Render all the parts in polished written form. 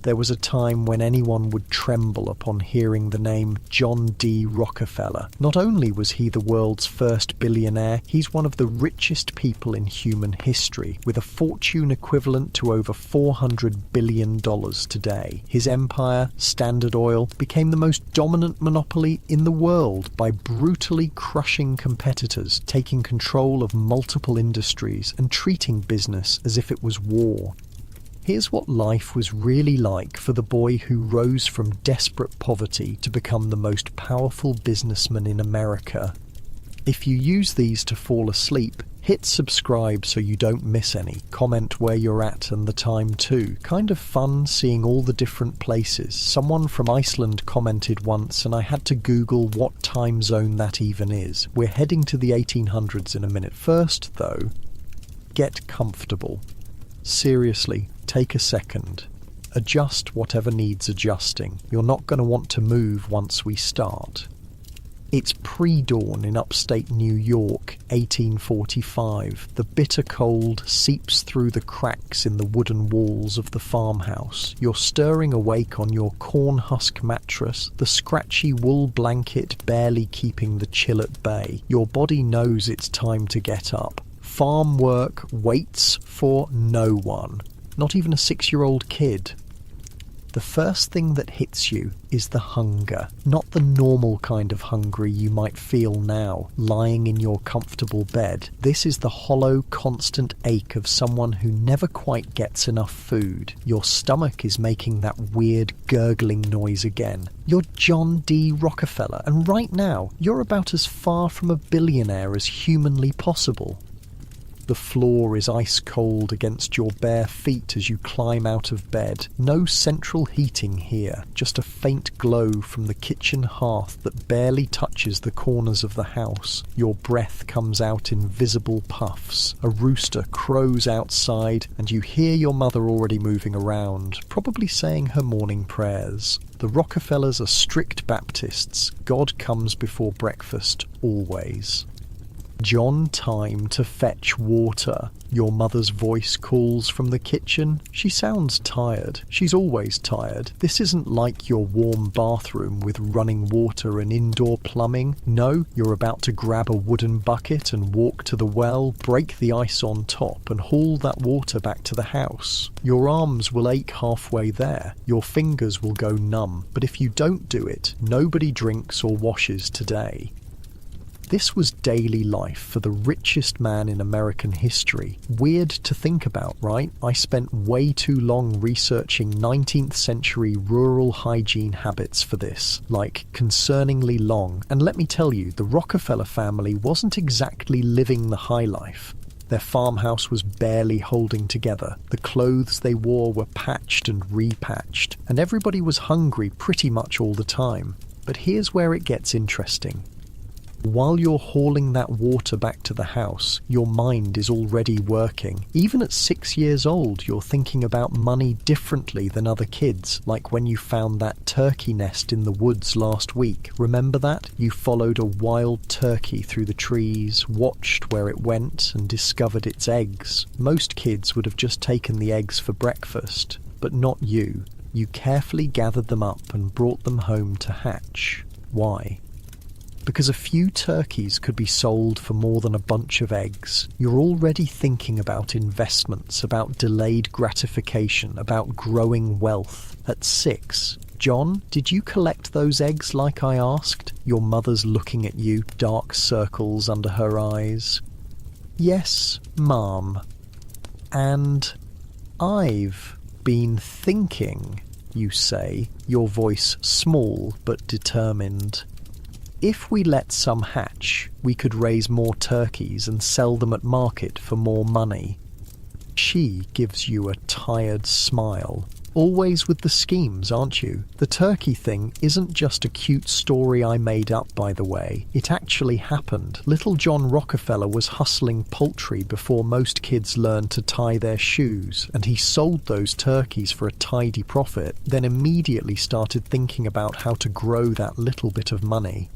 There was a time when anyone would tremble upon hearing the name John D. Rockefeller. Not only was he the world's first billionaire, he's one of the richest people in human history, with a fortune equivalent to over $400 billion today. His empire, Standard Oil, became the most dominant monopoly in the world by brutally crushing competitors, taking control of multiple industries and treating business as if it was war. Here's what life was really like for the boy who rose from desperate poverty to become the most powerful businessman in America. If you use these to fall asleep, hit subscribe so you don't miss any. Comment where you're at and the time too. Kind of fun seeing all the different places. Someone from Iceland commented once and I had to Google what time zone that even is. We're heading to the 1800s in a minute. First, though, get comfortable. Seriously, take a second. Adjust whatever needs adjusting. You're not going to want to move once we start. It's pre-dawn in upstate New York, 1845. The bitter cold seeps through the cracks in the wooden walls of the farmhouse. You're stirring awake on your corn husk mattress, the scratchy wool blanket barely keeping the chill at bay. Your body knows it's time to get up. Farm work waits for no one, not even a 6-year-old kid. The first thing that hits you is the hunger, not the normal kind of hungry you might feel now, lying in your comfortable bed. This is the hollow, constant ache of someone who never quite gets enough food. Your stomach is making that weird gurgling noise again. You're John D. Rockefeller, and right now, you're about as far from a billionaire as humanly possible. The floor is ice cold against your bare feet as you climb out of bed. No central heating here, just a faint glow from the kitchen hearth that barely touches the corners of the house. Your breath comes out in visible puffs. A rooster crows outside and you hear your mother already moving around, probably saying her morning prayers. The Rockefellers are strict Baptists. God comes before breakfast, always. John, time to fetch water. Your mother's voice calls from the kitchen. She sounds tired. She's always tired. This isn't like your warm bathroom with running water and indoor plumbing. No, you're about to grab a wooden bucket and walk to the well, break the ice on top and haul that water back to the house. Your arms will ache halfway there. Your fingers will go numb. But if you don't do it, nobody drinks or washes today. This was daily life for the richest man in American history. Weird to think about, right? I spent way too long researching 19th century rural hygiene habits for this, like concerningly long. And let me tell you, the Rockefeller family wasn't exactly living the high life. Their farmhouse was barely holding together. The clothes they wore were patched and repatched, and everybody was hungry pretty much all the time. But here's where it gets interesting. While you're hauling that water back to the house, your mind is already working. Even at 6 years old, you're thinking about money differently than other kids, like when you found that turkey nest in the woods last week. Remember that? You followed a wild turkey through the trees, watched where it went, and discovered its eggs. Most kids would have just taken the eggs for breakfast, but not you. You carefully gathered them up and brought them home to hatch. Why? Because a few turkeys could be sold for more than a bunch of eggs. You're already thinking about investments, about delayed gratification, about growing wealth. At 6, John, did you collect those eggs like I asked? Your mother's looking at you, dark circles under her eyes. Yes, Mom. And I've been thinking, you say, your voice small but determined. If we let some hatch, we could raise more turkeys and sell them at market for more money. She gives you a tired smile. Always with the schemes, aren't you? The turkey thing isn't just a cute story I made up, by the way. It actually happened. Little John Rockefeller was hustling poultry before most kids learned to tie their shoes, and he sold those turkeys for a tidy profit, then immediately started thinking about how to grow that little bit of money.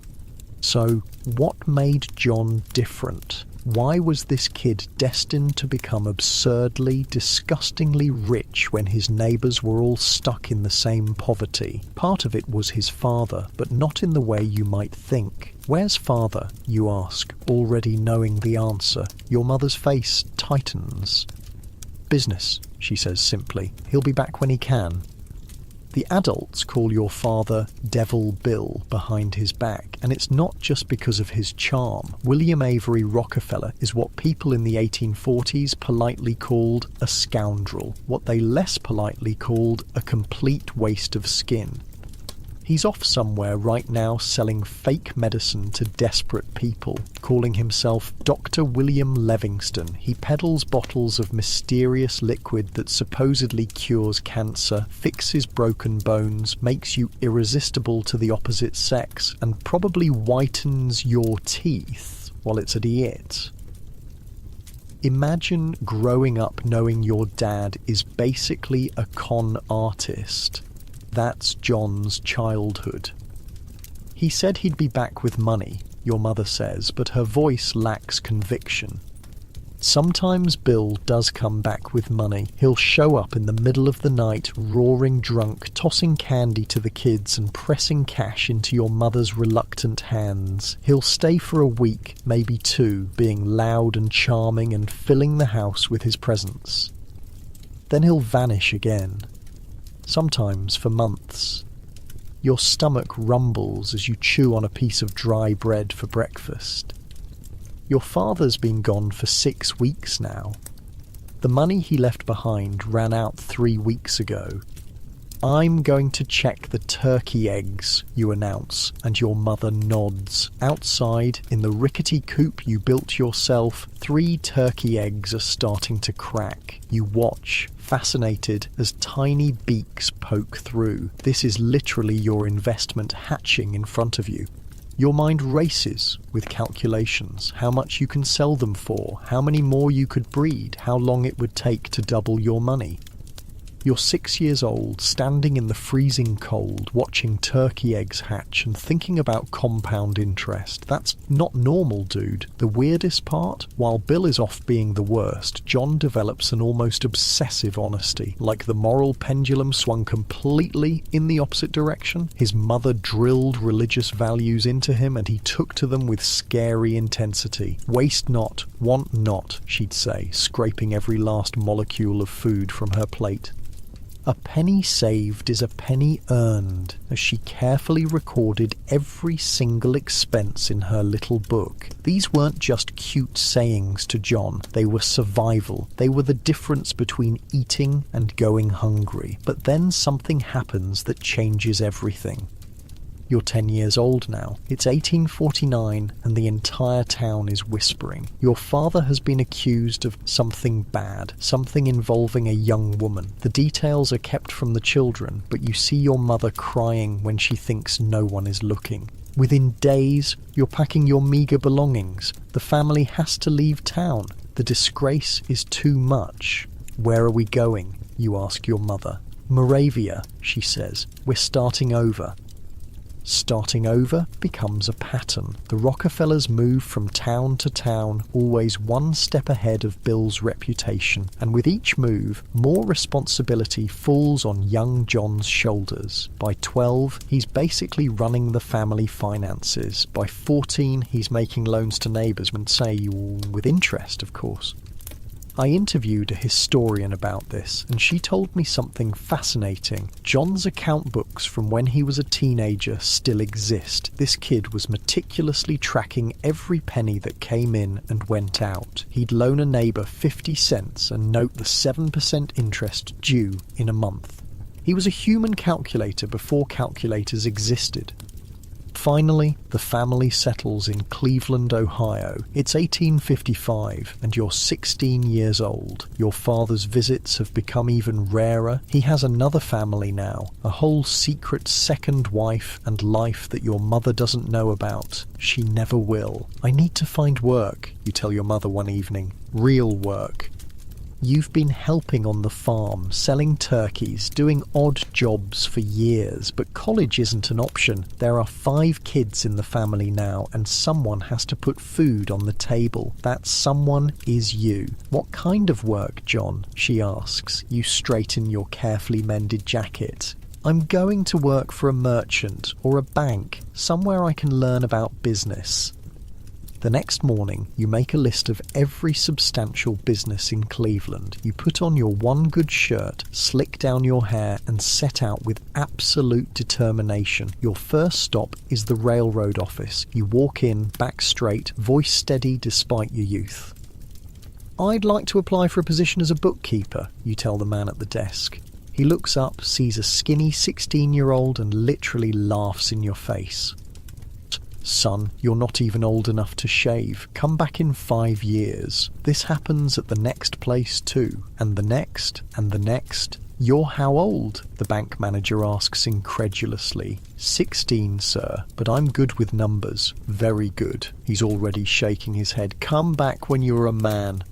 So, what made John different? Why was this kid destined to become absurdly, disgustingly rich when his neighbours were all stuck in the same poverty? Part of it was his father, but not in the way you might think. Where's father, you ask, already knowing the answer. Your mother's face tightens. Business, she says simply. He'll be back when he can. The adults call your father Devil Bill behind his back, and it's not just because of his charm. William Avery Rockefeller is what people in the 1840s politely called a scoundrel, what they less politely called a complete waste of skin. He's off somewhere right now selling fake medicine to desperate people, calling himself Dr. William Livingston. He peddles bottles of mysterious liquid that supposedly cures cancer, fixes broken bones, makes you irresistible to the opposite sex, and probably whitens your teeth while it's at it. Imagine growing up knowing your dad is basically a con artist. That's John's childhood. He said he'd be back with money, your mother says, but her voice lacks conviction. Sometimes Bill does come back with money. He'll show up in the middle of the night, roaring drunk, tossing candy to the kids and pressing cash into your mother's reluctant hands. He'll stay for a week, maybe two, being loud and charming and filling the house with his presence. Then he'll vanish again. Sometimes for months. Your stomach rumbles as you chew on a piece of dry bread for breakfast. Your father's been gone for 6 weeks now. The money he left behind ran out 3 weeks ago. I'm going to check the turkey eggs, you announce, and your mother nods. Outside, in the rickety coop you built yourself, 3 turkey eggs are starting to crack. You watch, fascinated, as tiny beaks poke through. This is literally your investment hatching in front of you. Your mind races with calculations, how much you can sell them for, how many more you could breed, how long it would take to double your money. You're 6 years old, standing in the freezing cold, watching turkey eggs hatch and thinking about compound interest. That's not normal, dude. The weirdest part? While Bill is off being the worst, John develops an almost obsessive honesty. Like the moral pendulum swung completely in the opposite direction. His mother drilled religious values into him and he took to them with scary intensity. Waste not, want not, she'd say, scraping every last molecule of food from her plate. A penny saved is a penny earned, as she carefully recorded every single expense in her little book. These weren't just cute sayings to John, they were survival. They were the difference between eating and going hungry. But then something happens that changes everything. You're 10 years old now. It's 1849 and the entire town is whispering. Your father has been accused of something bad, something involving a young woman. The details are kept from the children, but you see your mother crying when she thinks no one is looking. Within days, you're packing your meagre belongings. The family has to leave town. The disgrace is too much. Where are we going? You ask your mother. Moravia, she says. We're starting over. Starting over becomes a pattern. The Rockefellers move from town to town, always one step ahead of Bill's reputation, and with each move, more responsibility falls on young John's shoulders. By 12, he's basically running the family finances. By 14, he's making loans to neighbours, and say, with interest, of course. I interviewed a historian about this, and she told me something fascinating. John's account books from when he was a teenager still exist. This kid was meticulously tracking every penny that came in and went out. He'd loan a neighbour 50 cents and note the 7% interest due in a month. He was a human calculator before calculators existed. Finally, the family settles in Cleveland, Ohio. It's 1855, and you're 16 years old. Your father's visits have become even rarer. He has another family now, a whole secret second wife and life that your mother doesn't know about. She never will. I need to find work, you tell your mother one evening. Real work. You've been helping on the farm, selling turkeys, doing odd jobs for years, but college isn't an option. There are 5 kids in the family now, and someone has to put food on the table. That someone is you. What kind of work, John? She asks. You straighten your carefully mended jacket. I'm going to work for a merchant or a bank, somewhere I can learn about business. The next morning, you make a list of every substantial business in Cleveland. You put on your one good shirt, slick down your hair, and set out with absolute determination. Your first stop is the railroad office. You walk in, back straight, voice steady despite your youth. I'd like to apply for a position as a bookkeeper, you tell the man at the desk. He looks up, sees a skinny 16-year-old and literally laughs in your face. Son, you're not even old enough to shave. Come back in 5 years. This happens at the next place too, and the next, and the next. You're how old? The bank manager asks incredulously. 16, sir, but I'm good with numbers. Very good. He's already shaking his head. Come back when you're a man.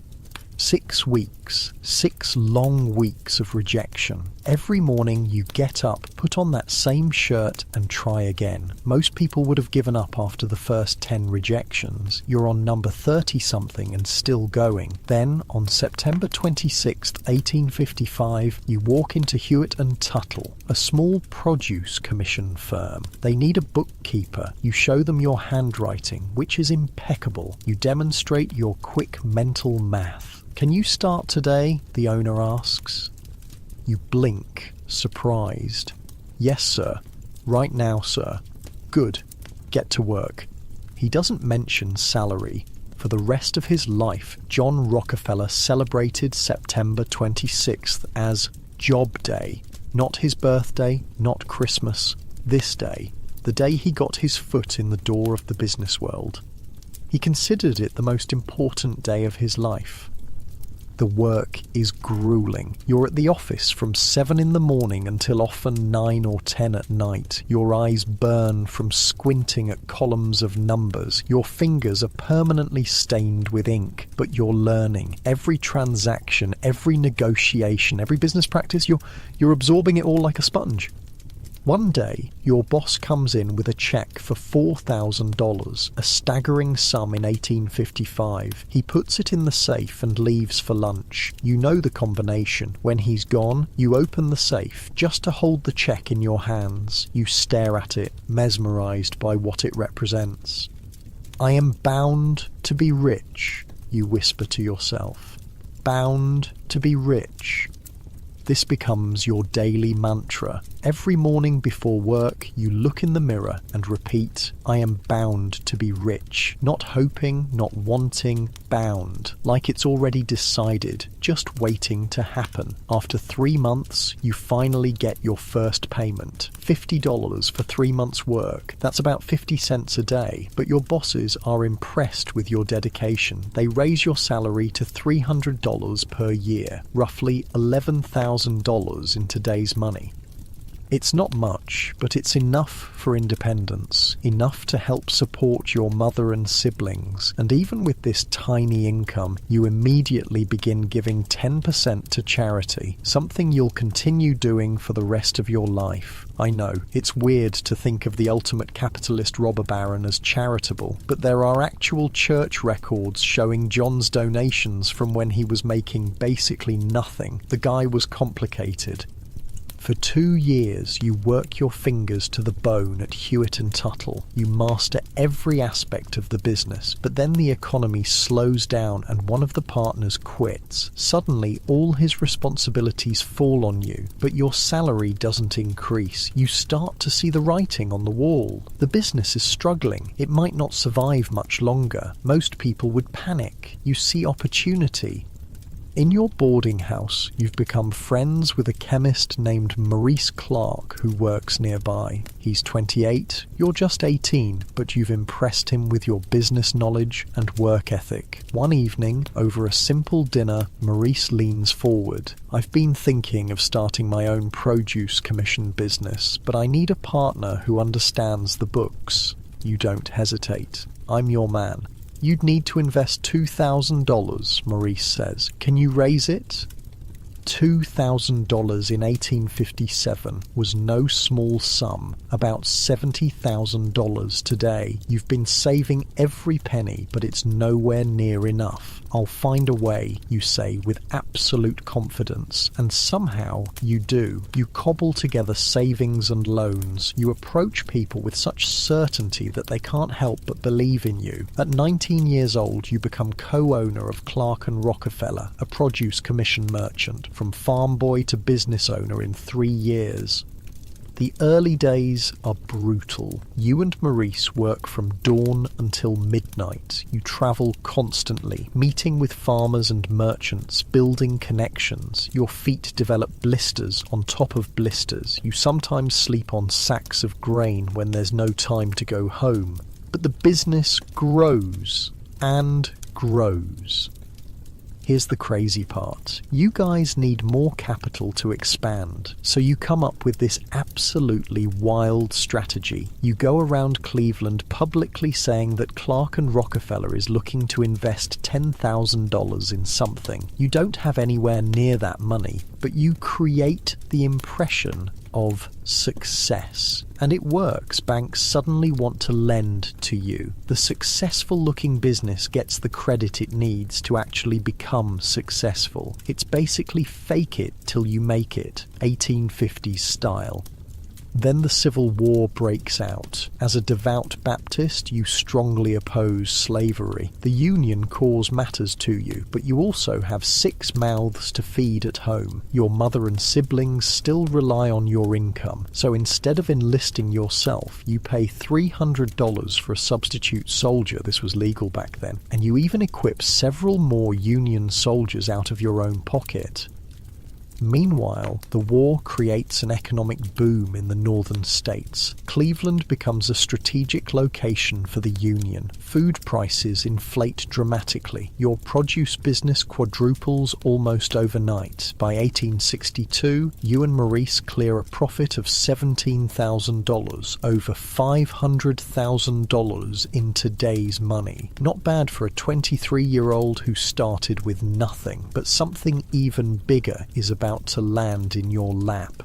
6 weeks, 6 long weeks of rejection. Every morning you get up, put on that same shirt and try again. Most people would have given up after the first 10 rejections. You're on number 30-something and still going. Then, on September 26, 1855, you walk into Hewitt & Tuttle, a small produce commission firm. They need a bookkeeper. You show them your handwriting, which is impeccable. You demonstrate your quick mental math. Can you start today? The owner asks. You blink, surprised. Yes, sir. Right now, sir. Good. Get to work. He doesn't mention salary. For the rest of his life, John Rockefeller celebrated September 26th as Job Day. Not his birthday, not Christmas. This day, the day he got his foot in the door of the business world. He considered it the most important day of his life. The work is grueling. You're at the office from 7 in the morning until often 9 or 10 at night. Your eyes burn from squinting at columns of numbers. Your fingers are permanently stained with ink, but you're learning. Every transaction, every negotiation, every business practice, you're absorbing it all like a sponge. One day, your boss comes in with a check for $4,000, a staggering sum in 1855. He puts it in the safe and leaves for lunch. You know the combination. When he's gone, you open the safe just to hold the check in your hands. You stare at it, mesmerized by what it represents. I am bound to be rich, you whisper to yourself. Bound to be rich. This becomes your daily mantra. Every morning before work, you look in the mirror and repeat, I am bound to be rich. Not hoping, not wanting, bound. Like it's already decided, just waiting to happen. After 3 months, you finally get your first payment. $50 for 3 months' work. That's about 50 cents a day. But your bosses are impressed with your dedication. They raise your salary to $300 per year, roughly $11,000 in today's money. It's not much, but it's enough for independence, enough to help support your mother and siblings, and even with this tiny income, you immediately begin giving 10% to charity, something you'll continue doing for the rest of your life. I know, it's weird to think of the ultimate capitalist robber baron as charitable, but there are actual church records showing John's donations from when he was making basically nothing. The guy was complicated. For 2 years, you work your fingers to the bone at Hewitt & Tuttle. You master every aspect of the business, but then the economy slows down and one of the partners quits. Suddenly, all his responsibilities fall on you, but your salary doesn't increase. You start to see the writing on the wall. The business is struggling. It might not survive much longer. Most people would panic. You see opportunity. In your boarding house, you've become friends with a chemist named Maurice Clark who works nearby. He's 28, you're just 18, but you've impressed him with your business knowledge and work ethic. One evening, over a simple dinner, Maurice leans forward. I've been thinking of starting my own produce commission business, but I need a partner who understands the books. You don't hesitate. I'm your man. You'd need to invest $2,000, Maurice says. Can you raise it? $2,000 in 1857 was no small sum, about $70,000 today. You've been saving every penny, but it's nowhere near enough. I'll find a way, you say with absolute confidence, and somehow you do. You cobble together savings and loans. You approach people with such certainty that they can't help but believe in you. At 19 years old, you become co-owner of Clark & Rockefeller, a produce commission merchant, from farm boy to business owner in 3 years. The early days are brutal. You and Maurice work from dawn until midnight. You travel constantly, meeting with farmers and merchants, building connections. Your feet develop blisters on top of blisters. You sometimes sleep on sacks of grain when there's no time to go home. But the business grows and grows. Here's the crazy part. You guys need more capital to expand, so you come up with this absolutely wild strategy. You go around Cleveland publicly saying that Clark & Rockefeller is looking to invest $10,000 in something. You don't have anywhere near that money, but you create the impression of success. And it works. Banks suddenly want to lend to you. The successful-looking business gets the credit it needs to actually become successful. It's basically fake it till you make it, 1850s style. Then the Civil War breaks out. As a devout Baptist, you strongly oppose slavery. The Union cause matters to you, but you also have 6 mouths to feed at home. Your mother and siblings still rely on your income, so instead of enlisting yourself, you pay $300 for a substitute soldier. This was legal back then, and you even equip several more Union soldiers out of your own pocket. Meanwhile, the war creates an economic boom in the northern states. Cleveland becomes a strategic location for the Union. Food prices inflate dramatically. Your produce business quadruples almost overnight. By 1862, you and Maurice clear a profit of $17,000, over $500,000 in today's money. Not bad for a 23-year-old who started with nothing, but something even bigger is about to land in your lap.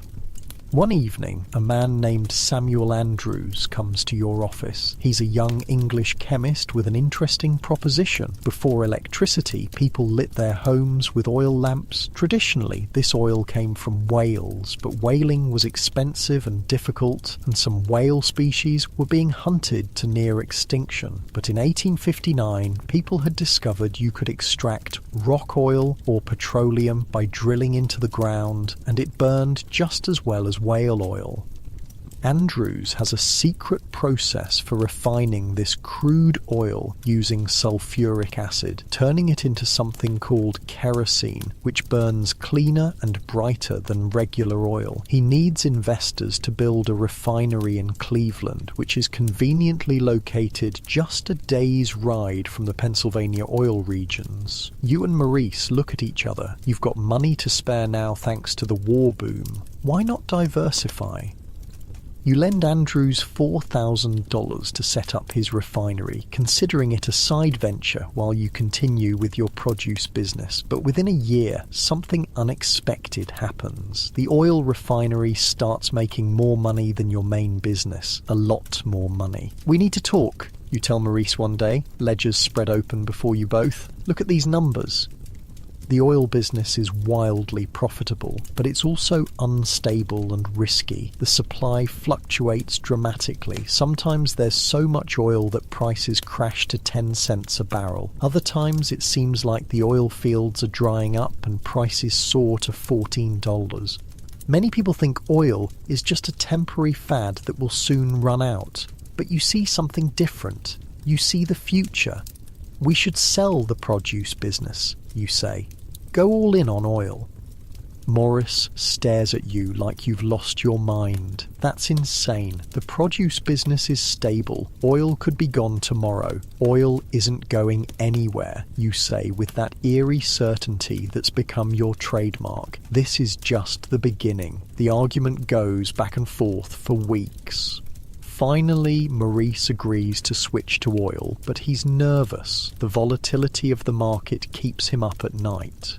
One evening, a man named Samuel Andrews comes to your office. He's a young English chemist with an interesting proposition. Before electricity, people lit their homes with oil lamps. Traditionally, this oil came from whales, but whaling was expensive and difficult, and some whale species were being hunted to near extinction. But in 1859, people had discovered you could extract rock oil or petroleum by drilling into the ground, and it burned just as well as whale oil. Andrews has a secret process for refining this crude oil using sulfuric acid, turning it into something called kerosene, which burns cleaner and brighter than regular oil. He needs investors to build a refinery in Cleveland, which is conveniently located just a day's ride from the Pennsylvania oil regions. You and Maurice look at each other. You've got money to spare now thanks to the war boom. Why not diversify? You lend Andrews $4,000 to set up his refinery, considering it a side venture while you continue with your produce business. But within a year, something unexpected happens. The oil refinery starts making more money than your main business. A lot more money. We need to talk, you tell Maurice one day, ledgers spread open before you both. Look at these numbers. The oil business is wildly profitable, but it's also unstable and risky. The supply fluctuates dramatically. Sometimes there's so much oil that prices crash to 10 cents a barrel. Other times it seems like the oil fields are drying up and prices soar to $14. Many people think oil is just a temporary fad that will soon run out. But you see something different. You see the future. We should sell the produce business, you say. Go all in on oil. Morris stares at you like you've lost your mind. That's insane. The produce business is stable. Oil could be gone tomorrow. Oil isn't going anywhere, you say with that eerie certainty that's become your trademark. This is just the beginning. The argument goes back and forth for weeks. Finally, Maurice agrees to switch to oil, but he's nervous. The volatility of the market keeps him up at night.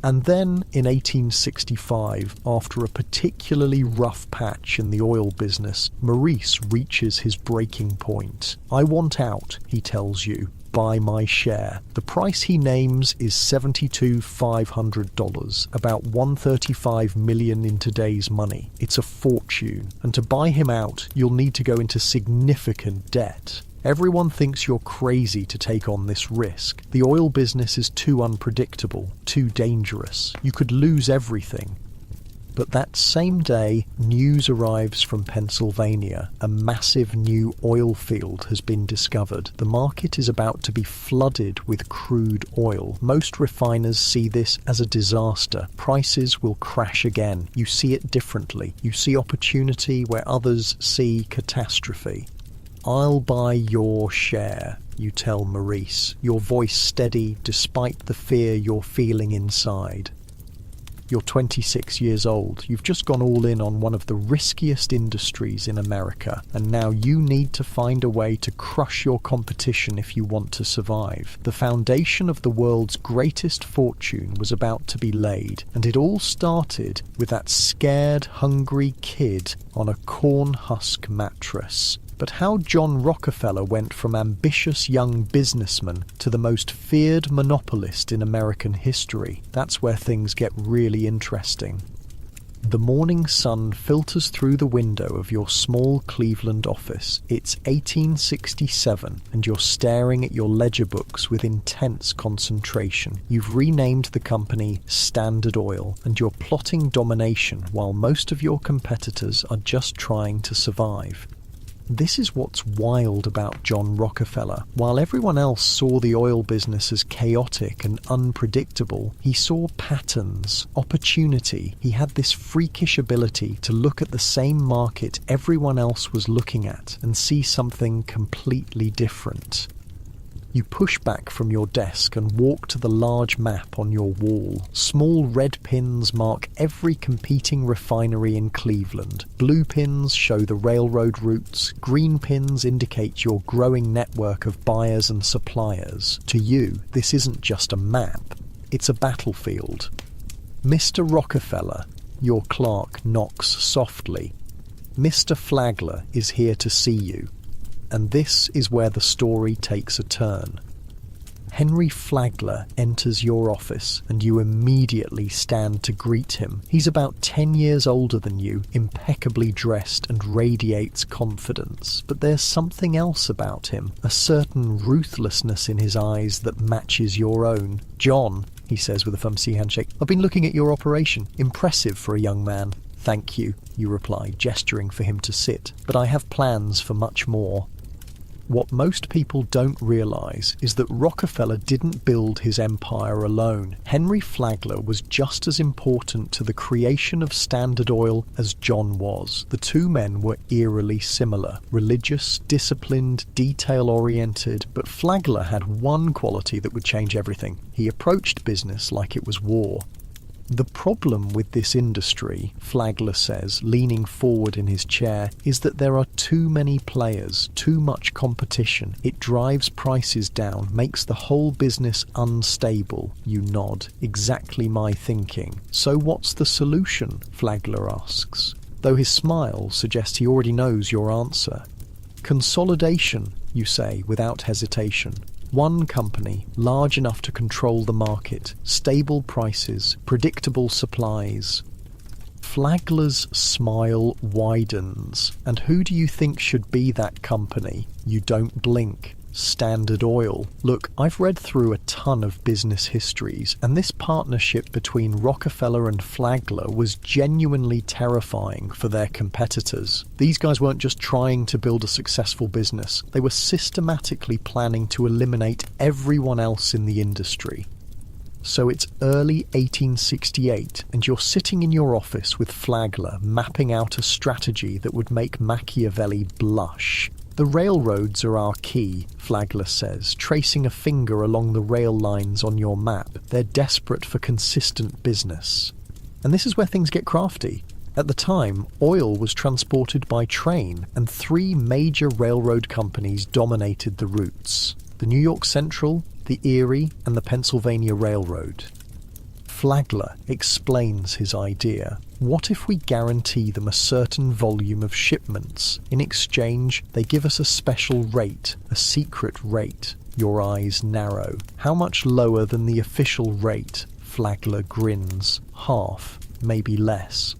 And then, in 1865, after a particularly rough patch in the oil business, Maurice reaches his breaking point. "I want out," he tells you. "Buy my share." The price he names is $72,500, about $135 million in today's money. It's a fortune, and to buy him out, you'll need to go into significant debt. Everyone thinks you're crazy to take on this risk. The oil business is too unpredictable, too dangerous. You could lose everything. But that same day, news arrives from Pennsylvania. A massive new oil field has been discovered. The market is about to be flooded with crude oil. Most refiners see this as a disaster. Prices will crash again. You see it differently. You see opportunity where others see catastrophe. "I'll buy your share," you tell Maurice, your voice steady despite the fear you're feeling inside. You're 26 years old. You've just gone all in on one of the riskiest industries in America, and now you need to find a way to crush your competition if you want to survive. The foundation of the world's greatest fortune was about to be laid, and it all started with that scared, hungry kid on a corn husk mattress. But how John Rockefeller went from ambitious young businessman to the most feared monopolist in American history, that's where things get really interesting. The morning sun filters through the window of your small Cleveland office. It's 1867, and you're staring at your ledger books with intense concentration. You've renamed the company Standard Oil, and you're plotting domination while most of your competitors are just trying to survive. This is what's wild about John Rockefeller. While everyone else saw the oil business as chaotic and unpredictable, he saw patterns, opportunity. He had this freakish ability to look at the same market everyone else was looking at and see something completely different. You push back from your desk and walk to the large map on your wall. Small red pins mark every competing refinery in Cleveland. Blue pins show the railroad routes. Green pins indicate your growing network of buyers and suppliers. To you, this isn't just a map. It's a battlefield. "Mr. Rockefeller," your clerk knocks softly. "Mr. Flagler is here to see you." And this is where the story takes a turn. Henry Flagler enters your office, and you immediately stand to greet him. He's about 10 years older than you, impeccably dressed and radiates confidence. But there's something else about him, a certain ruthlessness in his eyes that matches your own. "John," he says with a FMC handshake, "I've been looking at your operation. Impressive for a young man." "Thank you," you reply, gesturing for him to sit. "But I have plans for much more." What most people don't realize is that Rockefeller didn't build his empire alone. Henry Flagler was just as important to the creation of Standard Oil as John was. The two men were eerily similar. Religious, disciplined, detail-oriented, but Flagler had one quality that would change everything. He approached business like it was war. The problem with this industry, Flagler says, leaning forward in his chair, is that there are too many players, too much competition. It drives prices down, makes the whole business unstable. You nod. Exactly my thinking. "So what's the solution?" Flagler asks, though his smile suggests he already knows your answer. "Consolidation," you say without hesitation. One company, large enough to control the market, stable prices, predictable supplies. Flagler's smile widens. "And who do you think should be that company?" You don't blink. "Standard Oil." Look, I've read through a ton of business histories, and this partnership between Rockefeller and Flagler was genuinely terrifying for their competitors. These guys weren't just trying to build a successful business, they were systematically planning to eliminate everyone else in the industry. So it's early 1868, and you're sitting in your office with Flagler, mapping out a strategy that would make Machiavelli blush. "The railroads are our key," Flagler says, tracing a finger along the rail lines on your map. "They're desperate for consistent business." And this is where things get crafty. At the time, oil was transported by train, and three major railroad companies dominated the routes: the New York Central, the Erie, and the Pennsylvania Railroad. Flagler explains his idea. What if we guarantee them a certain volume of shipments? In exchange, they give us a special rate, a secret rate. Your eyes narrow. How much lower than the official rate? Flagler grins. Half, maybe less.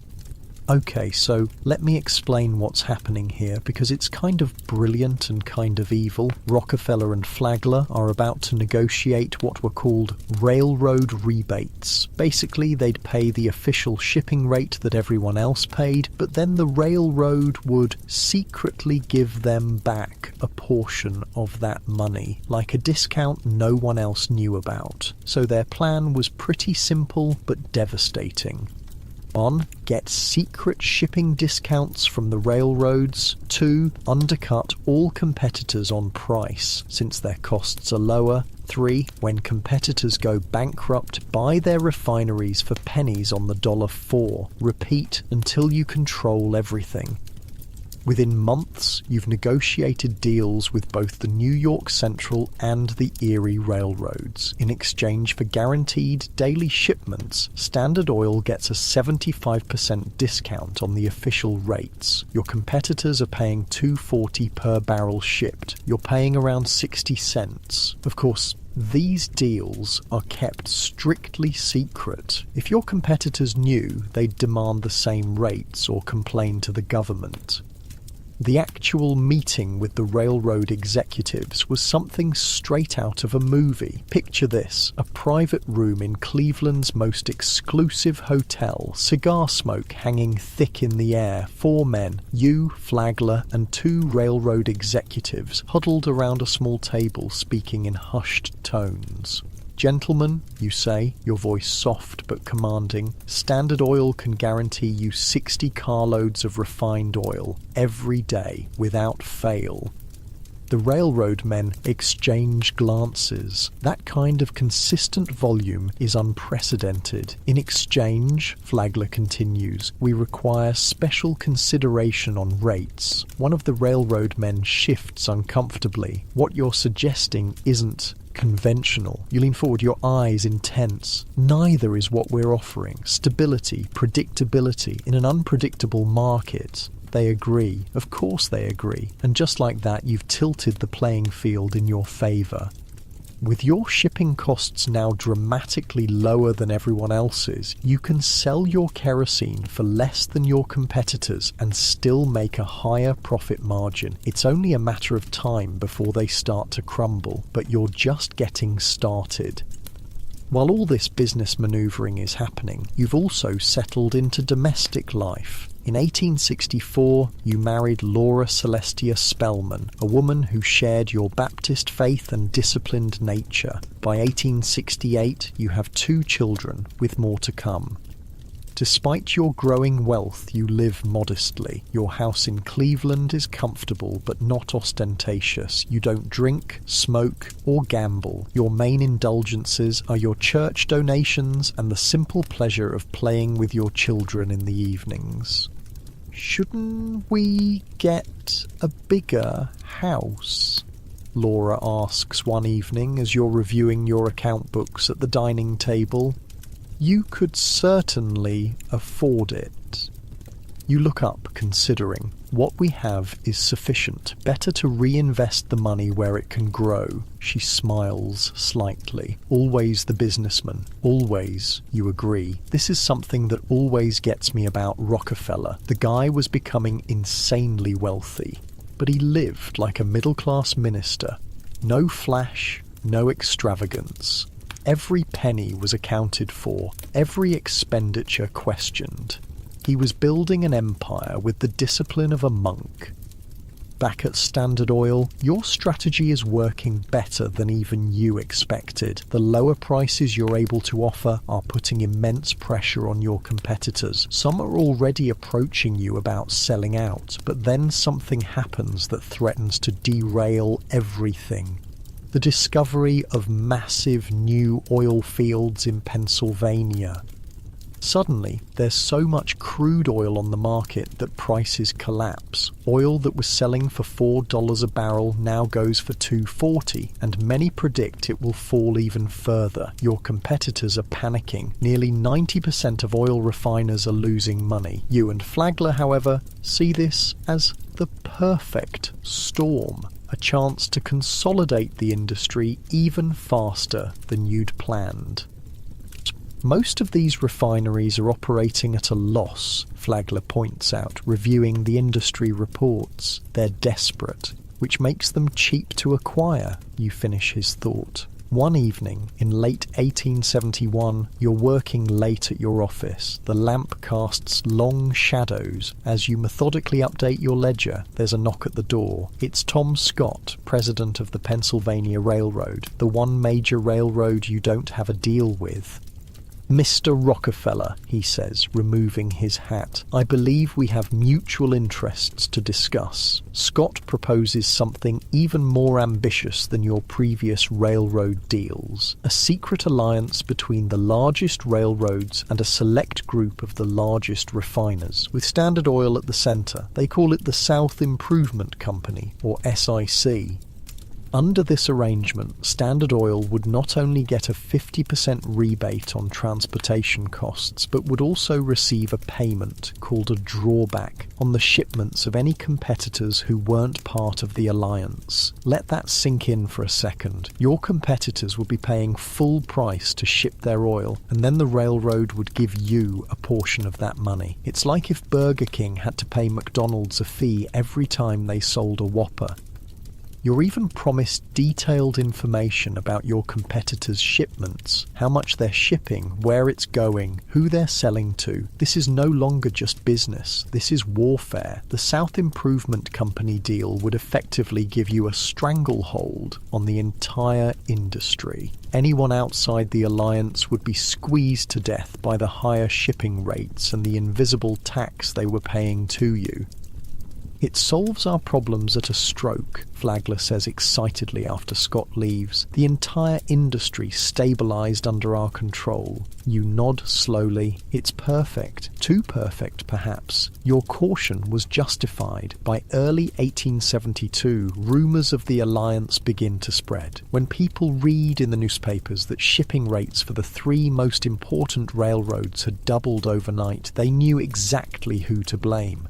Okay, so let me explain what's happening here, because it's kind of brilliant and kind of evil. Rockefeller and Flagler are about to negotiate what were called railroad rebates. Basically, they'd pay the official shipping rate that everyone else paid, but then the railroad would secretly give them back a portion of that money, like a discount no one else knew about. So their plan was pretty simple but devastating. 1. Get secret shipping discounts from the railroads. 2. Undercut all competitors on price, since their costs are lower. 3. When competitors go bankrupt, buy their refineries for pennies on the dollar. 4. Repeat until you control everything. Within months, you've negotiated deals with both the New York Central and the Erie railroads. In exchange for guaranteed daily shipments, Standard Oil gets a 75% discount on the official rates. Your competitors are paying $2.40 per barrel shipped. You're paying around 60 cents. Of course, these deals are kept strictly secret. If your competitors knew, they'd demand the same rates or complain to the government. The actual meeting with the railroad executives was something straight out of a movie. Picture this: a private room in Cleveland's most exclusive hotel, cigar smoke hanging thick in the air, 4 men, you, Flagler, and 2 railroad executives, huddled around a small table speaking in hushed tones. Gentlemen, you say, your voice soft but commanding, Standard Oil can guarantee you 60 carloads of refined oil every day without fail. The railroad men exchange glances. That kind of consistent volume is unprecedented. In exchange, Flagler continues, we require special consideration on rates. One of the railroad men shifts uncomfortably. What you're suggesting isn't conventional. You lean forward, your eyes intense. Neither is what we're offering. Stability, predictability in an unpredictable market. They agree. Of course they agree. And just like that, you've tilted the playing field in your favour. With your shipping costs now dramatically lower than everyone else's, you can sell your kerosene for less than your competitors and still make a higher profit margin. It's only a matter of time before they start to crumble, but you're just getting started. While all this business manoeuvring is happening, you've also settled into domestic life. In 1864, you married Laura Celestia Spellman, a woman who shared your Baptist faith and disciplined nature. By 1868, you have 2 children, with more to come. Despite your growing wealth, you live modestly. Your house in Cleveland is comfortable but not ostentatious. You don't drink, smoke, or gamble. Your main indulgences are your church donations and the simple pleasure of playing with your children in the evenings. Shouldn't we get a bigger house? Laura asks one evening as you're reviewing your account books at the dining table. You could certainly afford it. You look up, considering. What we have is sufficient. Better to reinvest the money where it can grow. She smiles slightly. Always the businessman. Always, you agree. This is something that always gets me about Rockefeller. The guy was becoming insanely wealthy, but he lived like a middle-class minister. No flash, no extravagance. Every penny was accounted for, every expenditure questioned. He was building an empire with the discipline of a monk. Back at Standard Oil, your strategy is working better than even you expected. The lower prices you're able to offer are putting immense pressure on your competitors. Some are already approaching you about selling out, but then something happens that threatens to derail everything. The discovery of massive new oil fields in Pennsylvania. Suddenly, there's so much crude oil on the market that prices collapse. Oil that was selling for $4 a barrel now goes for $2.40, and many predict it will fall even further. Your competitors are panicking. Nearly 90% of oil refiners are losing money. You and Flagler, however, see this as the perfect storm. A chance to consolidate the industry even faster than you'd planned. Most of these refineries are operating at a loss, Flagler points out, reviewing the industry reports. They're desperate, which makes them cheap to acquire, you finish his thought. One evening, in late 1871, you're working late at your office. The lamp casts long shadows. As you methodically update your ledger, there's a knock at the door. It's Tom Scott, president of the Pennsylvania Railroad, the one major railroad you don't have a deal with. Mr. Rockefeller, he says, removing his hat, I believe we have mutual interests to discuss. Scott proposes something even more ambitious than your previous railroad deals, a secret alliance between the largest railroads and a select group of the largest refiners, with Standard Oil at the centre. They call it the South Improvement Company, or SIC. Under this arrangement, Standard Oil would not only get a 50% rebate on transportation costs, but would also receive a payment, called a drawback, on the shipments of any competitors who weren't part of the alliance. Let that sink in for a second. Your competitors would be paying full price to ship their oil, and then the railroad would give you a portion of that money. It's like if Burger King had to pay McDonald's a fee every time they sold a Whopper. You're even promised detailed information about your competitors' shipments, how much they're shipping, where it's going, who they're selling to. This is no longer just business, this is warfare. The South Improvement Company deal would effectively give you a stranglehold on the entire industry. Anyone outside the alliance would be squeezed to death by the higher shipping rates and the invisible tax they were paying to you. It solves our problems at a stroke, Flagler says excitedly after Scott leaves. The entire industry stabilised under our control. You nod slowly. It's perfect. Too perfect, perhaps. Your caution was justified. By early 1872, rumours of the alliance begin to spread. When people read in the newspapers that shipping rates for the three most important railroads had doubled overnight, they knew exactly who to blame.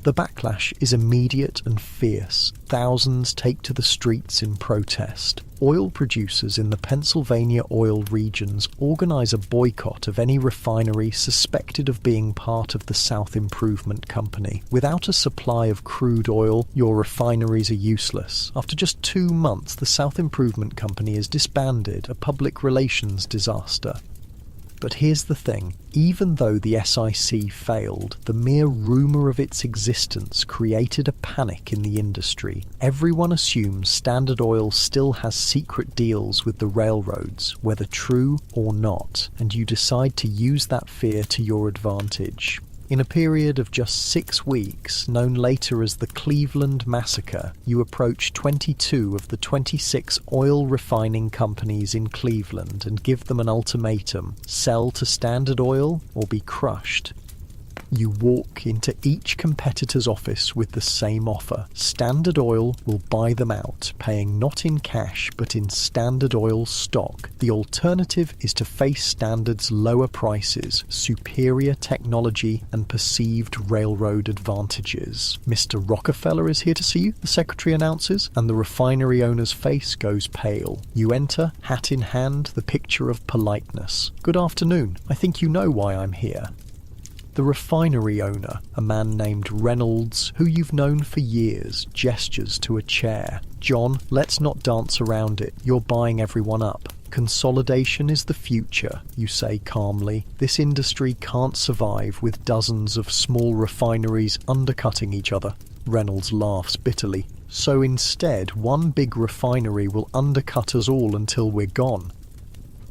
The backlash is immediate and fierce. Thousands take to the streets in protest. Oil producers in the Pennsylvania oil regions organise a boycott of any refinery suspected of being part of the South Improvement Company. Without a supply of crude oil, your refineries are useless. After just 2 months, the South Improvement Company is disbanded, a public relations disaster. But here's the thing, even though the SIC failed, the mere rumour of its existence created a panic in the industry. Everyone assumes Standard Oil still has secret deals with the railroads, whether true or not, and you decide to use that fear to your advantage. In a period of just 6 weeks, known later as the Cleveland Massacre, you approach 22 of the 26 oil refining companies in Cleveland and give them an ultimatum: sell to Standard Oil or be crushed. You walk into each competitor's office with the same offer. Standard Oil will buy them out, paying not in cash but in Standard Oil stock. The alternative is to face Standard's lower prices, superior technology and perceived railroad advantages. Mr. Rockefeller is here to see you, the secretary announces, and the refinery owner's face goes pale. You enter, hat in hand, the picture of politeness. Good afternoon. I think you know why I'm here. The refinery owner, a man named Reynolds, who you've known for years, gestures to a chair. John, let's not dance around it. You're buying everyone up. Consolidation is the future, you say calmly. This industry can't survive with dozens of small refineries undercutting each other. Reynolds laughs bitterly. So instead, one big refinery will undercut us all until we're gone.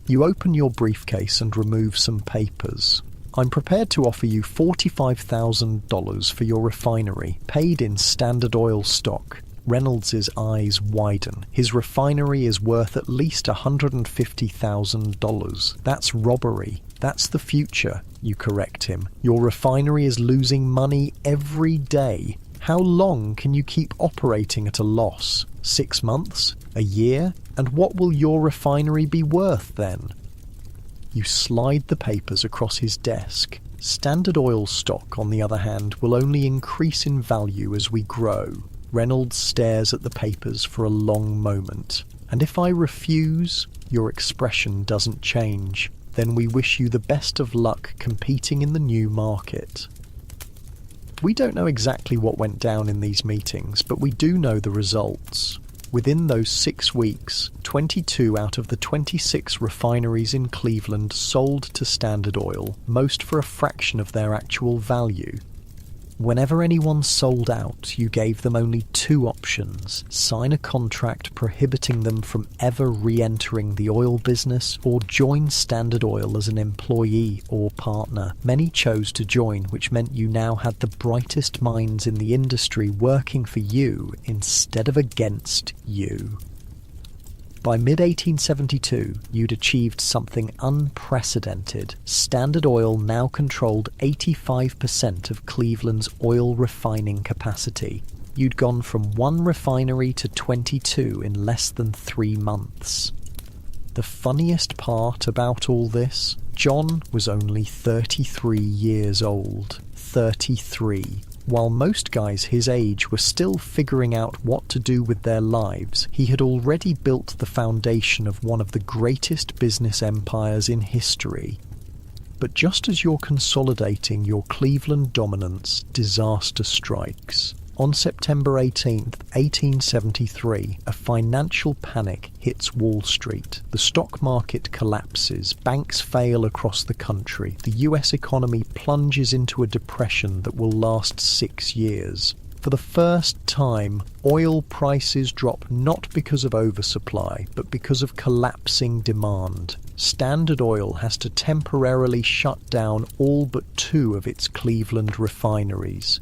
You open your briefcase and remove some papers. I'm prepared to offer you $45,000 for your refinery, paid in Standard Oil stock. Reynolds's eyes widen. His refinery is worth at least $150,000. That's robbery. That's the future, you correct him. Your refinery is losing money every day. How long can you keep operating at a loss? 6 months? A year? And what will your refinery be worth then? You slide the papers across his desk. Standard Oil stock, on the other hand, will only increase in value as we grow. Reynolds stares at the papers for a long moment. And if I refuse, your expression doesn't change. Then we wish you the best of luck competing in the new market. We don't know exactly what went down in these meetings, but we do know the results. Within those 6 weeks, 22 out of the 26 refineries in Cleveland sold to Standard Oil, most for a fraction of their actual value. Whenever anyone sold out, you gave them only 2 options: sign a contract prohibiting them from ever re-entering the oil business, or join Standard Oil as an employee or partner. Many chose to join, which meant you now had the brightest minds in the industry working for you instead of against you. By mid-1872, you'd achieved something unprecedented. Standard Oil now controlled 85% of Cleveland's oil refining capacity. You'd gone from 1 refinery to 22 in less than 3 months. The funniest part about all this, John was only 33 years old. 33. While most guys his age were still figuring out what to do with their lives, he had already built the foundation of one of the greatest business empires in history. But just as you're consolidating your Cleveland dominance, disaster strikes. On September 18th, 1873, a financial panic hits Wall Street. The stock market collapses, banks fail across the country, the US economy plunges into a depression that will last 6 years. For the first time, oil prices drop not because of oversupply, but because of collapsing demand. Standard Oil has to temporarily shut down all but 2 of its Cleveland refineries.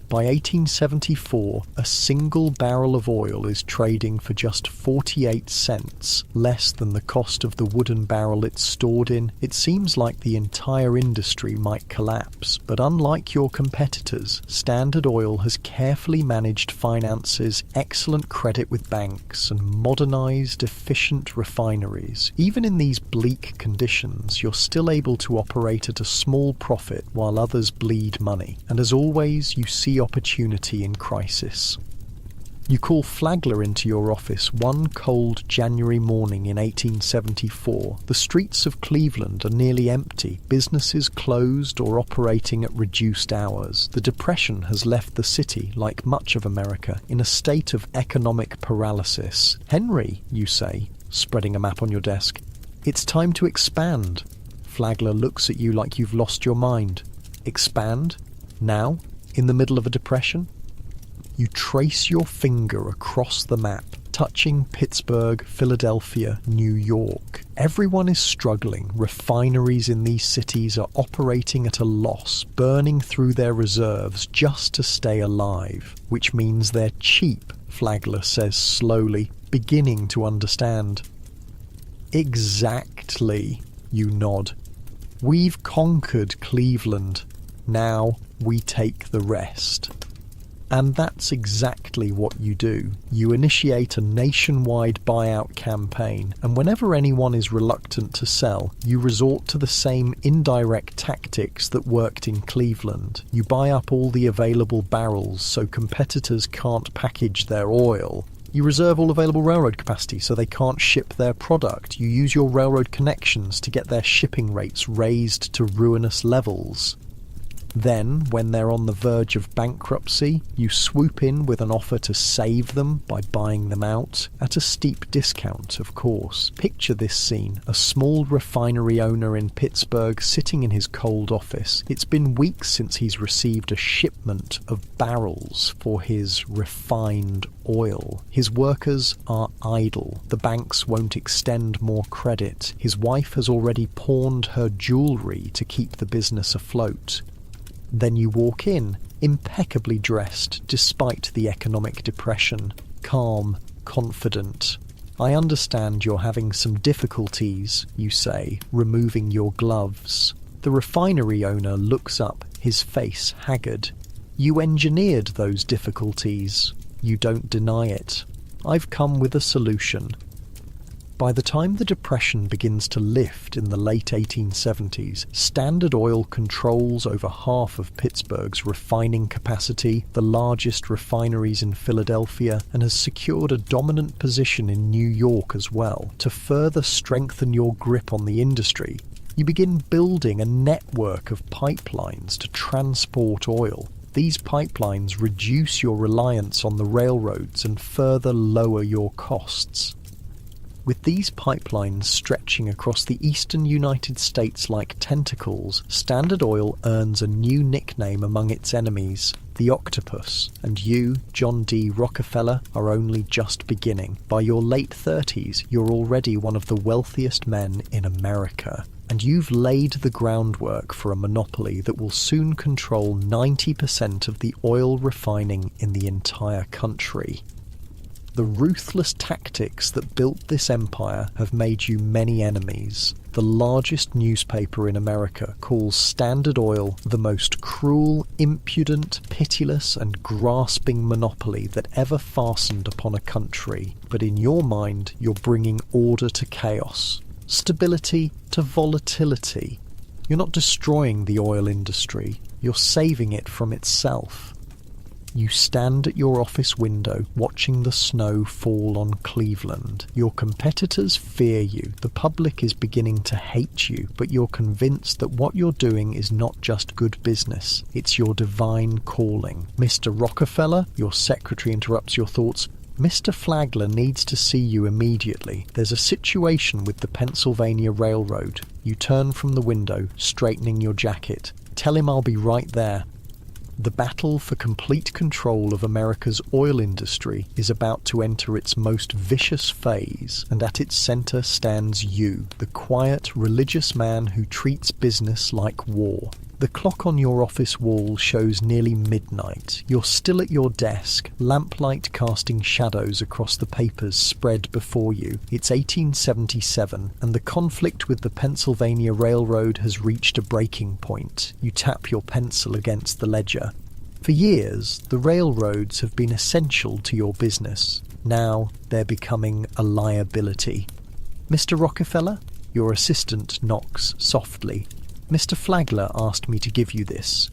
By 1874, a single barrel of oil is trading for just 48 cents, less than the cost of the wooden barrel it's stored in. It seems like the entire industry might collapse, but unlike your competitors, Standard Oil has carefully managed finances, excellent credit with banks, and modernized, efficient refineries. Even in these bleak conditions, you're still able to operate at a small profit while others bleed money. And as always, you see opportunity in crisis. You call Flagler into your office one cold January morning in 1874. The streets of Cleveland are nearly empty, businesses closed or operating at reduced hours. The Depression has left the city, like much of America, in a state of economic paralysis. Henry, you say, spreading a map on your desk, it's time to expand. Flagler looks at you like you've lost your mind. Expand? Now? In the middle of a depression? You trace your finger across the map, touching Pittsburgh, Philadelphia, New York. Everyone is struggling. Refineries in these cities are operating at a loss, burning through their reserves just to stay alive, which means they're cheap, Flagler says slowly, beginning to understand. Exactly, you nod. We've conquered Cleveland. Now we take the rest. And that's exactly what you do. You initiate a nationwide buyout campaign, and whenever anyone is reluctant to sell, you resort to the same indirect tactics that worked in Cleveland. You buy up all the available barrels so competitors can't package their oil. You reserve all available railroad capacity so they can't ship their product. You use your railroad connections to get their shipping rates raised to ruinous levels. Then, when they're on the verge of bankruptcy, you swoop in with an offer to save them by buying them out, at a steep discount, of course. Picture this scene, a small refinery owner in Pittsburgh sitting in his cold office. It's been weeks since he's received a shipment of barrels for his refined oil. His workers are idle. The banks won't extend more credit. His wife has already pawned her jewellery to keep the business afloat. Then you walk in, impeccably dressed despite the economic depression, calm, confident. I understand you're having some difficulties, you say, removing your gloves. The refinery owner looks up, his face haggard. You engineered those difficulties. You don't deny it. I've come with a solution. By the time the Depression begins to lift in the late 1870s, Standard Oil controls over half of Pittsburgh's refining capacity, the largest refineries in Philadelphia, and has secured a dominant position in New York as well. To further strengthen your grip on the industry, you begin building a network of pipelines to transport oil. These pipelines reduce your reliance on the railroads and further lower your costs. With these pipelines stretching across the eastern United States like tentacles, Standard Oil earns a new nickname among its enemies, the Octopus, and you, John D. Rockefeller, are only just beginning. By your late 30s, you're already one of the wealthiest men in America, and you've laid the groundwork for a monopoly that will soon control 90% of the oil refining in the entire country. The ruthless tactics that built this empire have made you many enemies. The largest newspaper in America calls Standard Oil the most cruel, impudent, pitiless, and grasping monopoly that ever fastened upon a country. But in your mind, you're bringing order to chaos, stability to volatility. You're not destroying the oil industry, you're saving it from itself. You stand at your office window watching the snow fall on Cleveland. Your competitors fear you. The public is beginning to hate you, but you're convinced that what you're doing is not just good business. It's your divine calling. Mr. Rockefeller, your secretary interrupts your thoughts. Mr. Flagler needs to see you immediately. There's a situation with the Pennsylvania Railroad. You turn from the window, straightening your jacket. Tell him I'll be right there. The battle for complete control of America's oil industry is about to enter its most vicious phase, and at its center stands you, the quiet, religious man who treats business like war. The clock on your office wall shows nearly midnight. You're still at your desk, lamplight casting shadows across the papers spread before you. It's 1877, and the conflict with the Pennsylvania Railroad has reached a breaking point. You tap your pencil against the ledger. For years, the railroads have been essential to your business. Now they're becoming a liability. Mr. Rockefeller? Your assistant knocks softly. Mr. Flagler asked me to give you this.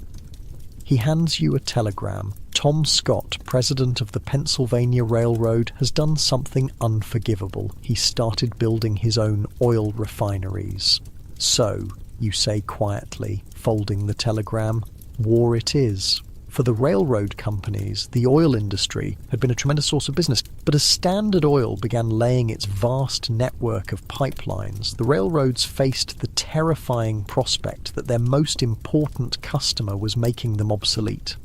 He hands you a telegram. Tom Scott, president of the Pennsylvania Railroad, has done something unforgivable. He started building his own oil refineries. So, you say quietly, folding the telegram, war it is. For the railroad companies, the oil industry had been a tremendous source of business. But as Standard Oil began laying its vast network of pipelines, the railroads faced the terrifying prospect that their most important customer was making them obsolete.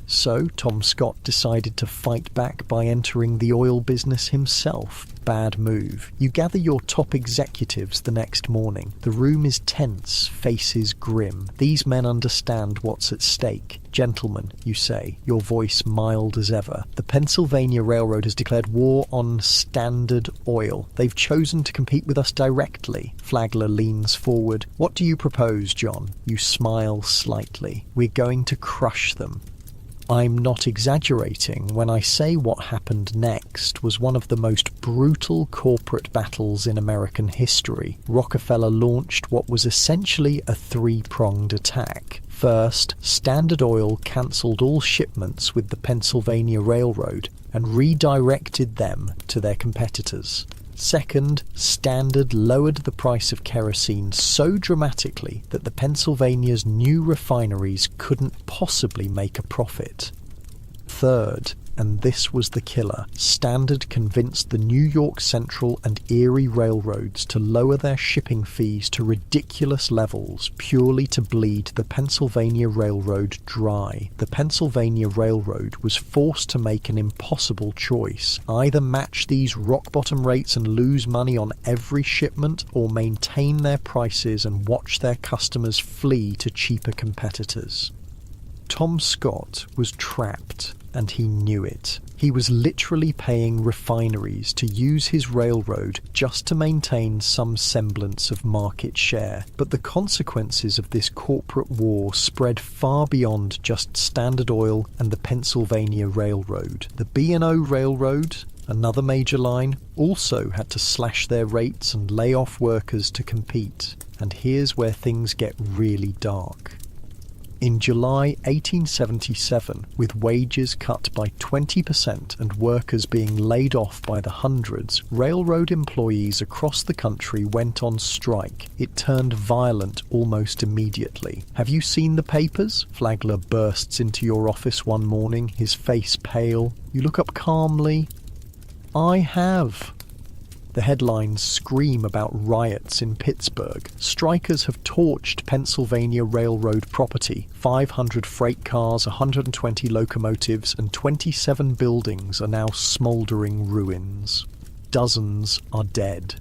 So Tom Scott decided to fight back by entering the oil business himself. Bad move. You gather your top executives the next morning. The room is tense, faces grim. These men understand what's at stake. Gentlemen, you say, your voice mild as ever. The Pennsylvania Railroad has declared war on Standard Oil. They've chosen to compete with us directly. Flagler leans forward. What do you propose, John? You smile slightly. We're going to crush them. I'm not exaggerating when I say what happened next was one of the most brutal corporate battles in American history. Rockefeller launched what was essentially a three-pronged attack. First, Standard Oil cancelled all shipments with the Pennsylvania Railroad and redirected them to their competitors. Second, Standard lowered the price of kerosene so dramatically that the Pennsylvania's new refineries couldn't possibly make a profit. Third, and this was the killer, Standard convinced the New York Central and Erie railroads to lower their shipping fees to ridiculous levels purely to bleed the Pennsylvania Railroad dry. The Pennsylvania Railroad was forced to make an impossible choice: either match these rock-bottom rates and lose money on every shipment, or maintain their prices and watch their customers flee to cheaper competitors. Tom Scott was trapped, and he knew it. He was literally paying refineries to use his railroad just to maintain some semblance of market share. But the consequences of this corporate war spread far beyond just Standard Oil and the Pennsylvania Railroad. The B&O Railroad, another major line, also had to slash their rates and lay off workers to compete. And here's where things get really dark. In July 1877, with wages cut by 20% and workers being laid off by the hundreds, railroad employees across the country went on strike. It turned violent almost immediately. Have you seen the papers? Flagler bursts into your office one morning, his face pale. You look up calmly. I have. The headlines scream about riots in Pittsburgh. Strikers have torched Pennsylvania Railroad property. 500 freight cars, 120 locomotives, and 27 buildings are now smouldering ruins. Dozens are dead.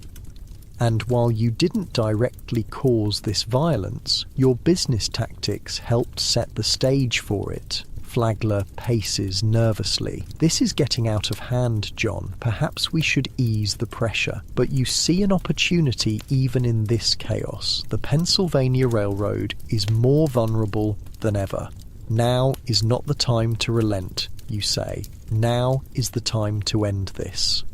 And while you didn't directly cause this violence, your business tactics helped set the stage for it. Flagler paces nervously. This is getting out of hand, John. Perhaps we should ease the pressure. But you see an opportunity even in this chaos. The Pennsylvania Railroad is more vulnerable than ever. Now is not the time to relent, you say. Now is the time to end this.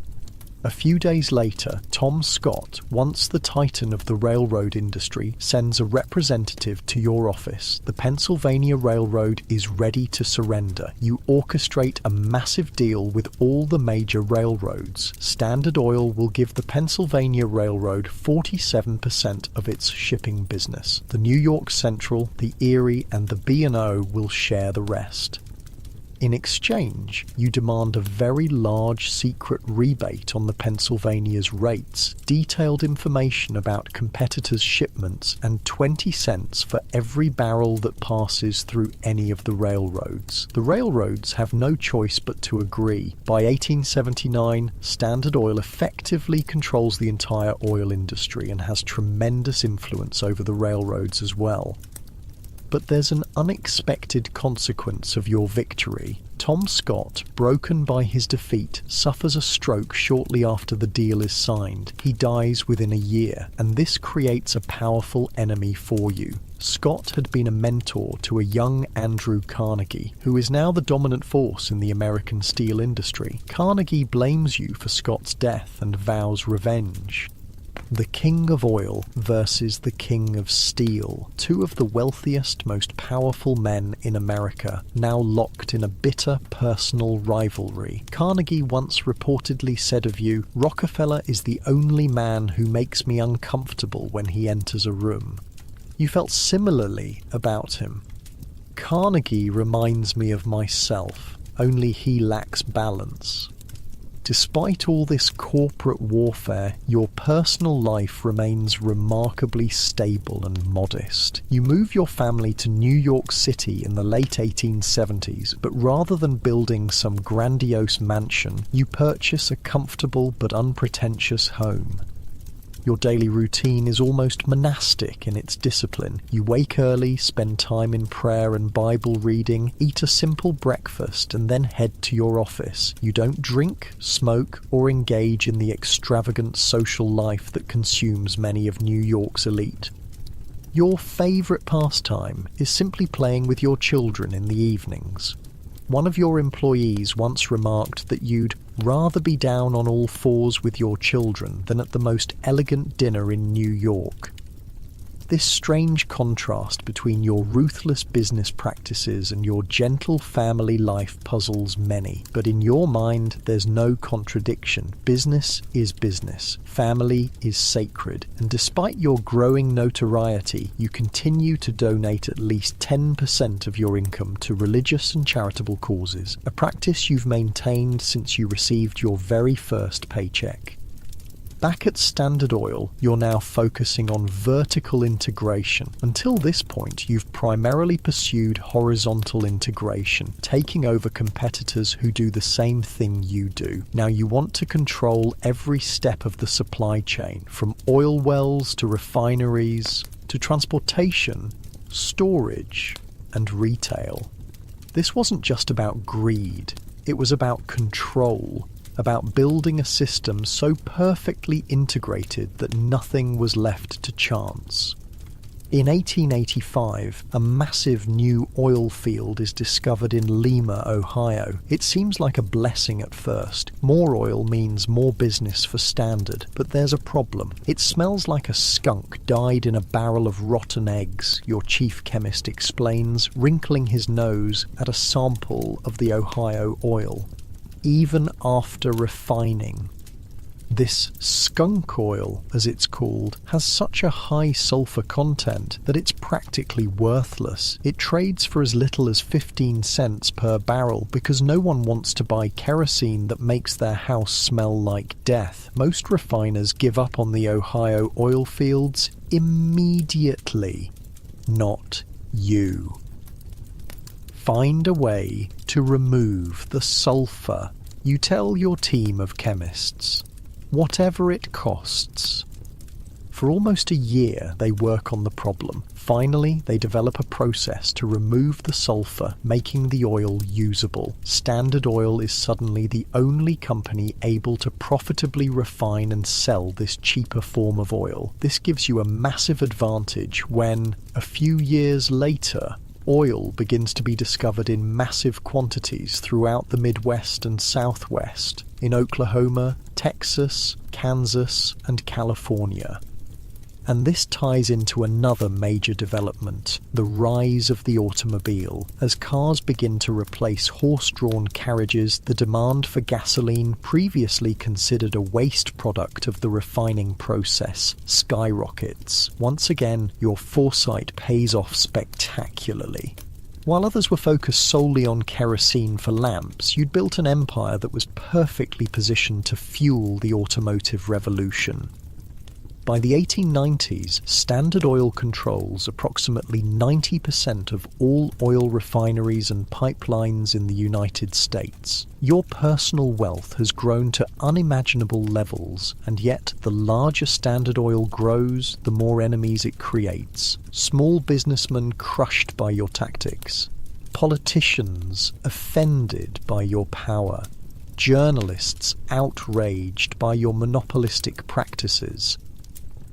A few days later, Tom Scott, once the titan of the railroad industry, sends a representative to your office. The Pennsylvania Railroad is ready to surrender. You orchestrate a massive deal with all the major railroads. Standard Oil will give the Pennsylvania Railroad 47% of its shipping business. The New York Central, the Erie, and the B&O will share the rest. In exchange, you demand a very large secret rebate on the Pennsylvania's rates, detailed information about competitors' shipments, and 20 cents for every barrel that passes through any of the railroads. The railroads have no choice but to agree. By 1879, Standard Oil effectively controls the entire oil industry and has tremendous influence over the railroads as well. But there's an unexpected consequence of your victory. Tom Scott, broken by his defeat, suffers a stroke shortly after the deal is signed. He dies within a year, and this creates a powerful enemy for you. Scott had been a mentor to a young Andrew Carnegie, who is now the dominant force in the American steel industry. Carnegie blames you for Scott's death and vows revenge. The King of Oil versus the King of Steel, two of the wealthiest, most powerful men in America, now locked in a bitter personal rivalry. Carnegie once reportedly said of you, "Rockefeller is the only man who makes me uncomfortable when he enters a room." You felt similarly about him. Carnegie reminds me of myself, only he lacks balance. Despite all this corporate warfare, your personal life remains remarkably stable and modest. You move your family to New York City in the late 1870s, but rather than building some grandiose mansion, you purchase a comfortable but unpretentious home. Your daily routine is almost monastic in its discipline. You wake early, spend time in prayer and Bible reading, eat a simple breakfast, and then head to your office. You don't drink, smoke, or engage in the extravagant social life that consumes many of New York's elite. Your favourite pastime is simply playing with your children in the evenings. One of your employees once remarked that you'd rather be down on all fours with your children than at the most elegant dinner in New York. This strange contrast between your ruthless business practices and your gentle family life puzzles many. But in your mind, there's no contradiction. Business is business. Family is sacred. And despite your growing notoriety, you continue to donate at least 10% of your income to religious and charitable causes, a practice you've maintained since you received your very first paycheck. Back at Standard Oil, you're now focusing on vertical integration. Until this point, you've primarily pursued horizontal integration, taking over competitors who do the same thing you do. Now you want to control every step of the supply chain, from oil wells to refineries, to transportation, storage, and retail. This wasn't just about greed, it was about control, about building a system so perfectly integrated that nothing was left to chance. In 1885, a massive new oil field is discovered in Lima, Ohio. It seems like a blessing at first. More oil means more business for Standard, but there's a problem. It smells like a skunk died in a barrel of rotten eggs, your chief chemist explains, wrinkling his nose at a sample of the Ohio oil. Even after refining, this skunk oil, as it's called, has such a high sulfur content that it's practically worthless. It trades for as little as 15 cents per barrel because no one wants to buy kerosene that makes their house smell like death. Most refiners give up on the Ohio oil fields immediately. Not you. Find a way to remove the sulfur. You tell your team of chemists. Whatever it costs. For almost a year, they work on the problem. Finally, they develop a process to remove the sulfur, making the oil usable. Standard Oil is suddenly the only company able to profitably refine and sell this cheaper form of oil. This gives you a massive advantage when, a few years later, oil begins to be discovered in massive quantities throughout the Midwest and Southwest, in Oklahoma, Texas, Kansas, and California. And this ties into another major development, the rise of the automobile. As cars begin to replace horse-drawn carriages, the demand for gasoline, previously considered a waste product of the refining process, skyrockets. Once again, your foresight pays off spectacularly. While others were focused solely on kerosene for lamps, you'd built an empire that was perfectly positioned to fuel the automotive revolution. By the 1890s, Standard Oil controls approximately 90% of all oil refineries and pipelines in the United States. Your personal wealth has grown to unimaginable levels, and yet the larger Standard Oil grows, the more enemies it creates. Small businessmen crushed by your tactics. Politicians offended by your power. Journalists outraged by your monopolistic practices.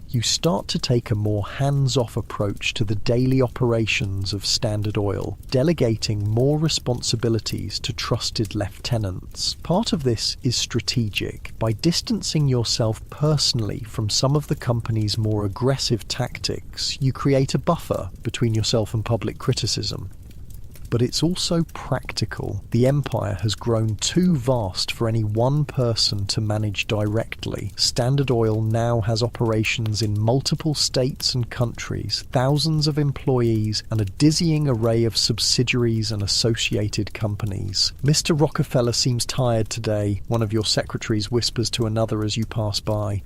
You start to take a more hands-off approach to the daily operations of Standard Oil, delegating more responsibilities to trusted lieutenants. Part of this is strategic. By distancing yourself personally from some of the company's more aggressive tactics, you create a buffer between yourself and public criticism. But it's also practical. The empire has grown too vast for any one person to manage directly. Standard Oil now has operations in multiple states and countries, thousands of employees, and a dizzying array of subsidiaries and associated companies. "Mr. Rockefeller seems tired today," one of your secretaries whispers to another as you pass by.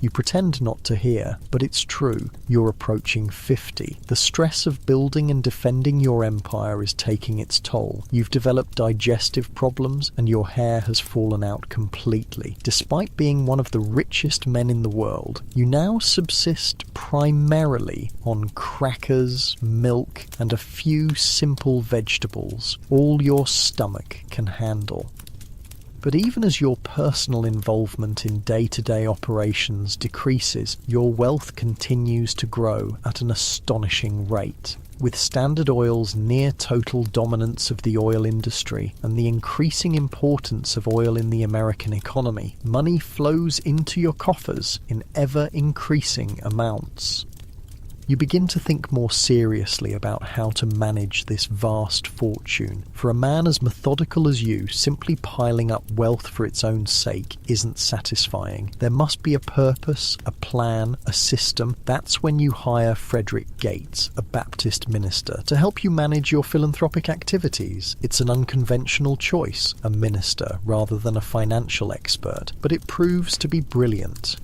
You pretend not to hear, but it's true. You're approaching 50. The stress of building and defending your empire is taking its toll. You've developed digestive problems, and your hair has fallen out completely. Despite being one of the richest men in the world, you now subsist primarily on crackers, milk, and a few simple vegetables, all your stomach can handle. But even as your personal involvement in day-to-day operations decreases, your wealth continues to grow at an astonishing rate. With Standard Oil's near-total dominance of the oil industry and the increasing importance of oil in the American economy, money flows into your coffers in ever-increasing amounts. You begin to think more seriously about how to manage this vast fortune. For a man as methodical as you, simply piling up wealth for its own sake isn't satisfying. There must be a purpose, a plan, a system. That's when you hire Frederick Gates, a Baptist minister, to help you manage your philanthropic activities. It's an unconventional choice, a minister rather than a financial expert, but it proves to be brilliant.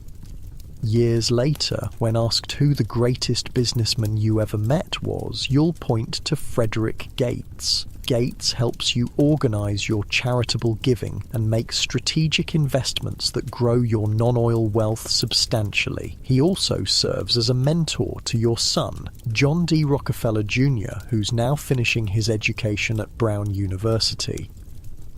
Years later, when asked who the greatest businessman you ever met was, you'll point to Frederick Gates. Gates helps you organize your charitable giving and make strategic investments that grow your non-oil wealth substantially. He also serves as a mentor to your son, John D. Rockefeller Jr., who's now finishing his education at Brown University.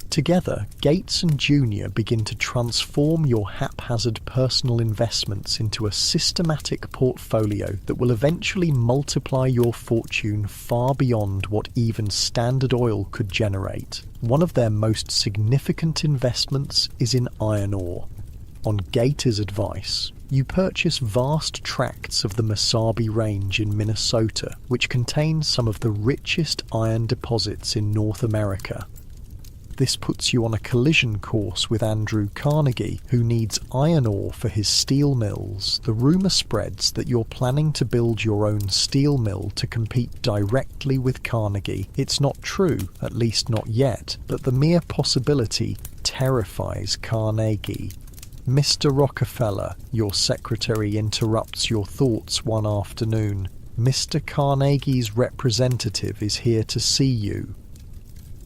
Together, Gates and Junior begin to transform your haphazard personal investments into a systematic portfolio that will eventually multiply your fortune far beyond what even Standard Oil could generate. One of their most significant investments is in iron ore. On Gates' advice, you purchase vast tracts of the Mesabi Range in Minnesota, which contains some of the richest iron deposits in North America. This puts you on a collision course with Andrew Carnegie, who needs iron ore for his steel mills. The rumour spreads that you're planning to build your own steel mill to compete directly with Carnegie. It's not true, at least not yet, but the mere possibility terrifies Carnegie. Mr. Rockefeller, your secretary interrupts your thoughts one afternoon. Mr. Carnegie's representative is here to see you.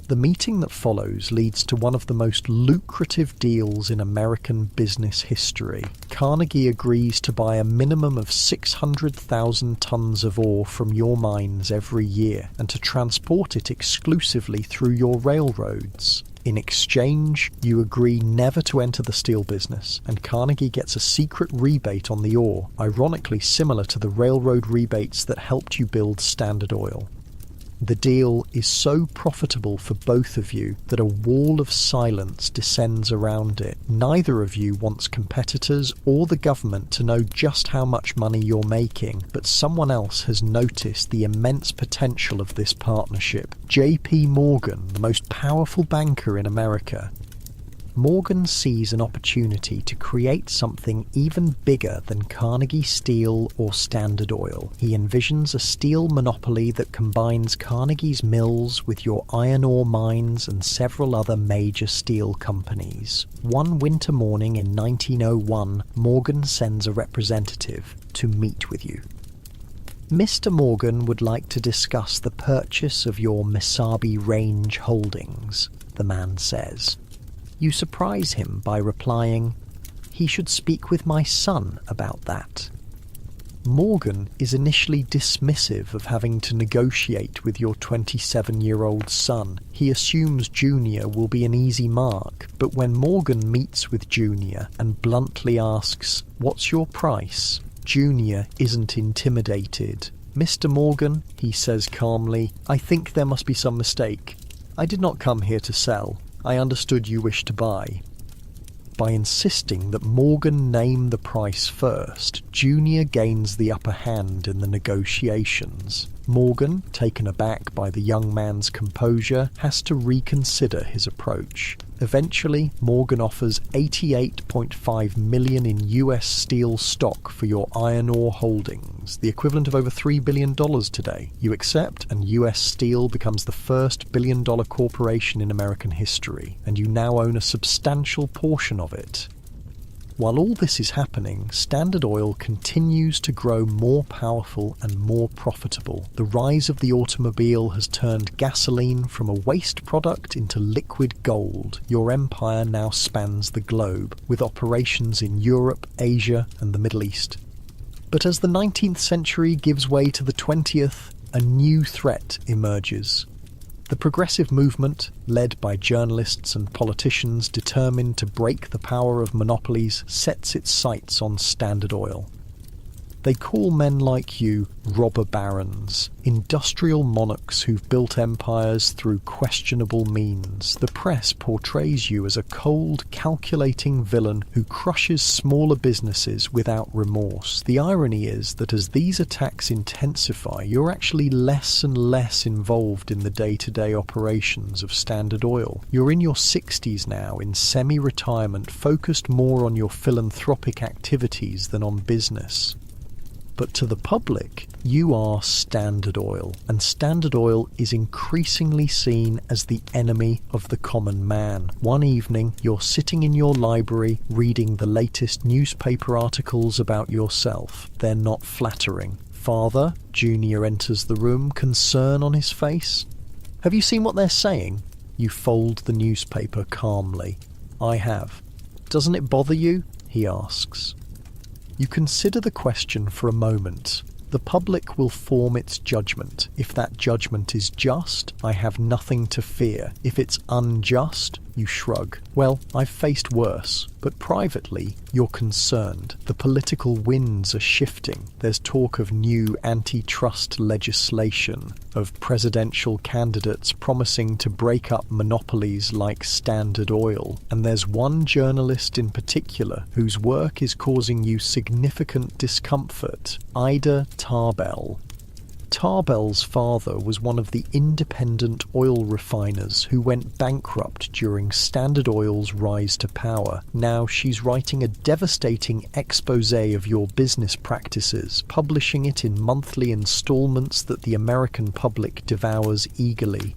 The meeting that follows leads to one of the most lucrative deals in American business history. Carnegie agrees to buy a minimum of 600,000 tons of ore from your mines every year and to transport it exclusively through your railroads. In exchange, you agree never to enter the steel business, and Carnegie gets a secret rebate on the ore, ironically similar to the railroad rebates that helped you build Standard Oil. The deal is so profitable for both of you that a wall of silence descends around it. Neither of you wants competitors or the government to know just how much money you're making, but someone else has noticed the immense potential of this partnership. J.P. Morgan, the most powerful banker in America. Morgan sees an opportunity to create something even bigger than Carnegie Steel or Standard Oil. He envisions a steel monopoly that combines Carnegie's mills with your iron ore mines and several other major steel companies. One winter morning in 1901, Morgan sends a representative to meet with you. Mr. Morgan would like to discuss the purchase of your Mesabi Range holdings, the man says. You surprise him by replying, "He should speak with my son about that." Morgan is initially dismissive of having to negotiate with your 27-year-old son. He assumes Junior will be an easy mark, but when Morgan meets with Junior and bluntly asks, "What's your price?" Junior isn't intimidated. "Mr. Morgan," he says calmly, "I think there must be some mistake. I did not come here to sell. I understood you wished to buy." By insisting that Morgan name the price first, Junior gains the upper hand in the negotiations. Morgan, taken aback by the young man's composure, has to reconsider his approach. Eventually, Morgan offers $88.5 million in US steel stock for your iron ore holdings, the equivalent of over $3 billion today. You accept, and US Steel becomes the first billion-dollar corporation in American history, and you now own a substantial portion of it. While all this is happening, Standard Oil continues to grow more powerful and more profitable. The rise of the automobile has turned gasoline from a waste product into liquid gold. Your empire now spans the globe, with operations in Europe, Asia, and the Middle East. But as the 19th century gives way to the 20th, a new threat emerges. The progressive movement, led by journalists and politicians determined to break the power of monopolies, sets its sights on Standard Oil. They call men like you robber barons, industrial monarchs who've built empires through questionable means. The press portrays you as a cold, calculating villain who crushes smaller businesses without remorse. The irony is that as these attacks intensify, you're actually less and less involved in the day-to-day operations of Standard Oil. You're in your 60s now, in semi-retirement, focused more on your philanthropic activities than on business. But to the public, you are Standard Oil, and Standard Oil is increasingly seen as the enemy of the common man. One evening, you're sitting in your library reading the latest newspaper articles about yourself. They're not flattering. Father, Junior enters the room, concern on his face. Have you seen what they're saying? You fold the newspaper calmly. I have. Doesn't it bother you? He asks. You consider the question for a moment. The public will form its judgment. If that judgment is just, I have nothing to fear. If it's unjust, you shrug. Well, I've faced worse. But privately, you're concerned. The political winds are shifting. There's talk of new antitrust legislation, of presidential candidates promising to break up monopolies like Standard Oil. And there's one journalist in particular whose work is causing you significant discomfort, Ida Tarbell. Tarbell's father was one of the independent oil refiners who went bankrupt during Standard Oil's rise to power. Now she's writing a devastating exposé of your business practices, publishing it in monthly installments that the American public devours eagerly.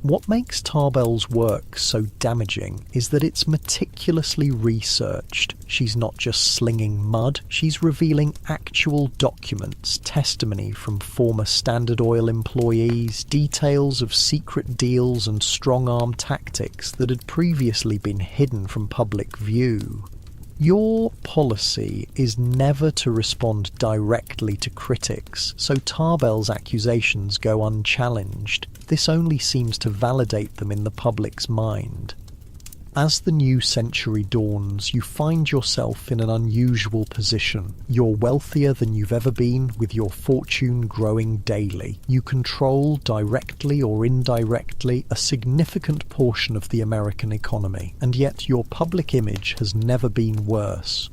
What makes Tarbell's work so damaging is that it's meticulously researched. She's not just slinging mud, she's revealing actual documents, testimony from former Standard Oil employees, details of secret deals and strong-arm tactics that had previously been hidden from public view. Your policy is never to respond directly to critics, so Tarbell's accusations go unchallenged. This only seems to validate them in the public's mind. As the new century dawns, you find yourself in an unusual position. You're wealthier than you've ever been, with your fortune growing daily. You control, directly or indirectly, a significant portion of the American economy, and yet your public image has never been worse.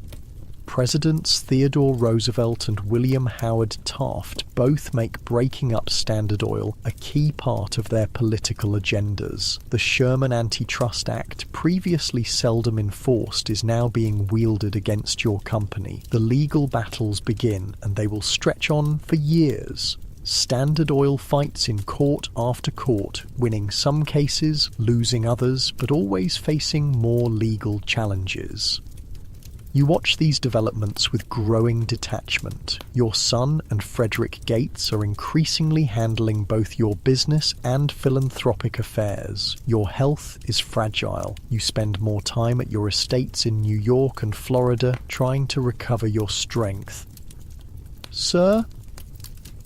Presidents Theodore Roosevelt and William Howard Taft both make breaking up Standard Oil a key part of their political agendas. The Sherman Antitrust Act, previously seldom enforced, is now being wielded against your company. The legal battles begin, and they will stretch on for years. Standard Oil fights in court after court, winning some cases, losing others, but always facing more legal challenges. You watch these developments with growing detachment. Your son and Frederick Gates are increasingly handling both your business and philanthropic affairs. Your health is fragile. You spend more time at your estates in New York and Florida trying to recover your strength. Sir?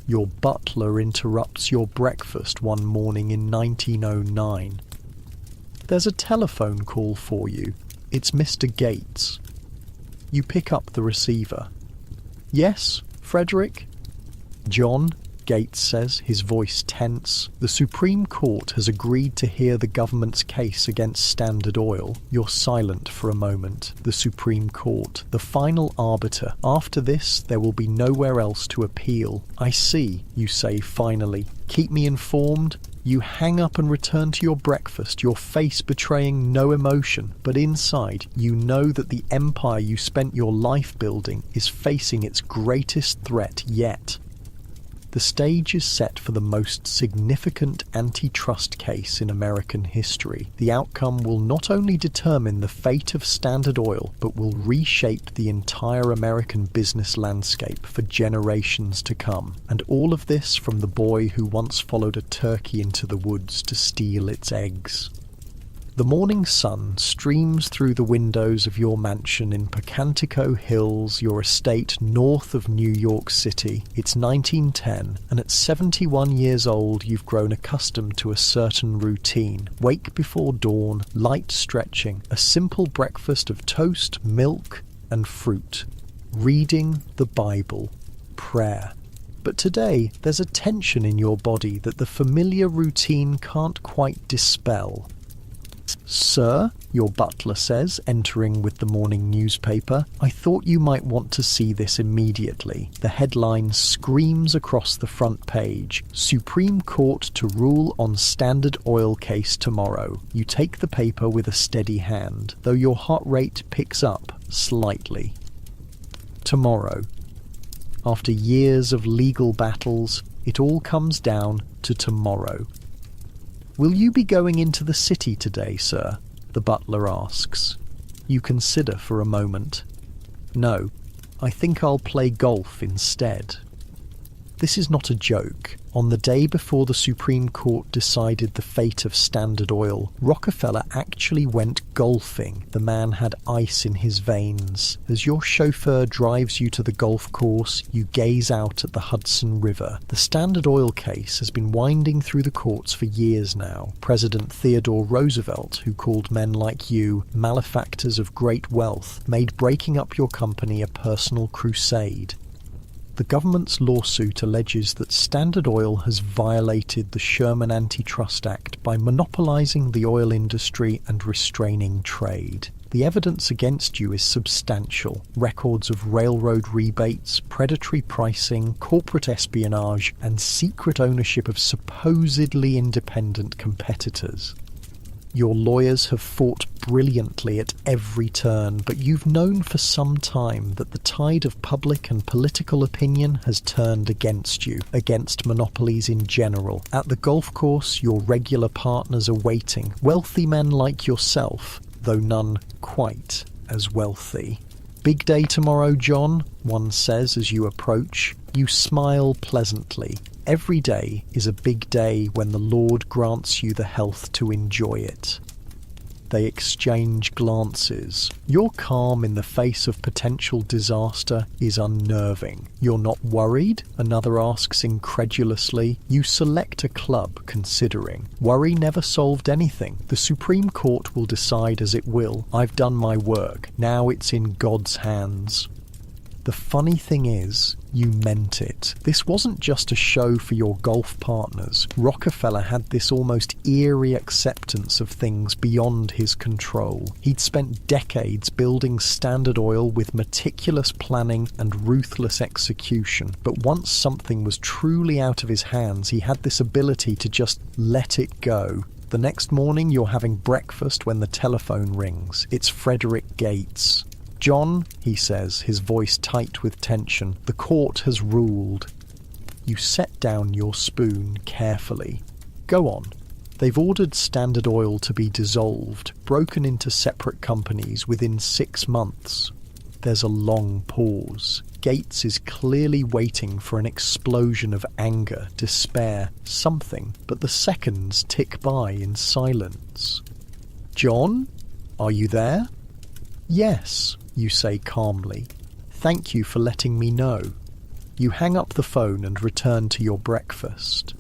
Your butler interrupts your breakfast one morning in 1909. There's a telephone call for you. It's Mr. Gates. You pick up the receiver. Yes, Frederick? John, Gates says, his voice tense. The Supreme Court has agreed to hear the government's case against Standard Oil. You're silent for a moment. The Supreme Court, the final arbiter. After this, there will be nowhere else to appeal. I see, you say finally. Keep me informed. You hang up and return to your breakfast, your face betraying no emotion, but inside you know that the empire you spent your life building is facing its greatest threat yet. The stage is set for the most significant antitrust case in American history. The outcome will not only determine the fate of Standard Oil, but will reshape the entire American business landscape for generations to come. And all of this from the boy who once followed a turkey into the woods to steal its eggs. The morning sun streams through the windows of your mansion in Pocantico Hills, your estate north of New York City. It's 1910, and at 71 years old you've grown accustomed to a certain routine. Wake before dawn, light stretching, a simple breakfast of toast, milk, and fruit. Reading the Bible. Prayer. But today there's a tension in your body that the familiar routine can't quite dispel. Sir, your butler says, entering with the morning newspaper, I thought you might want to see this immediately. The headline screams across the front page, Supreme Court to rule on Standard Oil case tomorrow. You take the paper with a steady hand, though your heart rate picks up slightly. Tomorrow. After years of legal battles, it all comes down to tomorrow. "Will you be going into the city today, sir?" the butler asks. You consider for a moment. "No, I think I'll play golf instead." This is not a joke. On the day before the Supreme Court decided the fate of Standard Oil, Rockefeller actually went golfing. The man had ice in his veins. As your chauffeur drives you to the golf course, you gaze out at the Hudson River. The Standard Oil case has been winding through the courts for years now. President Theodore Roosevelt, who called men like you malefactors of great wealth, made breaking up your company a personal crusade. The government's lawsuit alleges that Standard Oil has violated the Sherman Antitrust Act by monopolizing the oil industry and restraining trade. The evidence against you is substantial. Records of railroad rebates, predatory pricing, corporate espionage, and secret ownership of supposedly independent competitors. Your lawyers have fought brilliantly at every turn, but you've known for some time that the tide of public and political opinion has turned against you, against monopolies in general. At the golf course, your regular partners are waiting, wealthy men like yourself, though none quite as wealthy. "Big day tomorrow, John," one says as you approach. You smile pleasantly. Every day is a big day when the Lord grants you the health to enjoy it. They exchange glances. Your calm in the face of potential disaster is unnerving. "You're not worried?" another asks incredulously. You select a club, considering. Worry never solved anything. The Supreme Court will decide as it will. I've done my work. Now it's in God's hands. The funny thing is, you meant it. This wasn't just a show for your golf partners. Rockefeller had this almost eerie acceptance of things beyond his control. He'd spent decades building Standard Oil with meticulous planning and ruthless execution. But once something was truly out of his hands, he had this ability to just let it go. The next morning, you're having breakfast when the telephone rings. It's Frederick Gates. "John," he says, his voice tight with tension, "the court has ruled." You set down your spoon carefully. "Go on." They've ordered Standard Oil to be dissolved, broken into separate companies within 6 months. There's a long pause. Gates is clearly waiting for an explosion of anger, despair, something, but the seconds tick by in silence. "John? Are you there?" "Yes," you say calmly. "Thank you for letting me know." You hang up the phone and return to your breakfast.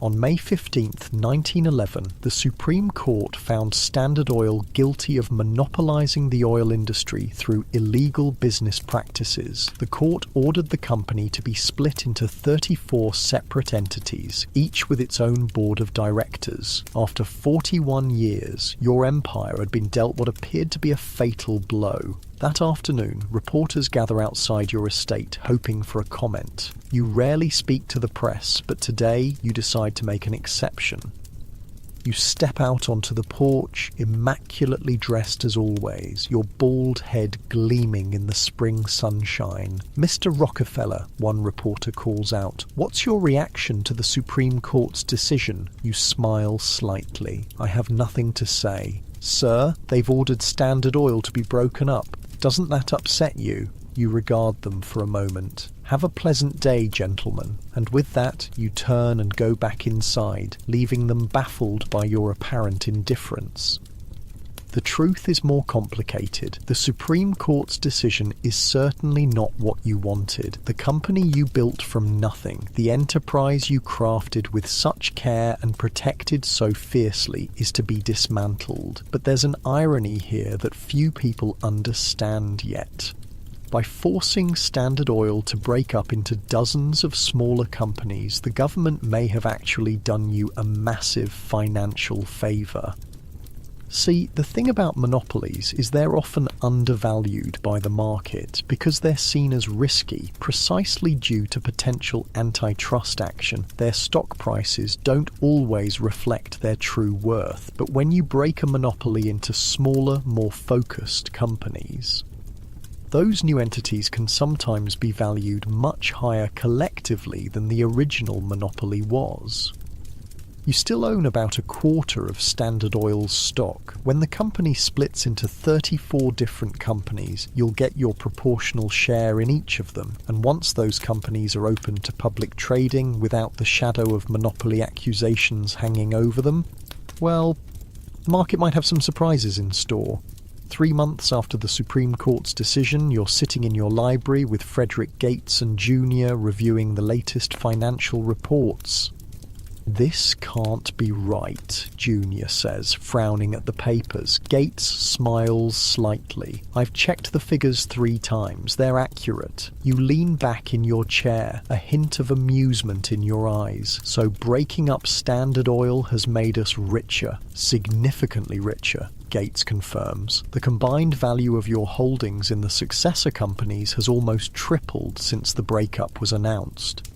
On May 15th, 1911, the Supreme Court found Standard Oil guilty of monopolizing the oil industry through illegal business practices. The court ordered the company to be split into 34 separate entities, each with its own board of directors. After 41 years, your empire had been dealt what appeared to be a fatal blow. That afternoon, reporters gather outside your estate, hoping for a comment. You rarely speak to the press, but today you decide to make an exception. You step out onto the porch, immaculately dressed as always, your bald head gleaming in the spring sunshine. "Mr. Rockefeller," one reporter calls out, "what's your reaction to the Supreme Court's decision?" You smile slightly. "I have nothing to say." "Sir, they've ordered Standard Oil to be broken up. Doesn't that upset you?" You regard them for a moment. "Have a pleasant day, gentlemen." And with that, you turn and go back inside, leaving them baffled by your apparent indifference. The truth is more complicated. The Supreme Court's decision is certainly not what you wanted. The company you built from nothing, the enterprise you crafted with such care and protected so fiercely, is to be dismantled. But there's an irony here that few people understand yet. By forcing Standard Oil to break up into dozens of smaller companies, the government may have actually done you a massive financial favour. See, the thing about monopolies is they're often undervalued by the market because they're seen as risky, precisely due to potential antitrust action. Their stock prices don't always reflect their true worth, but when you break a monopoly into smaller, more focused companies, Those new entities can sometimes be valued much higher collectively than the original monopoly was. You still own about a quarter of Standard Oil's stock. When the company splits into 34 different companies, you'll get your proportional share in each of them, and once those companies are open to public trading without the shadow of monopoly accusations hanging over them, well, the market might have some surprises in store. 3 months after the Supreme Court's decision, you're sitting in your library with Frederick Gates and Jr. reviewing the latest financial reports. "This can't be right," Junior says, frowning at the papers. Gates smiles slightly. "I've checked the figures 3 times. They're accurate." You lean back in your chair, a hint of amusement in your eyes. "So breaking up Standard Oil has made us richer, significantly richer," Gates confirms. "The combined value of your holdings in the successor companies has almost tripled since the breakup was announced."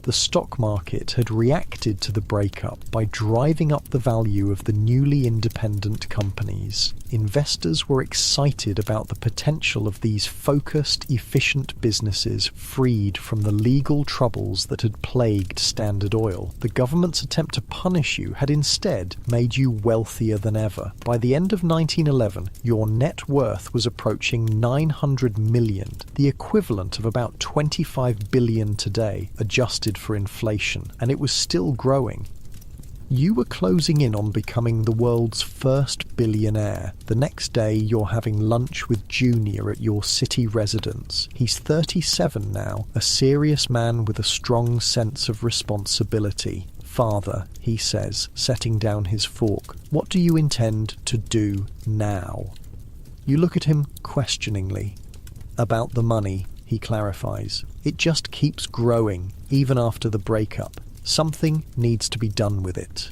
The stock market had reacted to the breakup by driving up the value of the newly independent companies. Investors were excited about the potential of these focused, efficient businesses freed from the legal troubles that had plagued Standard Oil. The government's attempt to punish you had instead made you wealthier than ever. By the end of 1911, your net worth was approaching $900 million, the equivalent of about $25 billion today, adjusted for inflation, and it was still growing. You were closing in on becoming the world's first billionaire. The next day, you're having lunch with Junior at your city residence. He's 37 now, a serious man with a strong sense of responsibility. "Father," he says, setting down his fork, "what do you intend to do now?" You look at him questioningly. "About the money," he clarifies. "It just keeps growing, even after the breakup. Something needs to be done with it."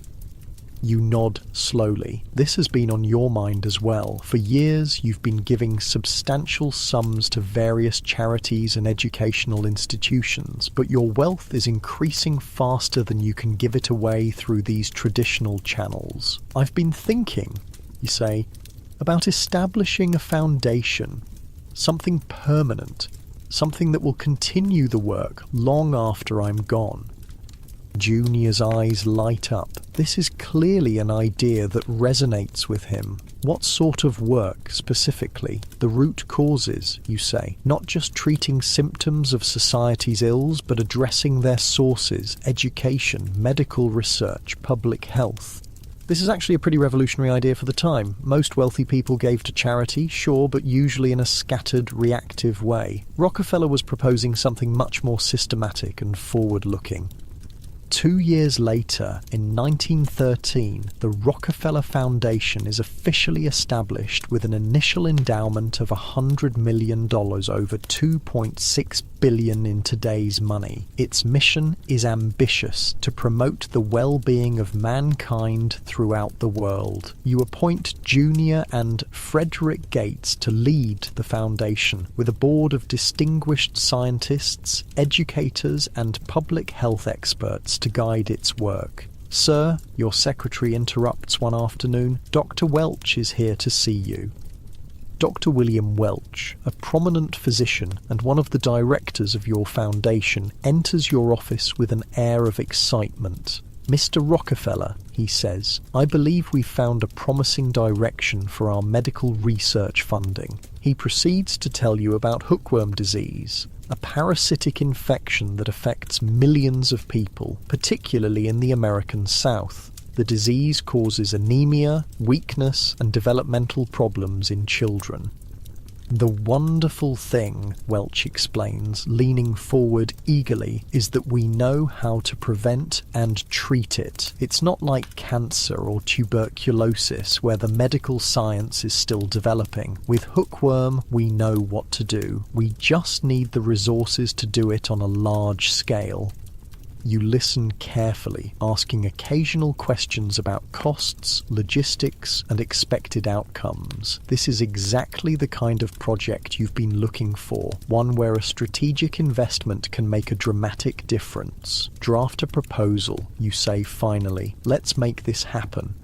You nod slowly. This has been on your mind as well. For years, you've been giving substantial sums to various charities and educational institutions, but your wealth is increasing faster than you can give it away through these traditional channels. "I've been thinking," you say, "about establishing a foundation, something permanent, something that will continue the work long after I'm gone." Junior's eyes light up. This is clearly an idea that resonates with him. "What sort of work, specifically?" "The root causes," you say. "Not just treating symptoms of society's ills, but addressing their sources: education, medical research, public health." This is actually a pretty revolutionary idea for the time. Most wealthy people gave to charity, sure, but usually in a scattered, reactive way. Rockefeller was proposing something much more systematic and forward-looking. 2 years later, in 1913, the Rockefeller Foundation is officially established with an initial endowment of $100 million over $2.6 billion in today's money. Its mission is ambitious: to promote the well-being of mankind throughout the world. You appoint Junior and Frederick Gates to lead the foundation, with a board of distinguished scientists, educators, and public health experts to guide its work. "Sir," your secretary interrupts one afternoon, "Dr. Welch is here to see you." Dr. William Welch, a prominent physician and one of the directors of your foundation, enters your office with an air of excitement. "Mr. Rockefeller," he says, "I believe we've found a promising direction for our medical research funding." He proceeds to tell you about hookworm disease, a parasitic infection that affects millions of people, particularly in the American South. The disease causes anemia, weakness, and developmental problems in children. "The wonderful thing," Welch explains, leaning forward eagerly, "is that we know how to prevent and treat it. It's not like cancer or tuberculosis, where the medical science is still developing. With hookworm, we know what to do. We just need the resources to do it on a large scale." You listen carefully, asking occasional questions about costs, logistics, and expected outcomes. This is exactly the kind of project you've been looking for, one where a strategic investment can make a dramatic difference. "Draft a proposal," you say finally. "Let's make this happen."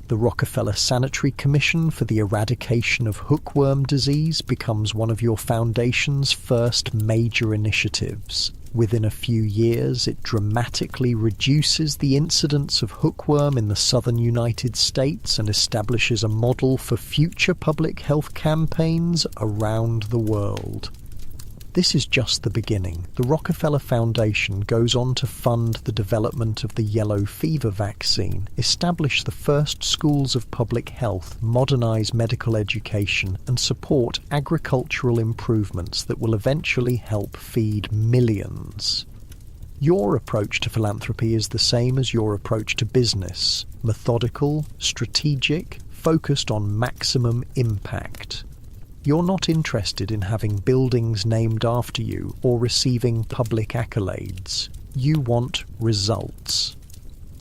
The Rockefeller Sanitary Commission for the Eradication of Hookworm Disease becomes one of your foundation's first major initiatives. Within a few years, it dramatically reduces the incidence of hookworm in the southern United States and establishes a model for future public health campaigns around the world. This is just the beginning. The Rockefeller Foundation goes on to fund the development of the yellow fever vaccine, establish the first schools of public health, modernize medical education, and support agricultural improvements that will eventually help feed millions. Your approach to philanthropy is the same as your approach to business: methodical, strategic, focused on maximum impact. You're not interested in having buildings named after you or receiving public accolades. You want results.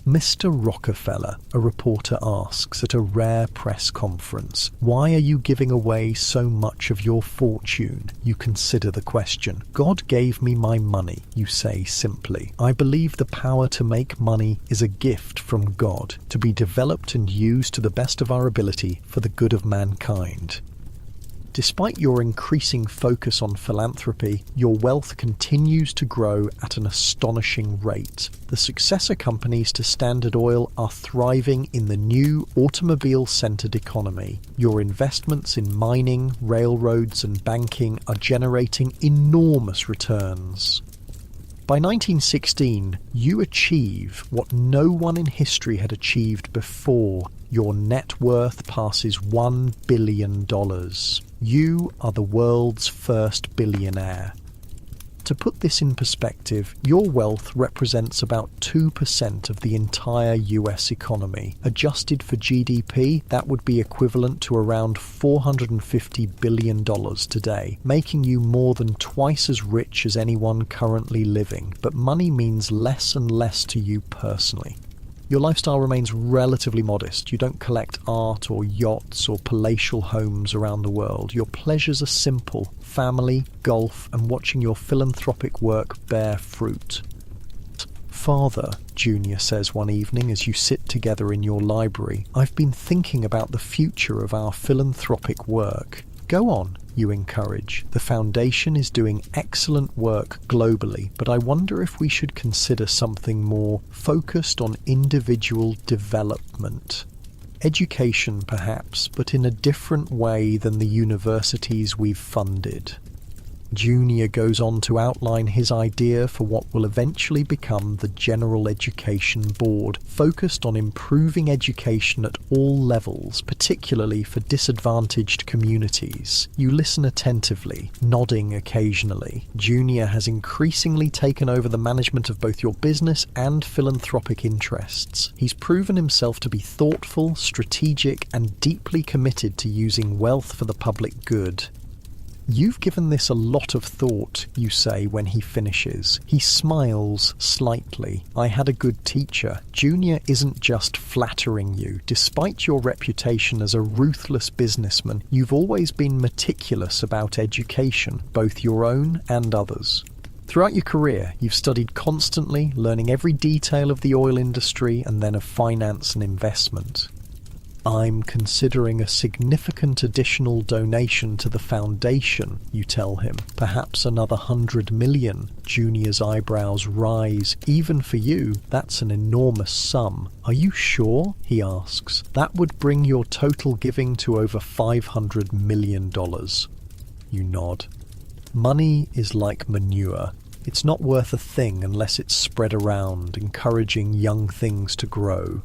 Mr. Rockefeller, a reporter asks at a rare press conference, why are you giving away so much of your fortune? You consider the question. God gave me my money, you say simply. I believe the power to make money is a gift from God, to be developed and used to the best of our ability for the good of mankind. Despite your increasing focus on philanthropy, your wealth continues to grow at an astonishing rate. The successor companies to Standard Oil are thriving in the new automobile-centered economy. Your investments in mining, railroads, and banking are generating enormous returns. By 1916, you achieve what no one in history had achieved before. Your net worth passes $1 billion. You are the world's first billionaire. To put this in perspective, your wealth represents about 2% of the entire US economy. Adjusted for GDP, that would be equivalent to around $450 billion today, making you more than twice as rich as anyone currently living. But money means less and less to you personally. Your lifestyle remains relatively modest. You don't collect art or yachts or palatial homes around the world. Your pleasures are simple: family, golf, and watching your philanthropic work bear fruit. Father, Junior says one evening as you sit together in your library, I've been thinking about the future of our philanthropic work. Go on, you encourage. The foundation is doing excellent work globally, but I wonder if we should consider something more focused on individual development. Education, perhaps, but in a different way than the universities we've funded. Junior goes on to outline his idea for what will eventually become the General Education Board, focused on improving education at all levels, particularly for disadvantaged communities. You listen attentively, nodding occasionally. Junior has increasingly taken over the management of both your business and philanthropic interests. He's proven himself to be thoughtful, strategic, and deeply committed to using wealth for the public good. You've given this a lot of thought, you say when he finishes. He smiles slightly. I had a good teacher. Junior isn't just flattering you. Despite your reputation as a ruthless businessman, you've always been meticulous about education, both your own and others. Throughout your career, you've studied constantly, learning every detail of the oil industry and then of finance and investment. I'm considering a significant additional donation to the foundation, you tell him. Perhaps another 100 million. Junior's eyebrows rise. Even for you, that's an enormous sum. Are you sure? He asks. That would bring your total giving to over $500 million. You nod. Money is like manure. It's not worth a thing unless it's spread around, encouraging young things to grow.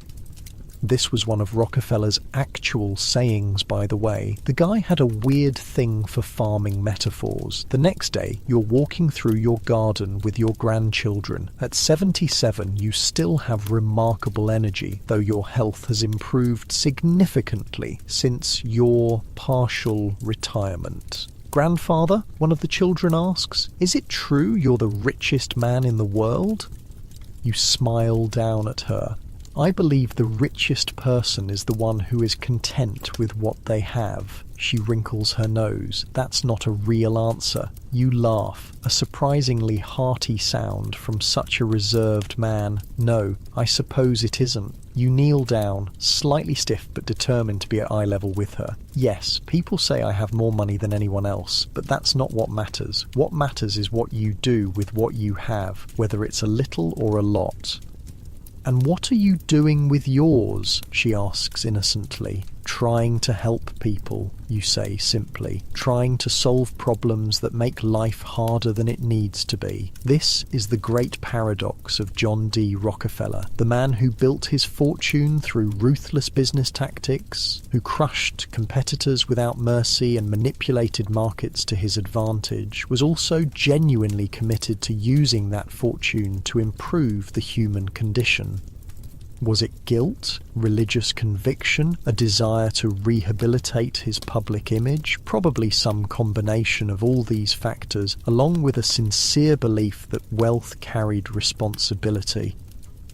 This was one of Rockefeller's actual sayings, by the way. The guy had a weird thing for farming metaphors. The next day, you're walking through your garden with your grandchildren. At 77, you still have remarkable energy, though your health has improved significantly since your partial retirement. Grandfather, one of the children asks, is it true you're the richest man in the world? You smile down at her. I believe the richest person is the one who is content with what they have. She wrinkles her nose. That's not a real answer. You laugh, a surprisingly hearty sound from such a reserved man. No, I suppose it isn't. You kneel down, slightly stiff but determined to be at eye level with her. Yes, people say I have more money than anyone else, but that's not what matters. What matters is what you do with what you have, whether it's a little or a lot. And what are you doing with yours? She asks innocently. Trying to help people, you say simply. Trying to solve problems that make life harder than it needs to be. This is the great paradox of John D. Rockefeller, the man who built his fortune through ruthless business tactics, who crushed competitors without mercy and manipulated markets to his advantage, was also genuinely committed to using that fortune to improve the human condition. Was it guilt, religious conviction, a desire to rehabilitate his public image? Probably some combination of all these factors, along with a sincere belief that wealth carried responsibility.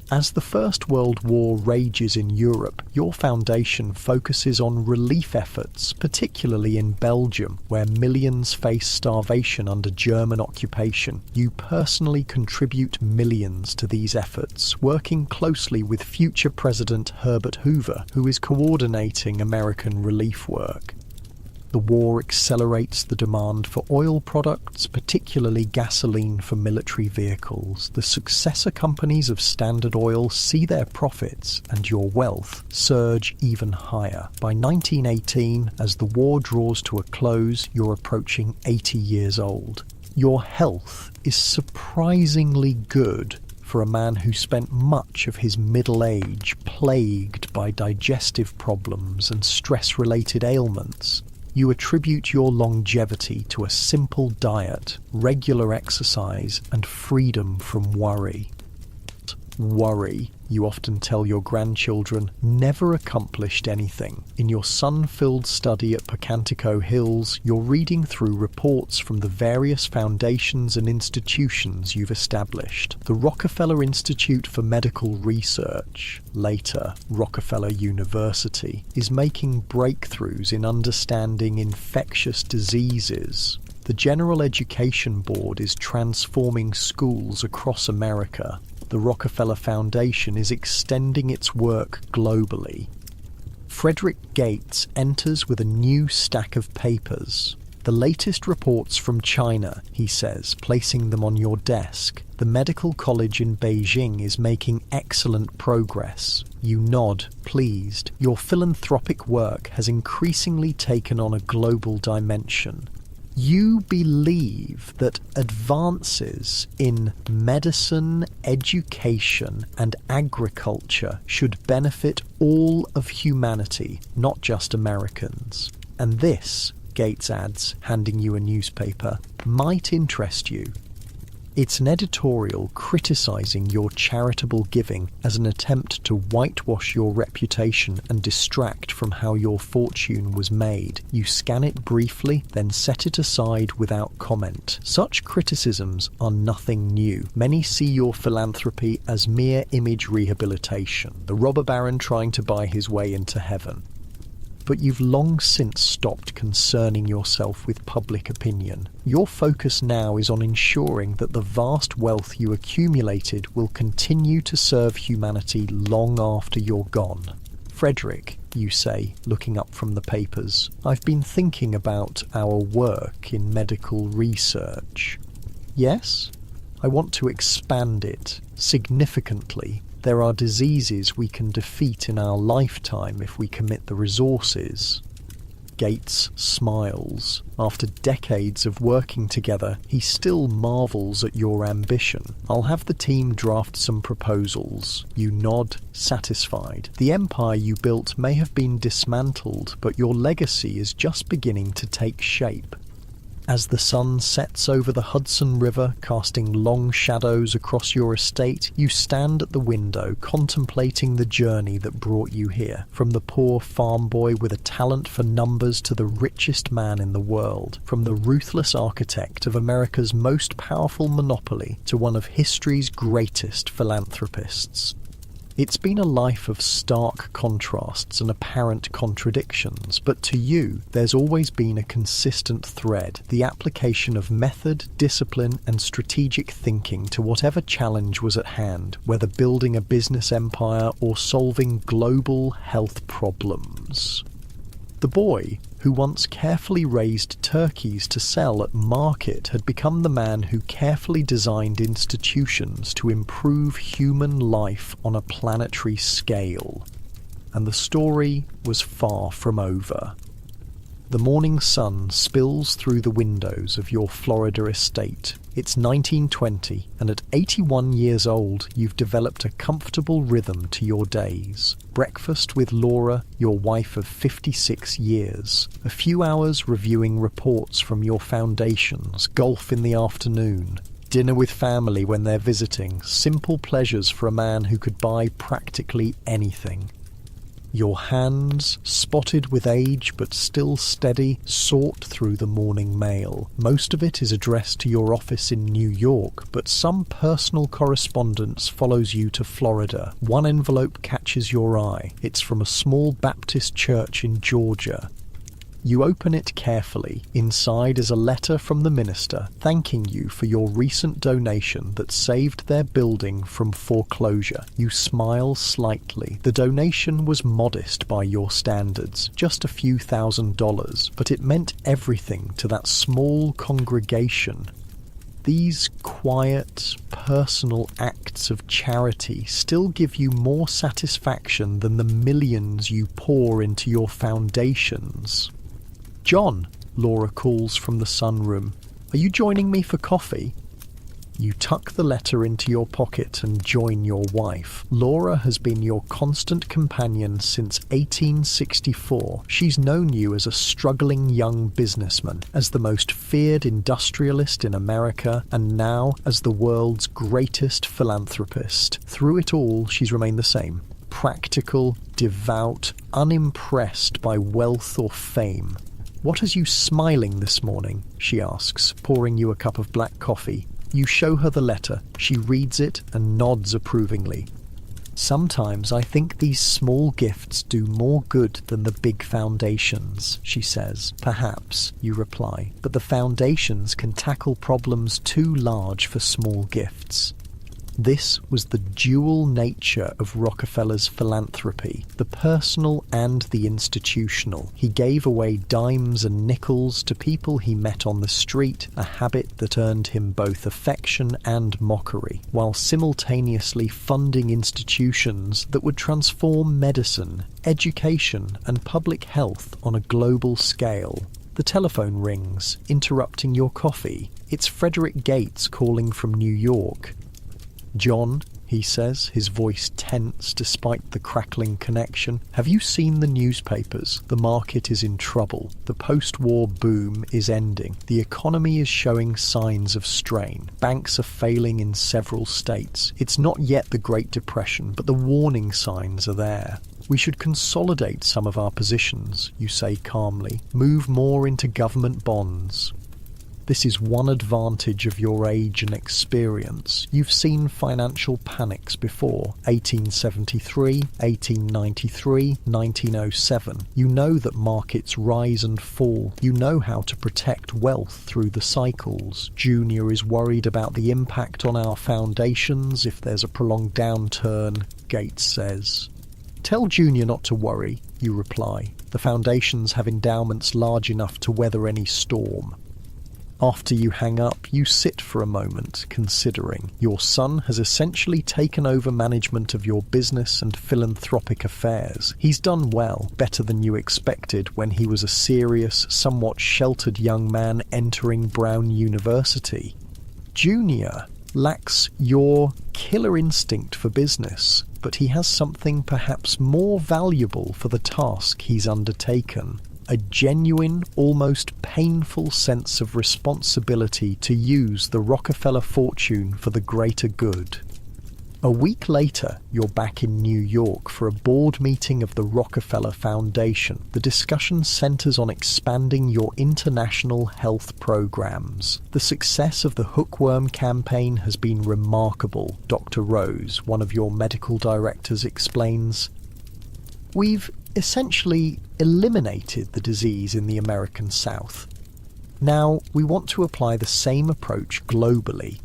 As the First World War rages in Europe, your foundation focuses on relief efforts, particularly in Belgium, where millions face starvation under German occupation. You personally contribute millions to these efforts, working closely with future President Herbert Hoover, who is coordinating American relief work. The war accelerates the demand for oil products, particularly gasoline for military vehicles. The successor companies of Standard Oil see their profits and your wealth surge even higher. By 1918, as the war draws to a close, you're approaching 80 years old. Your health is surprisingly good for a man who spent much of his middle age plagued by digestive problems and stress-related ailments. You attribute your longevity to a simple diet, regular exercise, and freedom from worry. Worry, you often tell your grandchildren, never accomplished anything. In your sun-filled study at Pocantico Hills, you're reading through reports from the various foundations and institutions you've established. The Rockefeller Institute for Medical Research, later Rockefeller University, is making breakthroughs in understanding infectious diseases. The General Education Board is transforming schools across America. The Rockefeller Foundation is extending its work globally. Frederick Gates enters with a new stack of papers. The latest reports from China, he says, placing them on your desk. The medical college in Beijing is making excellent progress. You nod, pleased. Your philanthropic work has increasingly taken on a global dimension. You believe that advances in medicine, education, and agriculture should benefit all of humanity, not just Americans. And this, Gates adds, handing you a newspaper, might interest you. It's an editorial criticizing your charitable giving as an attempt to whitewash your reputation and distract from how your fortune was made. You scan it briefly, then set it aside without comment. Such criticisms are nothing new. Many see your philanthropy as mere image rehabilitation, the robber baron trying to buy his way into heaven. But you've long since stopped concerning yourself with public opinion. Your focus now is on ensuring that the vast wealth you accumulated will continue to serve humanity long after you're gone. Frederick, you say, looking up from the papers, I've been thinking about our work in medical research. Yes? I want to expand it significantly. There are diseases we can defeat in our lifetime if we commit the resources. Gates smiles. After decades of working together, he still marvels at your ambition. I'll have the team draft some proposals. You nod, satisfied. The empire you built may have been dismantled, but your legacy is just beginning to take shape. As the sun sets over the Hudson River, casting long shadows across your estate, you stand at the window, contemplating the journey that brought you here. From the poor farm boy with a talent for numbers to the richest man in the world. From the ruthless architect of America's most powerful monopoly to one of history's greatest philanthropists. It's been a life of stark contrasts and apparent contradictions, but to you, there's always been a consistent thread, the application of method, discipline, and strategic thinking to whatever challenge was at hand, whether building a business empire or solving global health problems. The boy, who once carefully raised turkeys to sell at market, had become the man who carefully designed institutions to improve human life on a planetary scale. And the story was far from over. The morning sun spills through the windows of your Florida estate. It's 1920, and at 81 years old, you've developed a comfortable rhythm to your days. Breakfast with Laura, your wife of 56 years. A few hours reviewing reports from your foundations. Golf in the afternoon. Dinner with family when they're visiting. Simple pleasures for a man who could buy practically anything. Your hands, spotted with age but still steady, sort through the morning mail. Most of it is addressed to your office in New York, but some personal correspondence follows you to Florida. One envelope catches your eye. It's from a small Baptist church in Georgia. You open it carefully. Inside is a letter from the minister thanking you for your recent donation that saved their building from foreclosure. You smile slightly. The donation was modest by your standards, just a few $1,000s, but it meant everything to that small congregation. These quiet, personal acts of charity still give you more satisfaction than the millions you pour into your foundations. "John," Laura calls from the sunroom, "are you joining me for coffee?" You tuck the letter into your pocket and join your wife. Laura has been your constant companion since 1864. She's known you as a struggling young businessman, as the most feared industrialist in America, and now as the world's greatest philanthropist. Through it all, she's remained the same. Practical, devout, unimpressed by wealth or fame. "What has you smiling this morning?" she asks, pouring you a cup of black coffee. You show her the letter. She reads it and nods approvingly. "Sometimes I think these small gifts do more good than the big foundations," she says. "Perhaps," you reply, "but the foundations can tackle problems too large for small gifts." This was the dual nature of Rockefeller's philanthropy, the personal and the institutional. He gave away dimes and nickels to people he met on the street, a habit that earned him both affection and mockery, while simultaneously funding institutions that would transform medicine, education, and public health on a global scale. The telephone rings, interrupting your coffee. It's Frederick Gates calling from New York. "John," he says, his voice tense despite the crackling connection, "have you seen the newspapers? The market is in trouble. The post-war boom is ending. The economy is showing signs of strain. Banks are failing in several states. It's not yet the Great Depression, but the warning signs are there. We should consolidate some of our positions," you say calmly. "Move more into government bonds." This is one advantage of your age and experience. You've seen financial panics before. 1873, 1893, 1907. You know that markets rise and fall. You know how to protect wealth through the cycles. Junior is worried about the impact on our foundations if there's a prolonged downturn, Gates says. "Tell Junior not to worry," you reply. "The foundations have endowments large enough to weather any storm." After you hang up, you sit for a moment, considering. Your son has essentially taken over management of your business and philanthropic affairs. He's done well, better than you expected when he was a serious, somewhat sheltered young man entering Brown University. Junior lacks your killer instinct for business, but he has something perhaps more valuable for the task he's undertaken. A genuine, almost painful sense of responsibility to use the Rockefeller fortune for the greater good. A week later, you're back in New York for a board meeting of the Rockefeller Foundation. The discussion centers on expanding your international health programs. The success of the hookworm campaign has been remarkable, Dr. Rose, one of your medical directors, explains. We've essentially eliminated the disease in the American South. Now, we want to apply the same approach globally.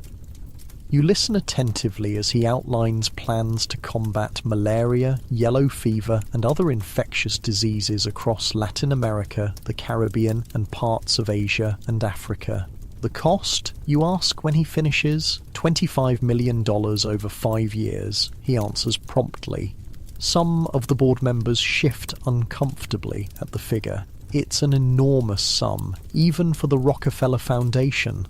You listen attentively as he outlines plans to combat malaria, yellow fever, and other infectious diseases across Latin America, the Caribbean, and parts of Asia and Africa. The cost, you ask when he finishes? $25 million over 5 years, he answers promptly. Some of the board members shift uncomfortably at the figure. It's an enormous sum, even for the Rockefeller Foundation.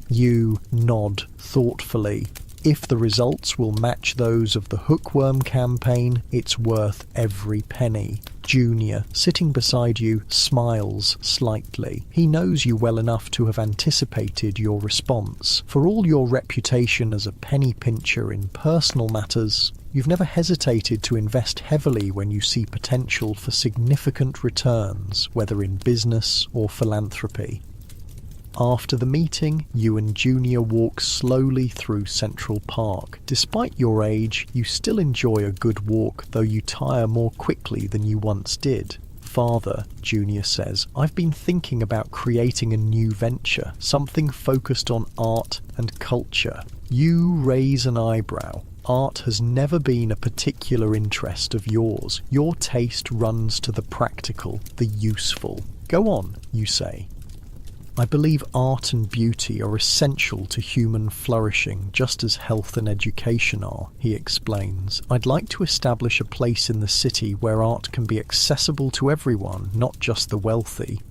You nod thoughtfully. If the results will match those of the hookworm campaign, it's worth every penny. Junior, sitting beside you, smiles slightly. He knows you well enough to have anticipated your response. For all your reputation as a penny pincher in personal matters, you've never hesitated to invest heavily when you see potential for significant returns, whether in business or philanthropy. After the meeting, you and Junior walk slowly through Central Park. Despite your age, you still enjoy a good walk, though you tire more quickly than you once did. Father, Junior says, I've been thinking about creating a new venture, something focused on art and culture. You raise an eyebrow. Art has never been a particular interest of yours. Your taste runs to the practical, the useful. Go on, you say. I believe art and beauty are essential to human flourishing, just as health and education are, he explains. I'd like to establish a place in the city where art can be accessible to everyone, not just the wealthy.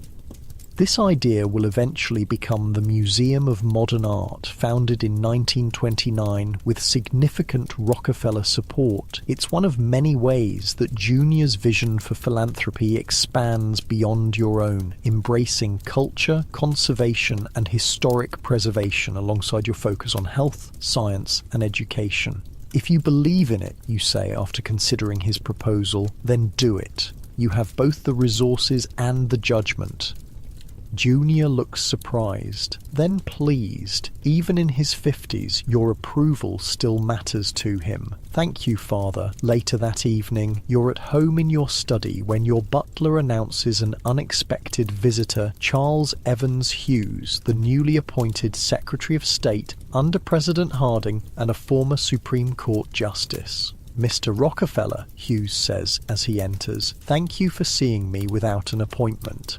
This idea will eventually become the Museum of Modern Art, founded in 1929 with significant Rockefeller support. It's one of many ways that Junior's vision for philanthropy expands beyond your own, embracing culture, conservation, and historic preservation alongside your focus on health, science, and education. If you believe in it, you say after considering his proposal, then do it. You have both the resources and the judgment. Junior looks surprised, then pleased. Even in his 50s, your approval still matters to him. Thank you, Father. Later that evening, you're at home in your study when your butler announces an unexpected visitor, Charles Evans Hughes, the newly appointed Secretary of State under President Harding and a former Supreme Court Justice. Mr. Rockefeller, Hughes says as he enters, thank you for seeing me without an appointment.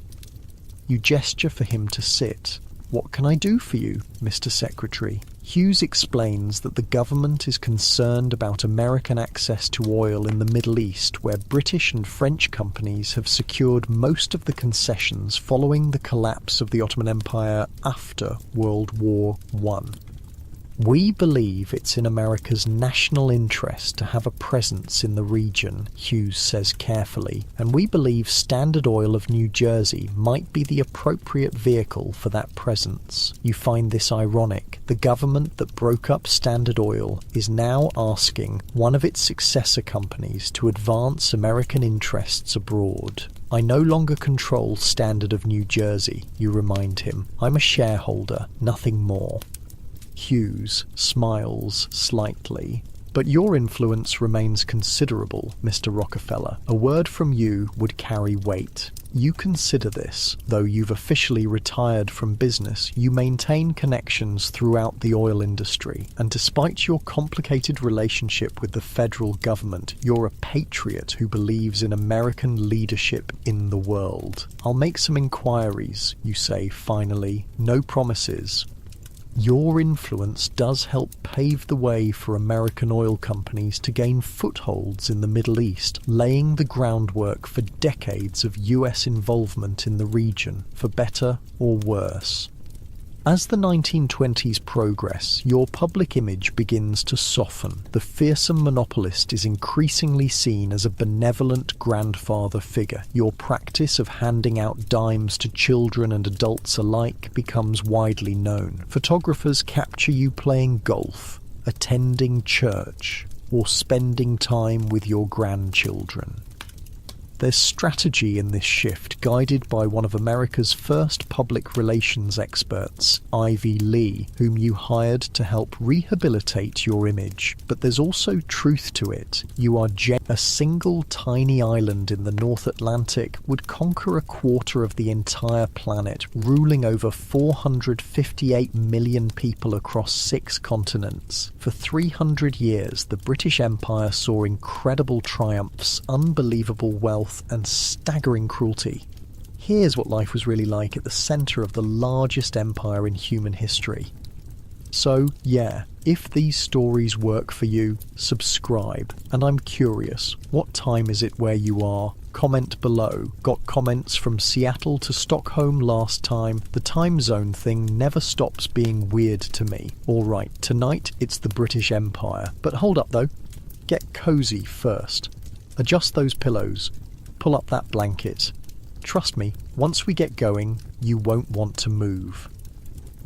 You gesture for him to sit. What can I do for you, Mr. Secretary? Hughes explains that the government is concerned about American access to oil in the Middle East, where British and French companies have secured most of the concessions following the collapse of the Ottoman Empire after World War I. We believe it's in America's national interest to have a presence in the region, Hughes says carefully, and we believe Standard Oil of New Jersey might be the appropriate vehicle for that presence. You find this ironic. The government that broke up Standard Oil is now asking one of its successor companies to advance American interests abroad. I no longer control Standard of New Jersey, you remind him. I'm a shareholder, nothing more. Hughes smiles slightly. But your influence remains considerable, Mr. Rockefeller. A word from you would carry weight. You consider this. Though you've officially retired from business, you maintain connections throughout the oil industry. And despite your complicated relationship with the federal government, you're a patriot who believes in American leadership in the world. I'll make some inquiries, you say finally. No promises. Your influence does help pave the way for American oil companies to gain footholds in the Middle East, laying the groundwork for decades of US involvement in the region, for better or worse. As the 1920s progress, your public image begins to soften. The fearsome monopolist is increasingly seen as a benevolent grandfather figure. Your practice of handing out dimes to children and adults alike becomes widely known. Photographers capture you playing golf. attending church, or spending time with your grandchildren. There's strategy in this shift, guided by one of America's first public relations experts, Ivy Lee, whom you hired to help rehabilitate your image. But there's also truth to it. You are a single tiny island in the North Atlantic would conquer a quarter of the entire planet, ruling over 458 million people across 6 continents. For 300 years, the British Empire saw incredible triumphs, unbelievable wealth, and staggering cruelty. Here's what life was really like at the centre of the largest empire in human history. So, yeah, if these stories work for you, subscribe. And I'm curious, what time is it where you are? Comment below. Got comments from Seattle to Stockholm last time. The time zone thing never stops being weird to me. Alright, tonight it's the British Empire. But hold up though. Get cosy first. Adjust those pillows. Pull up that blanket. Trust me, once we get going, you won't want to move.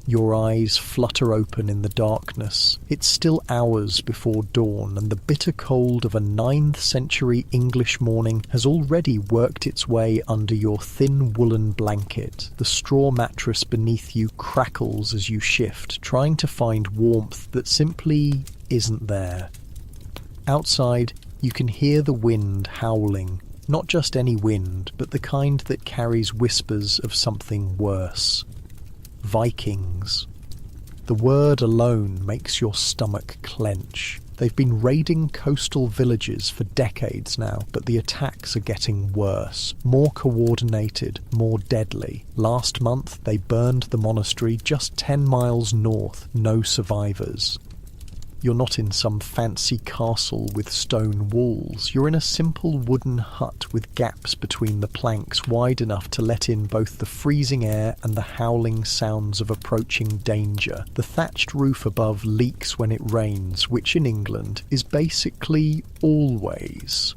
Your eyes flutter open in the darkness. It's still hours before dawn, and the bitter cold of a 9th century English morning has already worked its way under your thin woolen blanket. The straw mattress beneath you crackles as you shift, trying to find warmth that simply isn't there. Outside, you can hear the wind howling. Not just any wind, but the kind that carries whispers of something worse. Vikings. The word alone makes your stomach clench. They've been raiding coastal villages for decades now, but the attacks are getting worse, more coordinated, more deadly. Last month, they burned the monastery just 10 miles north, no survivors. You're not in some fancy castle with stone walls. You're in a simple wooden hut with gaps between the planks wide enough to let in both the freezing air and the howling sounds of approaching danger. The thatched roof above leaks when it rains, which in England is basically always.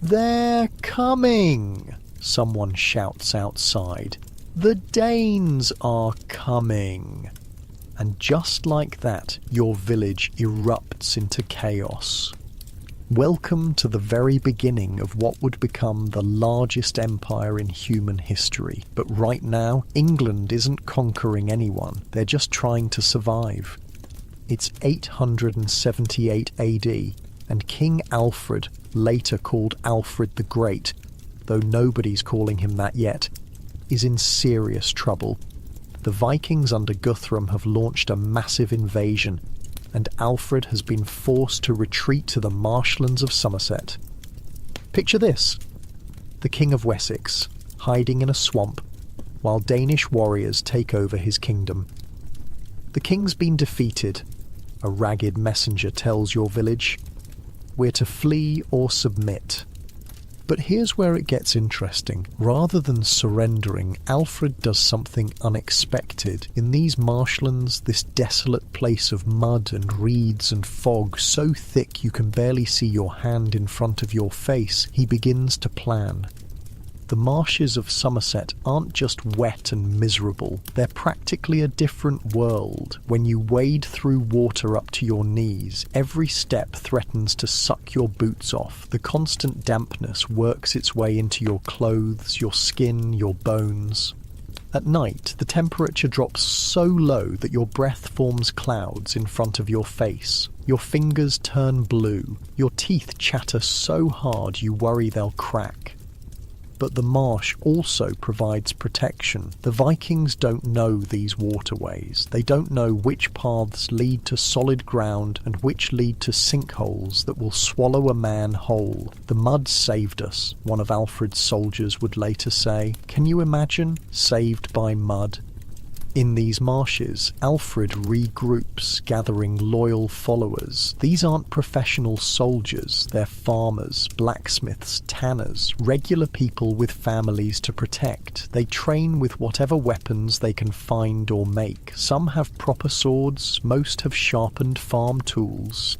"They're coming!" someone shouts outside. "The Danes are coming!" And just like that, your village erupts into chaos. Welcome to the very beginning of what would become the largest empire in human history. But right now, England isn't conquering anyone. They're just trying to survive. It's 878 AD, and King Alfred, later called Alfred the Great, though nobody's calling him that yet, is in serious trouble. The Vikings under Guthrum have launched a massive invasion, and Alfred has been forced to retreat to the marshlands of Somerset. Picture this: the King of Wessex, hiding in a swamp, while Danish warriors take over his kingdom. The king's been defeated. A ragged messenger tells your village, "We're to flee or submit." But here's where it gets interesting. Rather than surrendering, Alfred does something unexpected. In these marshlands, this desolate place of mud and reeds and fog so thick you can barely see your hand in front of your face, he begins to plan. The marshes of Somerset aren't just wet and miserable, they're practically a different world. When you wade through water up to your knees, every step threatens to suck your boots off. The constant dampness works its way into your clothes, your skin, your bones. At night, the temperature drops so low that your breath forms clouds in front of your face. Your fingers turn blue. Your teeth chatter so hard you worry they'll crack. But the marsh also provides protection. The Vikings don't know these waterways. They don't know which paths lead to solid ground and which lead to sinkholes that will swallow a man whole. "The mud saved us," one of Alfred's soldiers would later say. Can you imagine? Saved by mud. In these marshes, Alfred regroups, gathering loyal followers. These aren't professional soldiers, they're farmers, blacksmiths, tanners, regular people with families to protect. They train with whatever weapons they can find or make. Some have proper swords, most have sharpened farm tools.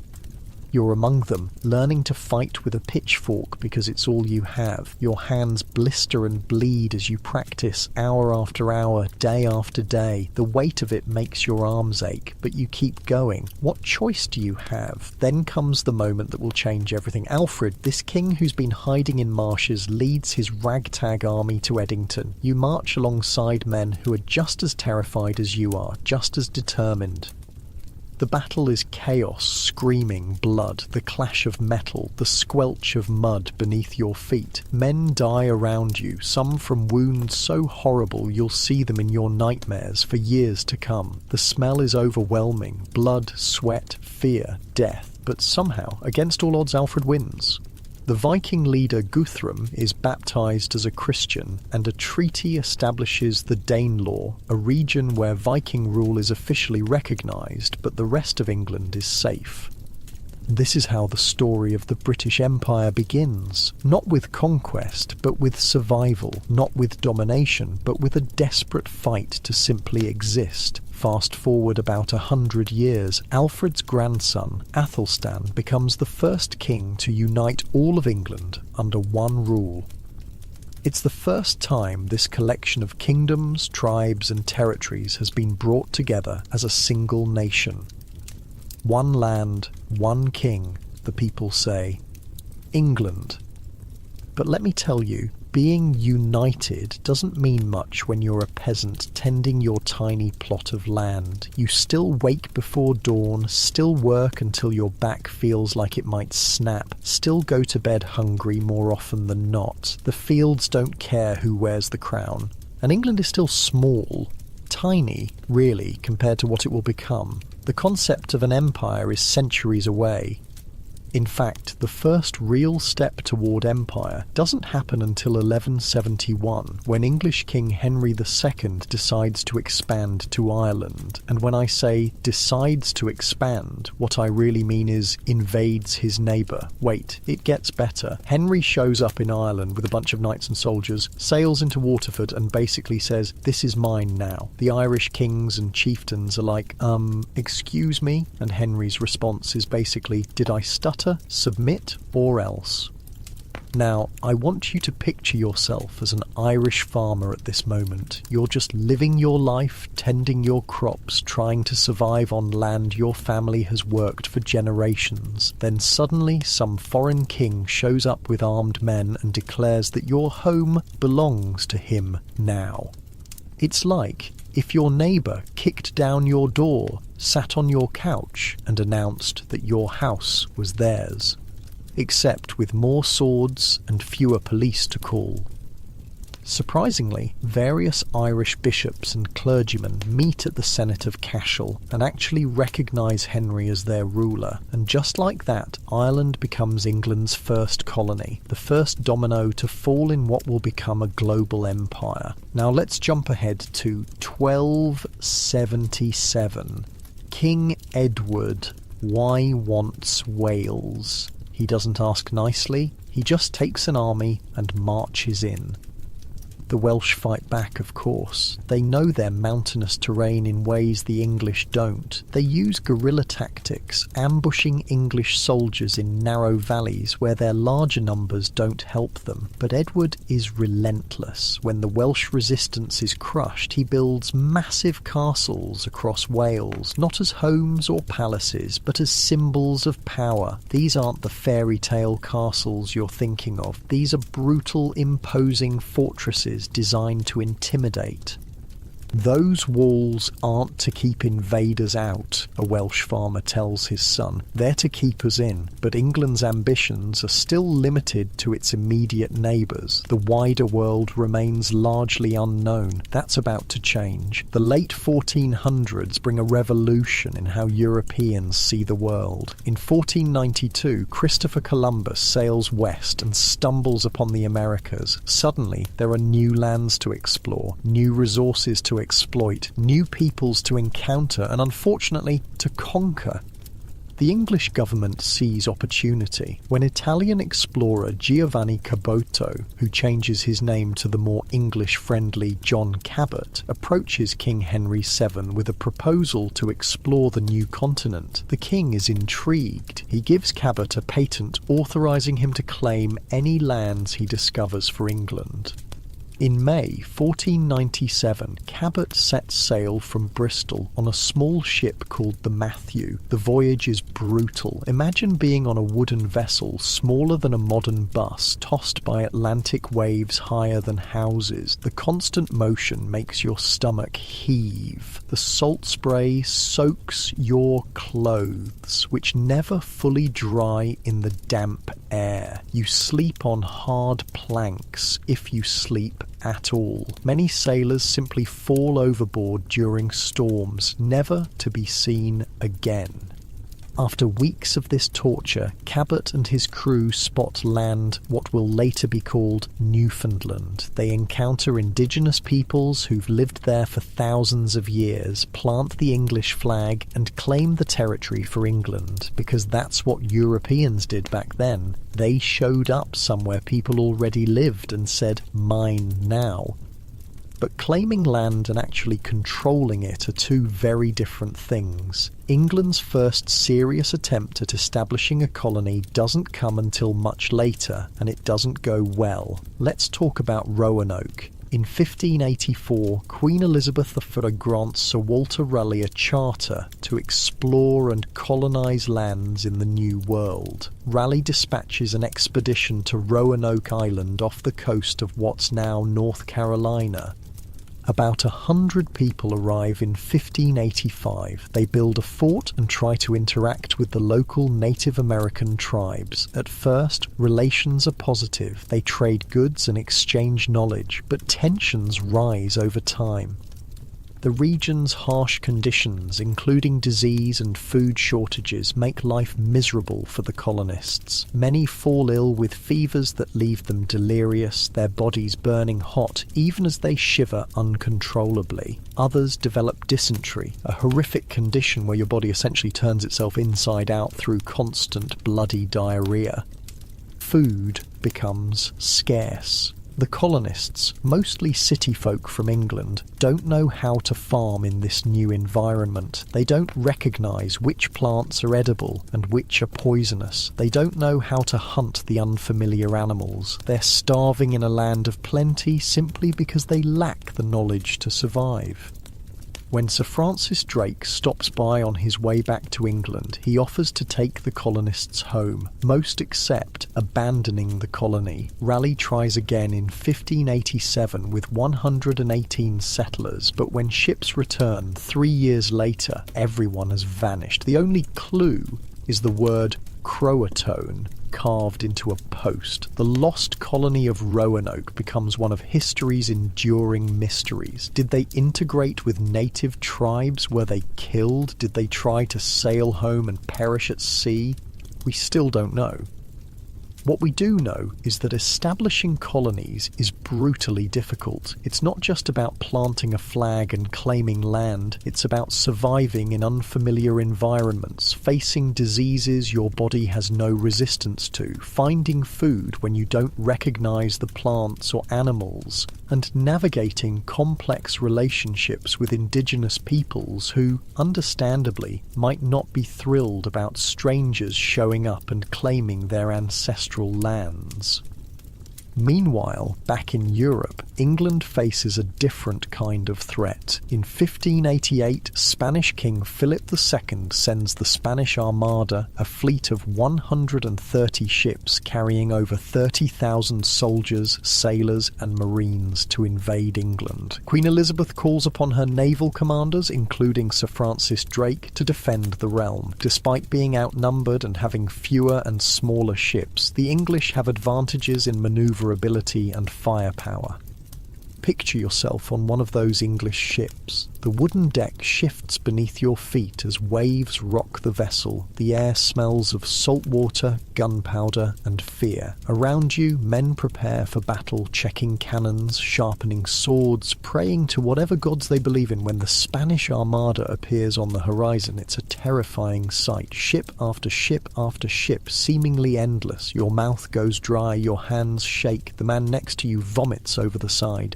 You're among them, learning to fight with a pitchfork because it's all you have. Your hands blister and bleed as you practice hour after hour, day after day. The weight of it makes your arms ache, but you keep going. What choice do you have? Then comes the moment that will change everything. Alfred, this king who's been hiding in marshes, leads his ragtag army to Edington. You march alongside men who are just as terrified as you are, just as determined. The battle is chaos, screaming, blood, the clash of metal, the squelch of mud beneath your feet. Men die around you, some from wounds so horrible you'll see them in your nightmares for years to come. The smell is overwhelming, blood, sweat, fear, death. But somehow, against all odds, Alfred wins. The Viking leader Guthrum is baptized as a Christian, and a treaty establishes the Danelaw, a region where Viking rule is officially recognized, but the rest of England is safe. This is how the story of the British Empire begins, not with conquest, but with survival, not with domination, but with a desperate fight to simply exist. Fast forward about 100 years, Alfred's grandson, Athelstan, becomes the first king to unite all of England under one rule. It's the first time this collection of kingdoms, tribes and territories has been brought together as a single nation. One land, one king, the people say. England. But let me tell you, being united doesn't mean much when you're a peasant tending your tiny plot of land. You still wake before dawn, still work until your back feels like it might snap, still go to bed hungry more often than not. The fields don't care who wears the crown. And England is still small, tiny, really, compared to what it will become. The concept of an empire is centuries away. In fact, the first real step toward empire doesn't happen until 1171, when English King Henry II decides to expand to Ireland. And when I say decides to expand, what I really mean is invades his neighbour. Wait, it gets better. Henry shows up in Ireland with a bunch of knights and soldiers, sails into Waterford and basically says, "This is mine now." The Irish kings and chieftains are like, excuse me? And Henry's response is basically, "Did I stutter? Submit or else." Now, I want you to picture yourself as an Irish farmer at this moment. You're just living your life, tending your crops, trying to survive on land your family has worked for generations. Then suddenly some foreign king shows up with armed men and declares that your home belongs to him now. It's like if your neighbour kicked down your door, sat on your couch and announced that your house was theirs, except with more swords and fewer police to call. Surprisingly, various Irish bishops and clergymen meet at the Senate of Cashel and actually recognise Henry as their ruler, and just like that, Ireland becomes England's first colony, the first domino to fall in what will become a global empire. Now let's jump ahead to 1277. King Edward wants Wales. He doesn't ask nicely, he just takes an army and marches in. The Welsh fight back, of course. They know their mountainous terrain in ways the English don't. They use guerrilla tactics, ambushing English soldiers in narrow valleys where their larger numbers don't help them. But Edward is relentless. When the Welsh resistance is crushed, he builds massive castles across Wales, not as homes or palaces, but as symbols of power. These aren't the fairy tale castles you're thinking of. These are brutal, imposing fortresses designed to intimidate. Those walls aren't to keep invaders out, a Welsh farmer tells his son. They're to keep us in, but England's ambitions are still limited to its immediate neighbours. The wider world remains largely unknown. That's about to change. The late 1400s bring a revolution in how Europeans see the world. In 1492, Christopher Columbus sails west and stumbles upon the Americas. Suddenly, there are new lands to explore, new resources to exploit, new peoples to encounter, and unfortunately to conquer. The English government sees opportunity when Italian explorer Giovanni Caboto, who changes his name to the more English-friendly John Cabot, approaches King Henry VII with a proposal to explore the new continent. The king is intrigued. He gives Cabot a patent authorising him to claim any lands he discovers for England. In May 1497, Cabot sets sail from Bristol on a small ship called the Matthew. The voyage is brutal. Imagine being on a wooden vessel smaller than a modern bus, tossed by Atlantic waves higher than houses. The constant motion makes your stomach heave. The salt spray soaks your clothes, which never fully dry in the damp air. You sleep on hard planks if you sleep at all. Many sailors simply fall overboard during storms, never to be seen again. After weeks of this torture, Cabot and his crew spot land what will later be called Newfoundland. They encounter indigenous peoples who've lived there for thousands of years, plant the English flag, and claim the territory for England, because that's what Europeans did back then. They showed up somewhere people already lived and said, "Mine now." But claiming land and actually controlling it are two very different things. England's first serious attempt at establishing a colony doesn't come until much later, and it doesn't go well. Let's talk about Roanoke. In 1584, Queen Elizabeth I grants Sir Walter Raleigh a charter to explore and colonise lands in the New World. Raleigh dispatches an expedition to Roanoke Island off the coast of what's now North Carolina. About 100 people arrive in 1585. They build a fort and try to interact with the local Native American tribes. At first, relations are positive. They trade goods and exchange knowledge, but tensions rise over time. The region's harsh conditions, including disease and food shortages, make life miserable for the colonists. Many fall ill with fevers that leave them delirious, their bodies burning hot even as they shiver uncontrollably. Others develop dysentery, a horrific condition where your body essentially turns itself inside out through constant bloody diarrhea. Food becomes scarce. The colonists, mostly city folk from England, don't know how to farm in this new environment. They don't recognise which plants are edible and which are poisonous. They don't know how to hunt the unfamiliar animals. They're starving in a land of plenty simply because they lack the knowledge to survive. When Sir Francis Drake stops by on his way back to England, he offers to take the colonists home. Most accept, abandoning the colony. Raleigh tries again in 1587 with 118 settlers, but when ships return 3 years later, everyone has vanished. The only clue is the word Croatoan carved into a post. The lost colony of Roanoke becomes one of history's enduring mysteries. Did they integrate with native tribes? Were they killed? Did they try to sail home and perish at sea? We still don't know. What we do know is that establishing colonies is brutally difficult. It's not just about planting a flag and claiming land, it's about surviving in unfamiliar environments, facing diseases your body has no resistance to, finding food when you don't recognise the plants or animals, and navigating complex relationships with indigenous peoples who, understandably, might not be thrilled about strangers showing up and claiming their ancestral lands. Meanwhile, back in Europe, England faces a different kind of threat. In 1588, Spanish King Philip II sends the Spanish Armada, a fleet of 130 ships carrying over 30,000 soldiers, sailors and marines to invade England. Queen Elizabeth calls upon her naval commanders, including Sir Francis Drake, to defend the realm. Despite being outnumbered and having fewer and smaller ships, the English have advantages in manoeuvrability and firepower. Picture yourself on one of those English ships. The wooden deck shifts beneath your feet as waves rock the vessel. The air smells of salt water, gunpowder, and fear. Around you, men prepare for battle, checking cannons, sharpening swords, praying to whatever gods they believe in. When the Spanish Armada appears on the horizon, it's a terrifying sight. Ship after ship after ship, seemingly endless. Your mouth goes dry, your hands shake, the man next to you vomits over the side.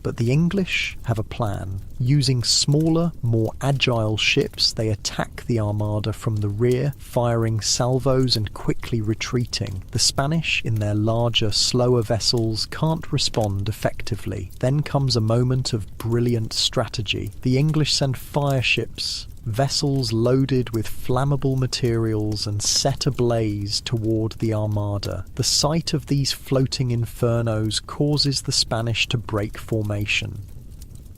But the English have a plan. Using smaller, more agile ships, they attack the Armada from the rear, firing salvos and quickly retreating. The Spanish, in their larger, slower vessels, can't respond effectively. Then comes a moment of brilliant strategy. The English send fire ships, vessels loaded with flammable materials and set ablaze toward the Armada. The sight of these floating infernos causes the Spanish to break formation.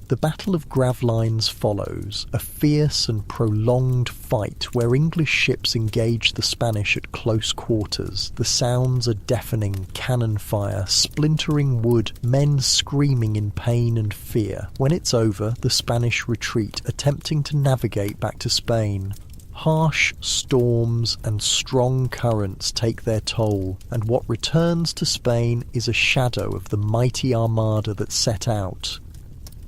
The Battle of Gravelines follows, a fierce and prolonged fight where English ships engage the Spanish at close quarters. The sounds are deafening: cannon fire, splintering wood, men screaming in pain and fear. When it's over, the Spanish retreat, attempting to navigate back to Spain. Harsh storms and strong currents take their toll, and what returns to Spain is a shadow of the mighty Armada that set out.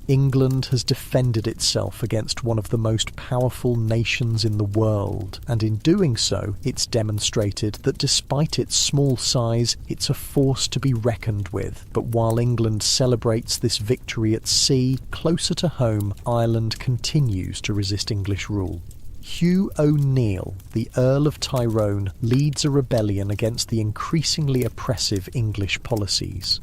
England has defended itself against one of the most powerful nations in the world, and in doing so, it's demonstrated that despite its small size, it's a force to be reckoned with. But while England celebrates this victory at sea, closer to home, Ireland continues to resist English rule. Hugh O'Neill, the Earl of Tyrone, leads a rebellion against the increasingly oppressive English policies.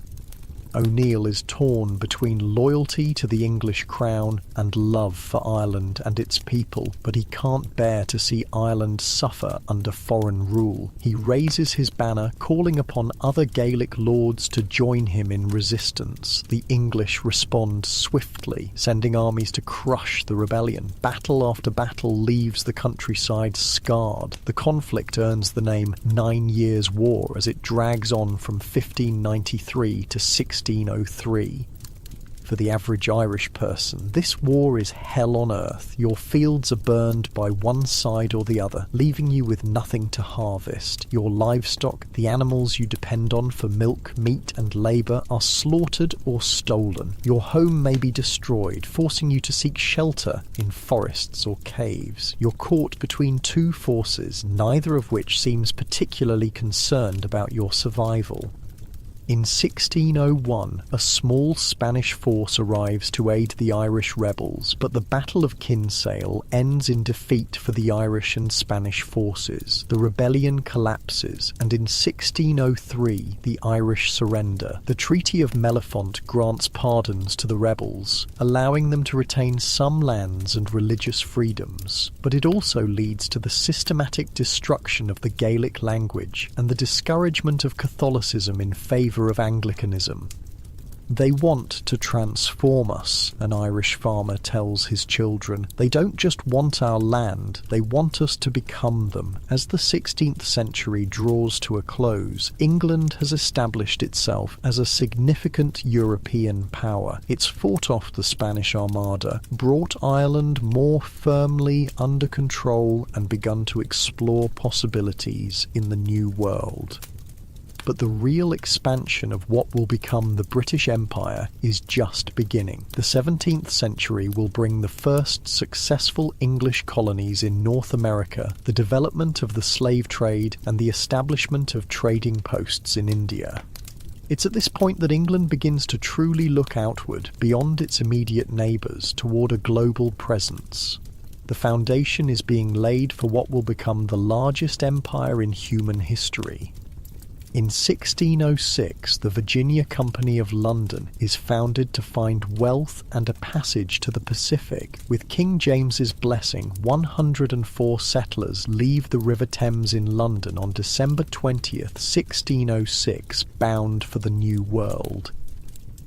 O'Neill is torn between loyalty to the English crown and love for Ireland and its people, but he can't bear to see Ireland suffer under foreign rule. He raises his banner, calling upon other Gaelic lords to join him in resistance. The English respond swiftly, sending armies to crush the rebellion. Battle after battle leaves the countryside scarred. The conflict earns the name 9 Years' War as it drags on from 1593 to 1603. For the average Irish person, this war is hell on earth. Your fields are burned by one side or the other, leaving you with nothing to harvest. Your livestock, the animals you depend on for milk, meat and labour, are slaughtered or stolen. Your home may be destroyed, forcing you to seek shelter in forests or caves. You're caught between two forces, neither of which seems particularly concerned about your survival. In 1601, a small Spanish force arrives to aid the Irish rebels, but the Battle of Kinsale ends in defeat for the Irish and Spanish forces. The rebellion collapses, and in 1603, the Irish surrender. The Treaty of Mellifont grants pardons to the rebels, allowing them to retain some lands and religious freedoms, but it also leads to the systematic destruction of the Gaelic language and the discouragement of Catholicism in favour of Anglicanism. They want to transform us, an Irish farmer tells his children. They don't just want our land, they want us to become them. As the 16th century draws to a close, England has established itself as a significant European power. It's fought off the Spanish Armada, brought Ireland more firmly under control, and begun to explore possibilities in the New World. But the real expansion of what will become the British Empire is just beginning. The 17th century will bring the first successful English colonies in North America, the development of the slave trade, and the establishment of trading posts in India. It's at this point that England begins to truly look outward, beyond its immediate neighbours, toward a global presence. The foundation is being laid for what will become the largest empire in human history. In 1606, the Virginia Company of London is founded to find wealth and a passage to the Pacific. With King James's blessing, 104 settlers leave the River Thames in London on December 20th, 1606, bound for the New World.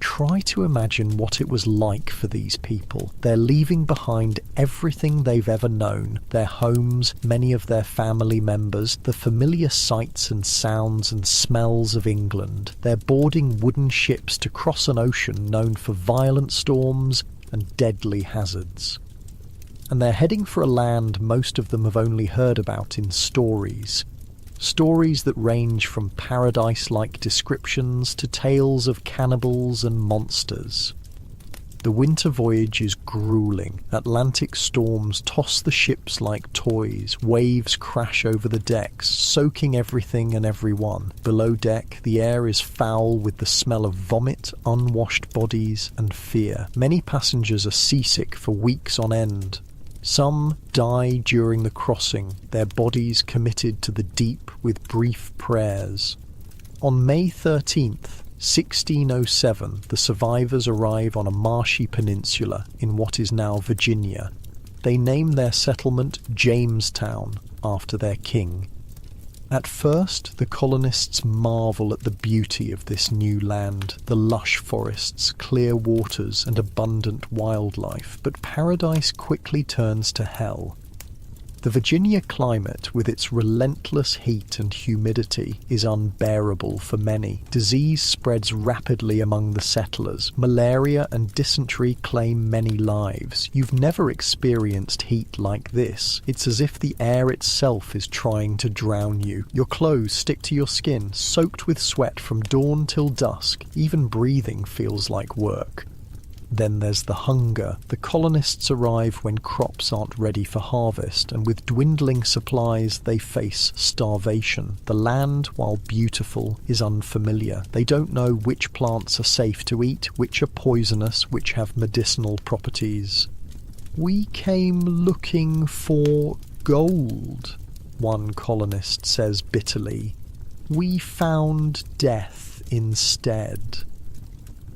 Try to imagine what it was like for these people. They're leaving behind everything they've ever known, their homes, many of their family members, the familiar sights and sounds and smells of England. They're boarding wooden ships to cross an ocean known for violent storms and deadly hazards. And they're heading for a land most of them have only heard about in stories. Stories that range from paradise-like descriptions to tales of cannibals and monsters. The winter voyage is grueling. Atlantic storms toss the ships like toys. Waves crash over the decks, soaking everything and everyone. Below deck, the air is foul with the smell of vomit, unwashed bodies, and fear. Many passengers are seasick for weeks on end. Some die during the crossing, their bodies committed to the deep with brief prayers. On May 13th, 1607, the survivors arrive on a marshy peninsula in what is now Virginia. They name their settlement Jamestown after their king. At first, the colonists marvel at the beauty of this new land, the lush forests, clear waters, and abundant wildlife, but paradise quickly turns to hell. The Virginia climate, with its relentless heat and humidity, is unbearable for many. Disease spreads rapidly among the settlers. Malaria and dysentery claim many lives. You've never experienced heat like this. It's as if the air itself is trying to drown you. Your clothes stick to your skin, soaked with sweat from dawn till dusk. Even breathing feels like work. Then there's the hunger. The colonists arrive when crops aren't ready for harvest, and with dwindling supplies they face starvation. The land, while beautiful, is unfamiliar. They don't know which plants are safe to eat, which are poisonous, which have medicinal properties. "We came looking for gold," one colonist says bitterly. "We found death instead."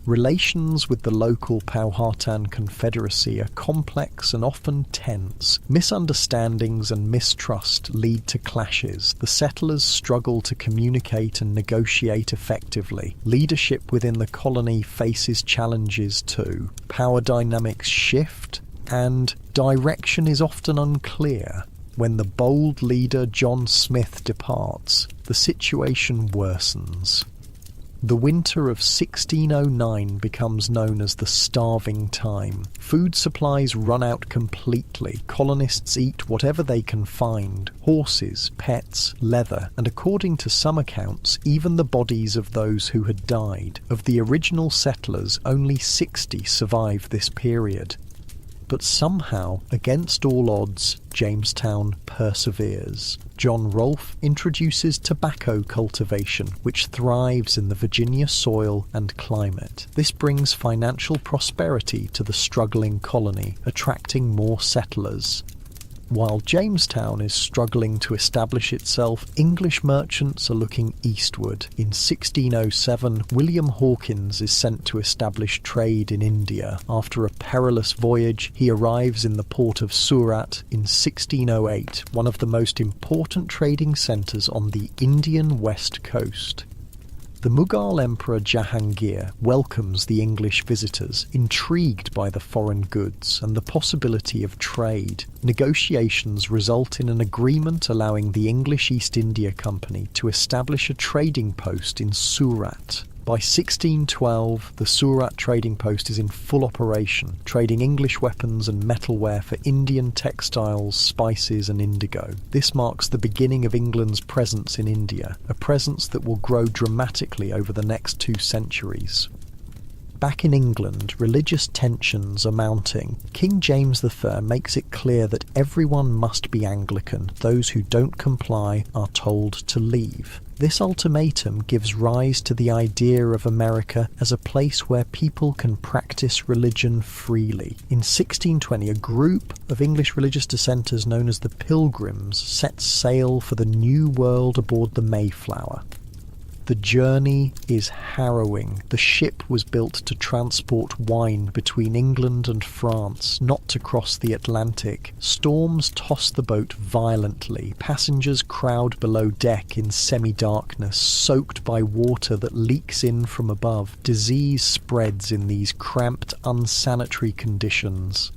Relations with the local Powhatan Confederacy are complex and often tense. Misunderstandings and mistrust lead to clashes. The settlers struggle to communicate and negotiate effectively. Leadership within the colony faces challenges too. Power dynamics shift, and direction is often unclear. When the bold leader John Smith departs, the situation worsens. The winter of 1609 becomes known as the starving time. Food supplies run out completely. Colonists eat whatever they can find: horses, pets, leather, and according to some accounts, even the bodies of those who had died. Of the original settlers, only 60 survived this period. But somehow, against all odds, Jamestown perseveres. John Rolfe introduces tobacco cultivation, which thrives in the Virginia soil and climate. This brings financial prosperity to the struggling colony, attracting more settlers. While Jamestown is struggling to establish itself, English merchants are looking eastward. In 1607, William Hawkins is sent to establish trade in India. After a perilous voyage, he arrives in the port of Surat in 1608, one of the most important trading centres on the Indian west coast. The Mughal Emperor Jahangir welcomes the English visitors, intrigued by the foreign goods and the possibility of trade. Negotiations result in an agreement allowing the English East India Company to establish a trading post in Surat. By 1612, the Surat trading post is in full operation, trading English weapons and metalware for Indian textiles, spices and indigo. This marks the beginning of England's presence in India, a presence that will grow dramatically over the next 2 centuries. Back in England, religious tensions are mounting. King James I makes it clear that everyone must be Anglican. Those who don't comply are told to leave. This ultimatum gives rise to the idea of America as a place where people can practice religion freely. In 1620, a group of English religious dissenters known as the Pilgrims set sail for the New World aboard the Mayflower. The journey is harrowing. The ship was built to transport wine between England and France, not to cross the Atlantic. Storms toss the boat violently. Passengers crowd below deck in semi-darkness, soaked by water that leaks in from above. Disease spreads in these cramped, unsanitary conditions.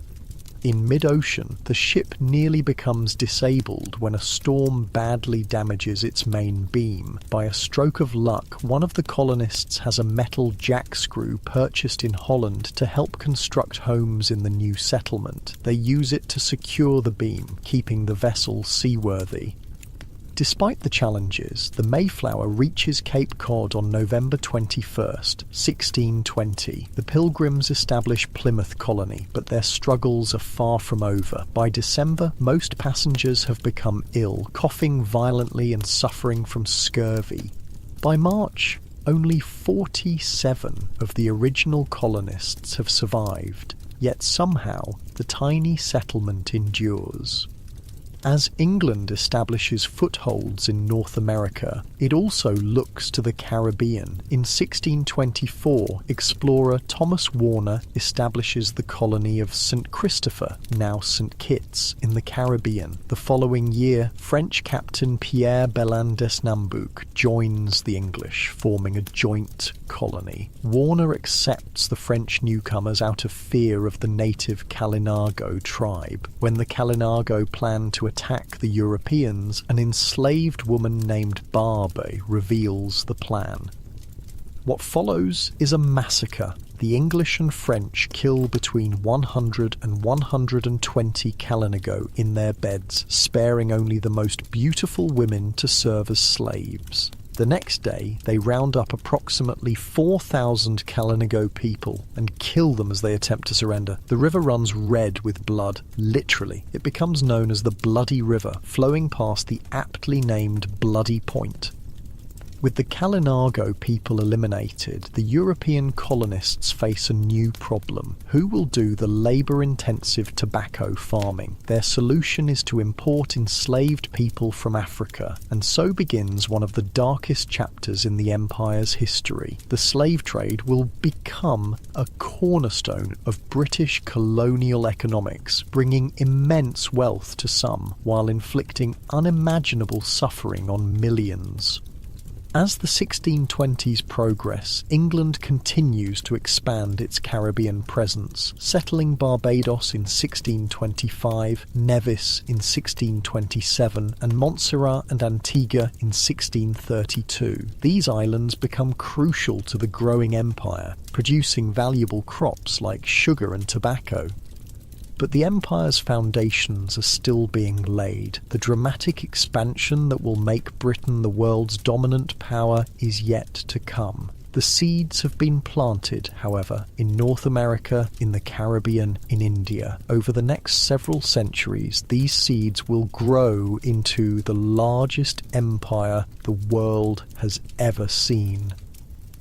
In mid-ocean, the ship nearly becomes disabled when a storm badly damages its main beam. By a stroke of luck, one of the colonists has a metal jackscrew purchased in Holland to help construct homes in the new settlement. They use it to secure the beam, keeping the vessel seaworthy. Despite the challenges, the Mayflower reaches Cape Cod on November 21st, 1620. The Pilgrims establish Plymouth Colony, but their struggles are far from over. By December, most passengers have become ill, coughing violently and suffering from scurvy. By March, only 47 of the original colonists have survived, yet somehow the tiny settlement endures. As England establishes footholds in North America, it also looks to the Caribbean. In 1624, explorer Thomas Warner establishes the colony of St. Christopher, now St. Kitts, in the Caribbean. The following year, French captain Pierre Belin d'Esnambouc joins the English, forming a joint colony. Warner accepts the French newcomers out of fear of the native Kalinago tribe. When the Kalinago plan to attack the Europeans, an enslaved woman named Barbe reveals the plan. What follows is a massacre. The English and French kill between 100 and 120 Kalinago in their beds, sparing only the most beautiful women to serve as slaves. The next day, they round up approximately 4,000 Kalinago people and kill them as they attempt to surrender. The river runs red with blood, literally. It becomes known as the Bloody River, flowing past the aptly named Bloody Point. With the Kalinago people eliminated, the European colonists face a new problem. Who will do the labour-intensive tobacco farming? Their solution is to import enslaved people from Africa, and so begins one of the darkest chapters in the empire's history. The slave trade will become a cornerstone of British colonial economics, bringing immense wealth to some, while inflicting unimaginable suffering on millions. As the 1620s progress, England continues to expand its Caribbean presence, settling Barbados in 1625, Nevis in 1627, and Montserrat and Antigua in 1632. These islands become crucial to the growing empire, producing valuable crops like sugar and tobacco. But the empire's foundations are still being laid. The dramatic expansion that will make Britain the world's dominant power is yet to come. The seeds have been planted, however, in North America, in the Caribbean, in India. Over the next several centuries, these seeds will grow into the largest empire the world has ever seen.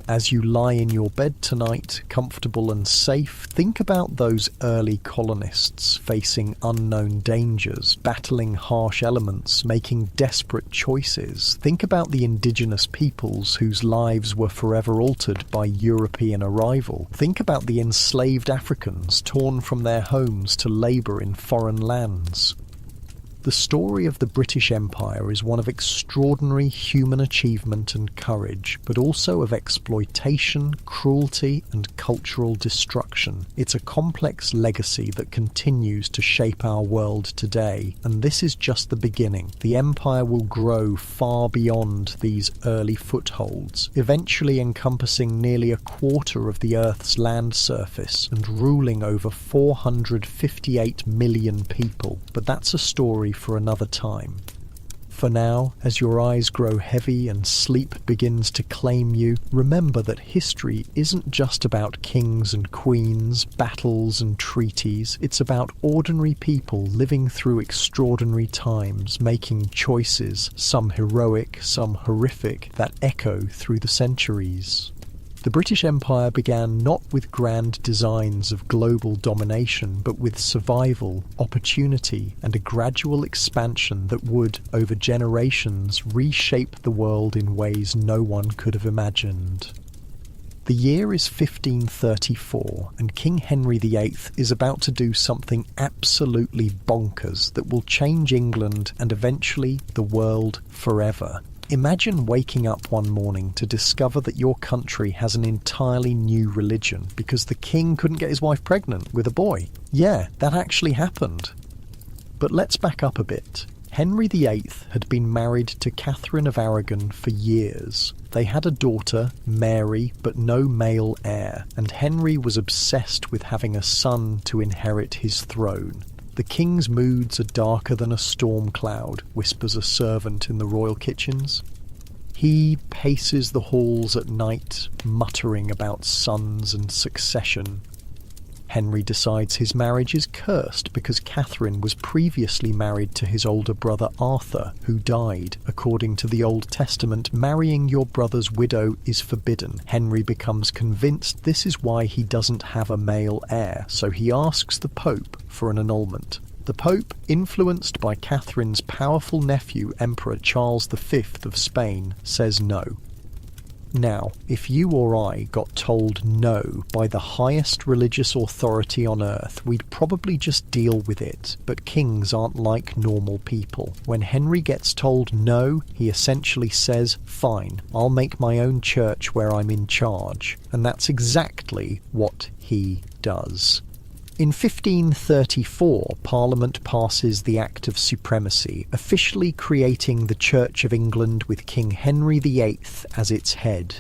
As you lie in your bed tonight, comfortable and safe, think about those early colonists facing unknown dangers, battling harsh elements, making desperate choices. Think about the indigenous peoples whose lives were forever altered by European arrival. Think about the enslaved Africans torn from their homes to labour in foreign lands. The story of the British Empire is one of extraordinary human achievement and courage, but also of exploitation, cruelty, and cultural destruction. It's a complex legacy that continues to shape our world today, and this is just the beginning. The empire will grow far beyond these early footholds, eventually encompassing nearly a quarter of the Earth's land surface and ruling over 458 million people. But that's a story for another time. For now, as your eyes grow heavy and sleep begins to claim you, remember that history isn't just about kings and queens, battles and treaties. It's about ordinary people living through extraordinary times, making choices, some heroic, some horrific, that echo through the centuries. The British Empire began not with grand designs of global domination, but with survival, opportunity, and a gradual expansion that would, over generations, reshape the world in ways no one could have imagined. The year is 1534, and King Henry VIII is about to do something absolutely bonkers that will change England and eventually the world forever. Imagine waking up one morning to discover that your country has an entirely new religion because the king couldn't get his wife pregnant with a boy. Yeah, that actually happened. But let's back up a bit. Henry VIII had been married to Catherine of Aragon for years. They had a daughter, Mary, but no male heir, and Henry was obsessed with having a son to inherit his throne. The king's moods are darker than a storm cloud, whispers a servant in the royal kitchens. He paces the halls at night, muttering about sons and succession. Henry decides his marriage is cursed because Catherine was previously married to his older brother Arthur, who died. According to the Old Testament, marrying your brother's widow is forbidden. Henry becomes convinced this is why he doesn't have a male heir, so he asks the Pope for an annulment. The Pope, influenced by Catherine's powerful nephew, Emperor Charles V of Spain, says no. Now, if you or I got told no by the highest religious authority on earth, we'd probably just deal with it, but kings aren't like normal people. When Henry gets told no, he essentially says, fine, I'll make my own church where I'm in charge. And that's exactly what he does. In 1534, Parliament passes the Act of Supremacy, officially creating the Church of England with King Henry VIII as its head.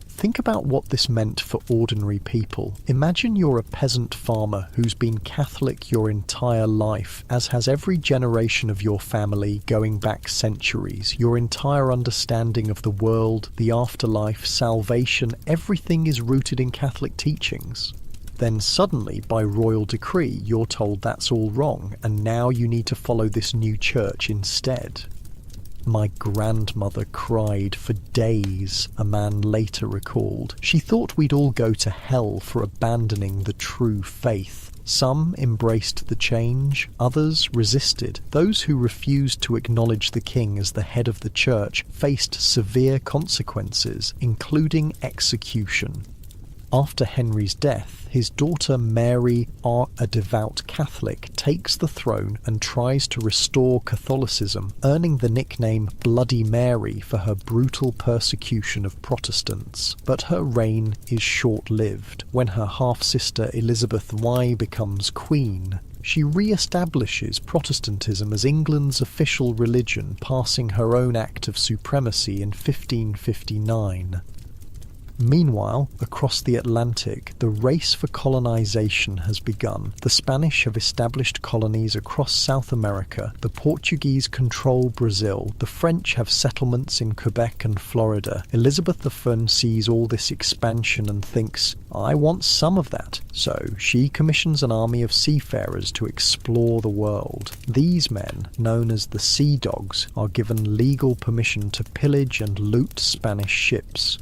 Think about what this meant for ordinary people. Imagine you're a peasant farmer who's been Catholic your entire life, as has every generation of your family going back centuries. Your entire understanding of the world, the afterlife, salvation, everything is rooted in Catholic teachings. Then suddenly, by royal decree, you're told that's all wrong, and now you need to follow this new church instead. My grandmother cried for days, a man later recalled. She thought we'd all go to hell for abandoning the true faith. Some embraced the change, others resisted. Those who refused to acknowledge the king as the head of the church faced severe consequences, including execution. After Henry's death, his daughter Mary, a devout Catholic, takes the throne and tries to restore Catholicism, earning the nickname Bloody Mary for her brutal persecution of Protestants. But her reign is short-lived. When her half-sister Elizabeth I becomes queen, she re-establishes Protestantism as England's official religion, passing her own Act of Supremacy in 1559. Meanwhile, across the Atlantic, the race for colonization has begun. The Spanish have established colonies across South America, the Portuguese control Brazil, the French have settlements in Quebec and Florida. Elizabeth I sees all this expansion and thinks, I want some of that. So she commissions an army of seafarers to explore the world. These men, known as the Sea Dogs, are given legal permission to pillage and loot Spanish ships.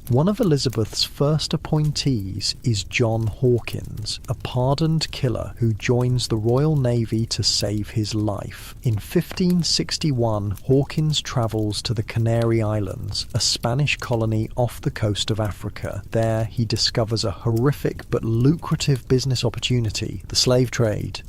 One of Elizabeth's first appointees is John Hawkins, a pardoned killer who joins the Royal Navy to save his life. In 1561, Hawkins travels to the Canary Islands, a Spanish colony off the coast of Africa. There, he discovers a horrific but lucrative business opportunity, the slave trade.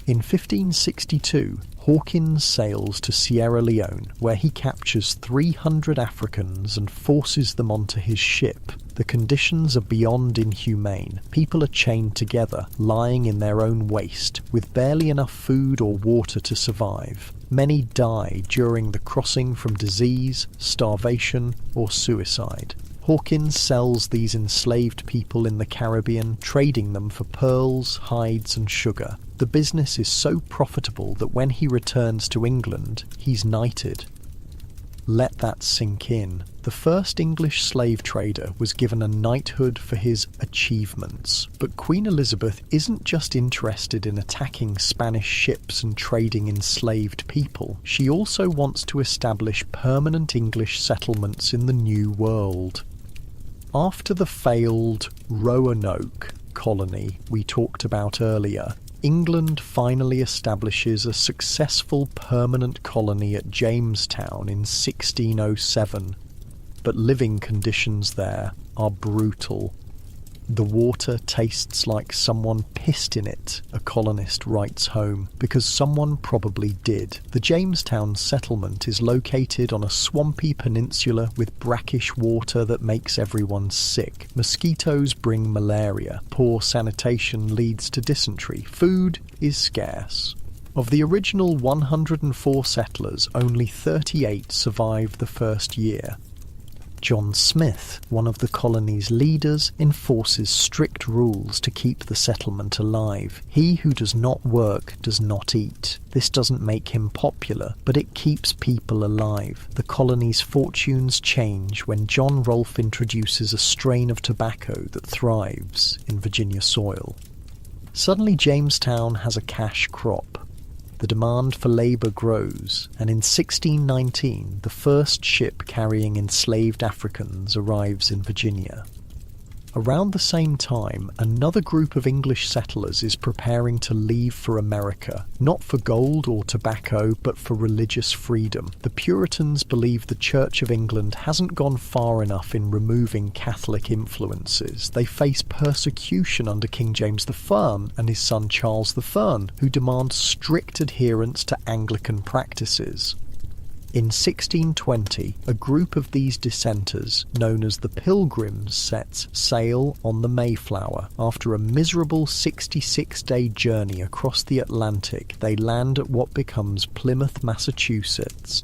In 1562, Hawkins sails to Sierra Leone, where he captures 300 Africans and forces them onto his ship. The conditions are beyond inhumane. People are chained together, lying in their own waste, with barely enough food or water to survive. Many die during the crossing from disease, starvation, or suicide. Hawkins sells these enslaved people in the Caribbean, trading them for pearls, hides, and sugar. The business is so profitable that when he returns to England, he's knighted. Let that sink in. The first English slave trader was given a knighthood for his achievements. But Queen Elizabeth isn't just interested in attacking Spanish ships and trading enslaved people. She also wants to establish permanent English settlements in the New World. After the failed Roanoke colony we talked about earlier, England finally establishes a successful permanent colony at Jamestown in 1607, but living conditions there are brutal. The water tastes like someone pissed in it, a colonist writes home, because someone probably did. The Jamestown settlement is located on a swampy peninsula with brackish water that makes everyone sick. Mosquitoes bring malaria. Poor sanitation leads to dysentery. Food is scarce. Of the original 104 settlers, only 38 survived the first year. John Smith, one of the colony's leaders, enforces strict rules to keep the settlement alive. He who does not work does not eat. This doesn't make him popular, but it keeps people alive. The colony's fortunes change when John Rolfe introduces a strain of tobacco that thrives in Virginia soil. Suddenly Jamestown has a cash crop. The demand for labour grows, and in 1619 the first ship carrying enslaved Africans arrives in Virginia. Around the same time, another group of English settlers is preparing to leave for America, not for gold or tobacco, but for religious freedom. The Puritans believe the Church of England hasn't gone far enough in removing Catholic influences. They face persecution under King James I and his son Charles I, who demand strict adherence to Anglican practices. In 1620, a group of these dissenters, known as the Pilgrims, sets sail on the Mayflower. After a miserable 66-day journey across the Atlantic, they land at what becomes Plymouth, Massachusetts.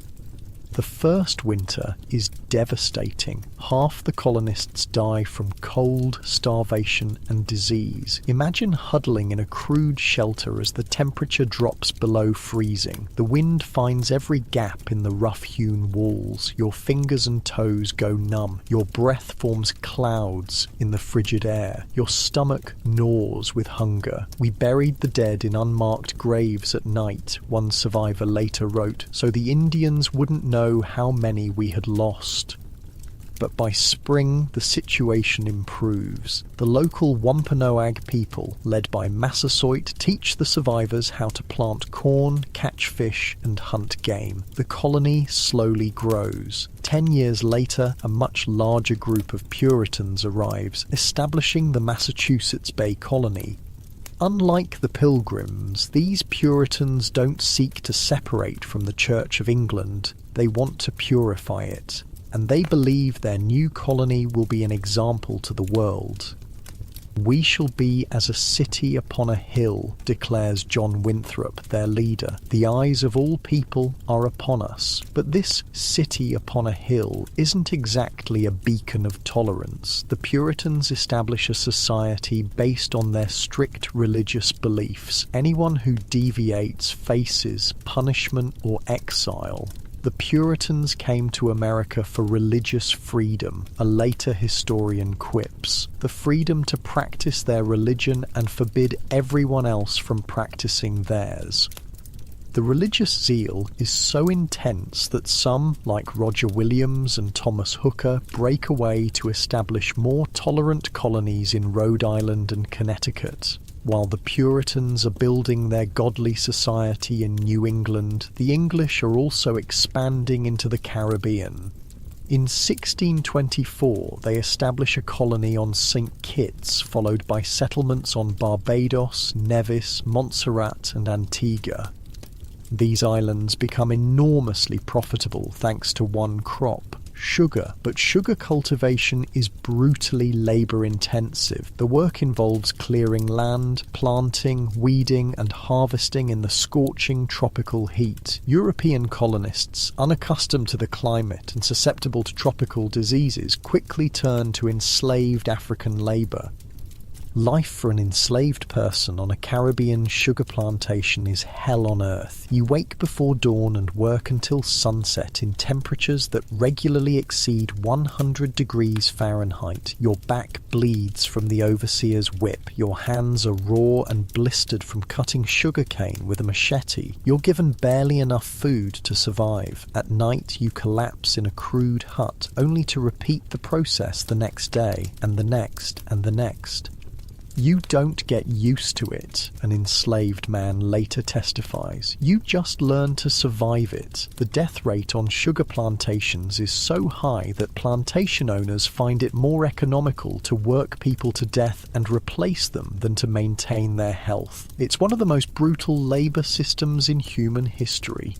The first winter is devastating. Half the colonists die from cold, starvation, and disease. Imagine huddling in a crude shelter as the temperature drops below freezing. The wind finds every gap in the rough-hewn walls. Your fingers and toes go numb. Your breath forms clouds in the frigid air. Your stomach gnaws with hunger. "We buried the dead in unmarked graves at night," one survivor later wrote, "so the Indians wouldn't know how many we had lost." But by spring, the situation improves. The local Wampanoag people, led by Massasoit, teach the survivors how to plant corn, catch fish, and hunt game. The colony slowly grows. 10 years later, a much larger group of Puritans arrives, establishing the Massachusetts Bay Colony. Unlike the Pilgrims, these Puritans don't seek to separate from the Church of England. They want to purify it, and they believe their new colony will be an example to the world. "We shall be as a city upon a hill," declares John Winthrop, their leader. "The eyes of all people are upon us." But this city upon a hill isn't exactly a beacon of tolerance. The Puritans establish a society based on their strict religious beliefs. Anyone who deviates faces punishment or exile. The Puritans came to America for religious freedom, a later historian quips. The freedom to practice their religion and forbid everyone else from practicing theirs. The religious zeal is so intense that some, like Roger Williams and Thomas Hooker, break away to establish more tolerant colonies in Rhode Island and Connecticut. While the Puritans are building their godly society in New England, the English are also expanding into the Caribbean. In 1624, they establish a colony on St. Kitts, followed by settlements on Barbados, Nevis, Montserrat, and Antigua. These islands become enormously profitable thanks to one crop, sugar. But sugar cultivation is brutally labour-intensive. The work involves clearing land, planting, weeding, and harvesting in the scorching tropical heat. European colonists, unaccustomed to the climate and susceptible to tropical diseases, quickly turn to enslaved African labour. Life for an enslaved person on a Caribbean sugar plantation is hell on earth. You wake before dawn and work until sunset in temperatures that regularly exceed 100 degrees Fahrenheit. Your back bleeds from the overseer's whip. Your hands are raw and blistered from cutting sugarcane with a machete. You're given barely enough food to survive. At night, you collapse in a crude hut, only to repeat the process the next day, and the next, and the next. You don't get used to it, an enslaved man later testifies. You just learn to survive it. The death rate on sugar plantations is so high that plantation owners find it more economical to work people to death and replace them than to maintain their health. It's one of the most brutal labor systems in human history.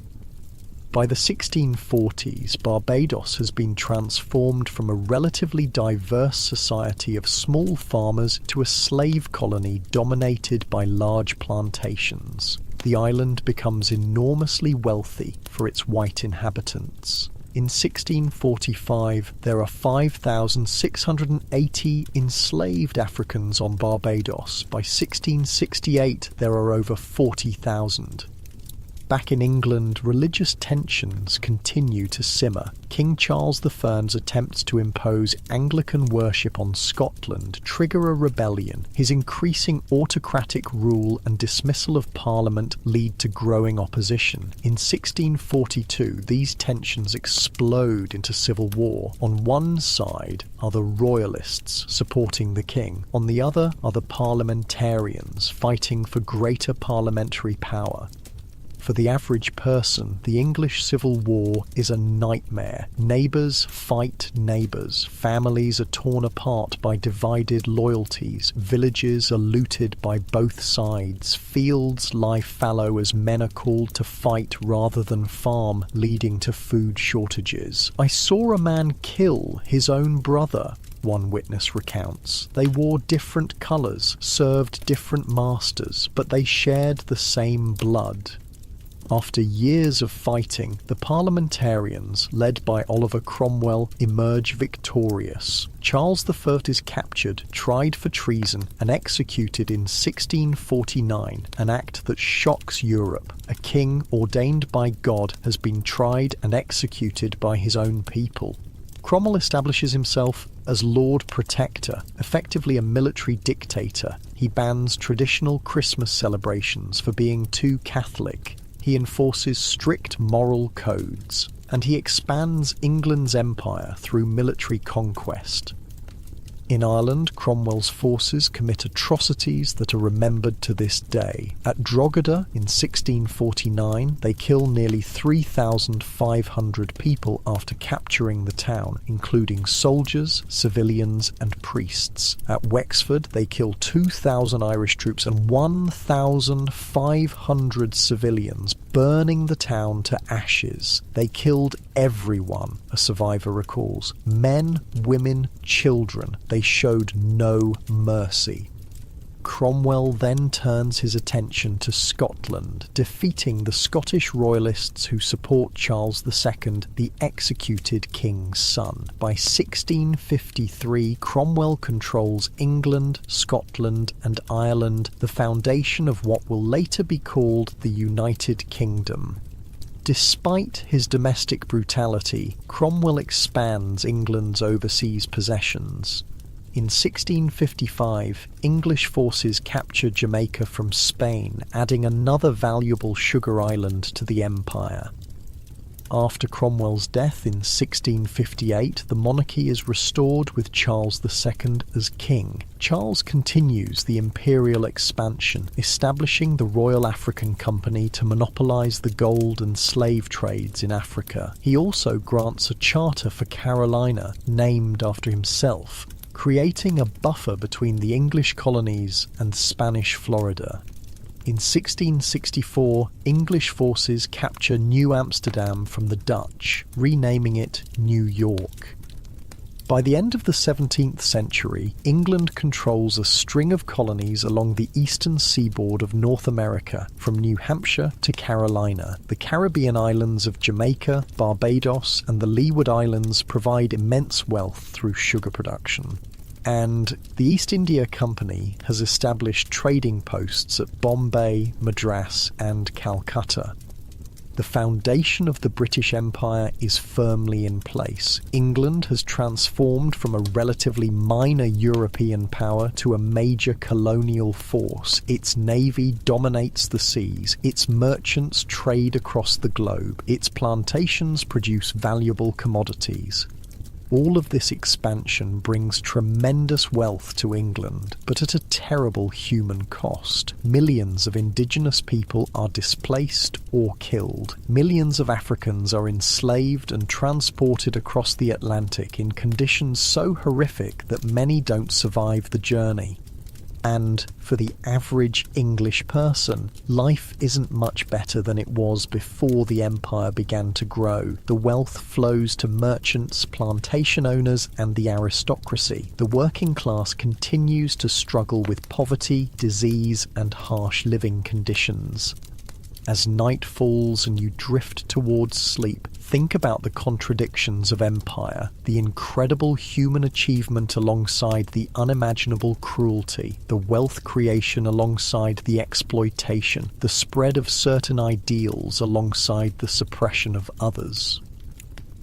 By the 1640s, Barbados has been transformed from a relatively diverse society of small farmers to a slave colony dominated by large plantations. The island becomes enormously wealthy for its white inhabitants. In 1645, there are 5,680 enslaved Africans on Barbados. By 1668, there are over 40,000. Back in England, religious tensions continue to simmer. King Charles I's attempts to impose Anglican worship on Scotland trigger a rebellion. His increasing autocratic rule and dismissal of Parliament lead to growing opposition. In 1642, these tensions explode into civil war. On one side are the royalists supporting the king. On the other are the parliamentarians fighting for greater parliamentary power. For the average person, the English Civil War is a nightmare. Neighbours fight neighbours. Families are torn apart by divided loyalties. Villages are looted by both sides. Fields lie fallow as men are called to fight rather than farm, leading to food shortages. I saw a man kill his own brother, one witness recounts. They wore different colours, served different masters, but they shared the same blood. After years of fighting, the parliamentarians, led by Oliver Cromwell, emerge victorious. Charles I is captured, tried for treason, and executed in 1649, an act that shocks Europe. A king ordained by God has been tried and executed by his own people. Cromwell establishes himself as Lord Protector, effectively a military dictator. He bans traditional Christmas celebrations for being too Catholic. He enforces strict moral codes, and he expands England's empire through military conquest. In Ireland, Cromwell's forces commit atrocities that are remembered to this day. At Drogheda in 1649, they kill nearly 3,500 people after capturing the town, including soldiers, civilians, and priests. At Wexford, they kill 2,000 Irish troops and 1,500 civilians, burning the town to ashes. They killed everyone, a survivor recalls. Men, women, children. They showed no mercy. Cromwell then turns his attention to Scotland, defeating the Scottish royalists who support Charles II, the executed king's son. By 1653, Cromwell controls England, Scotland, and Ireland, the foundation of what will later be called the United Kingdom. Despite his domestic brutality, Cromwell expands England's overseas possessions. In 1655, English forces capture Jamaica from Spain, adding another valuable sugar island to the empire. After Cromwell's death in 1658, the monarchy is restored with Charles II as king. Charles continues the imperial expansion, establishing the Royal African Company to monopolise the gold and slave trades in Africa. He also grants a charter for Carolina, named after himself, creating a buffer between the English colonies and Spanish Florida. In 1664, English forces capture New Amsterdam from the Dutch, renaming it New York. By the end of the 17th century, England controls a string of colonies along the eastern seaboard of North America, from New Hampshire to Carolina. The Caribbean islands of Jamaica, Barbados, and the Leeward Islands provide immense wealth through sugar production. And the East India Company has established trading posts at Bombay, Madras, and Calcutta. The foundation of the British Empire is firmly in place. England has transformed from a relatively minor European power to a major colonial force. Its navy dominates the seas. Its merchants trade across the globe. Its plantations produce valuable commodities. All of this expansion brings tremendous wealth to England, but at a terrible human cost. Millions of indigenous people are displaced or killed. Millions of Africans are enslaved and transported across the Atlantic in conditions so horrific that many don't survive the journey. And for the average English person, life isn't much better than it was before the empire began to grow. The wealth flows to merchants, plantation owners, and the aristocracy. The working class continues to struggle with poverty, disease, and harsh living conditions. As night falls and you drift towards sleep, think about the contradictions of empire, the incredible human achievement alongside the unimaginable cruelty, the wealth creation alongside the exploitation, the spread of certain ideals alongside the suppression of others.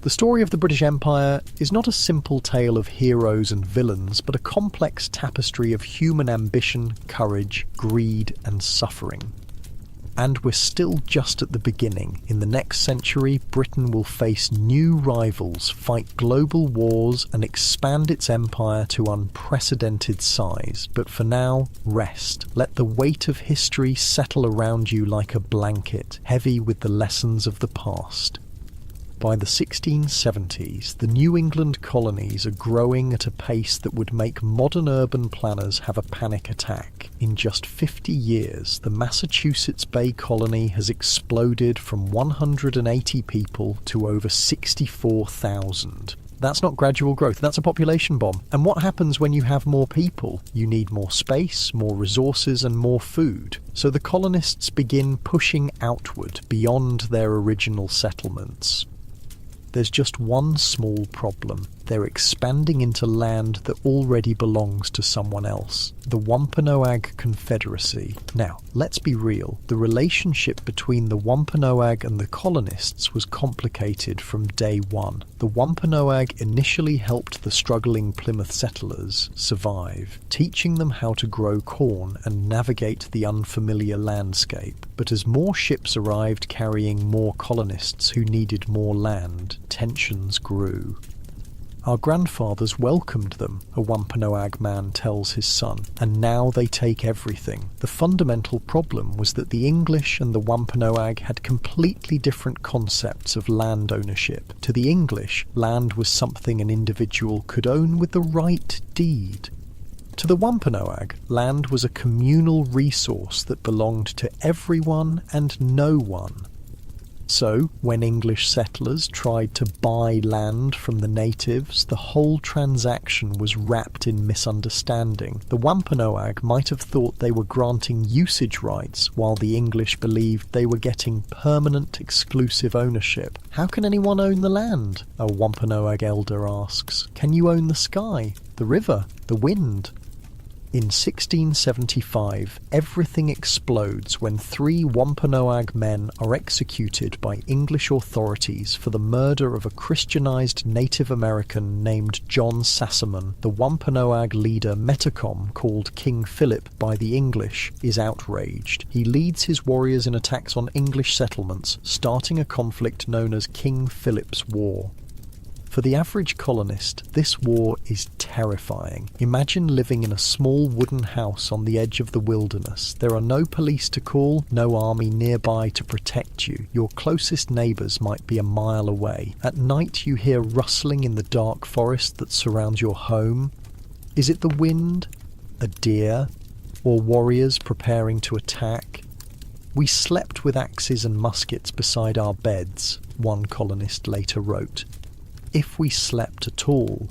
The story of the British Empire is not a simple tale of heroes and villains, but a complex tapestry of human ambition, courage, greed, and suffering. And we're still just at the beginning. In the next century, Britain will face new rivals, fight global wars, and expand its empire to unprecedented size. But for now, rest. Let the weight of history settle around you like a blanket, heavy with the lessons of the past. By the 1670s, the New England colonies are growing at a pace that would make modern urban planners have a panic attack. In just 50 years, the Massachusetts Bay Colony has exploded from 180 people to over 64,000. That's not gradual growth, that's a population bomb. And what happens when you have more people? You need more space, more resources, and more food. So the colonists begin pushing outward beyond their original settlements. There's just one small problem. They're expanding into land that already belongs to someone else, the Wampanoag Confederacy. Now, let's be real. The relationship between the Wampanoag and the colonists was complicated from day one. The Wampanoag initially helped the struggling Plymouth settlers survive, teaching them how to grow corn and navigate the unfamiliar landscape. But as more ships arrived carrying more colonists who needed more land, tensions grew. Our grandfathers welcomed them, a Wampanoag man tells his son, and now they take everything. The fundamental problem was that the English and the Wampanoag had completely different concepts of land ownership. To the English, land was something an individual could own with the right deed. To the Wampanoag, land was a communal resource that belonged to everyone and no one. So, when English settlers tried to buy land from the natives, the whole transaction was wrapped in misunderstanding. The Wampanoag might have thought they were granting usage rights, while the English believed they were getting permanent exclusive ownership. How can anyone own the land? A Wampanoag elder asks. Can you own the sky, the river, the wind? In 1675, everything explodes when 3 Wampanoag men are executed by English authorities for the murder of a Christianized Native American named John Sassaman. The Wampanoag leader Metacom, called King Philip by the English, is outraged. He leads his warriors in attacks on English settlements, starting a conflict known as King Philip's War. For the average colonist, this war is terrifying. Imagine living in a small wooden house on the edge of the wilderness. There are no police to call, no army nearby to protect you. Your closest neighbours might be a mile away. At night you hear rustling in the dark forest that surrounds your home. Is it the wind? A deer? Or warriors preparing to attack? We slept with axes and muskets beside our beds, one colonist later wrote. If we slept at all.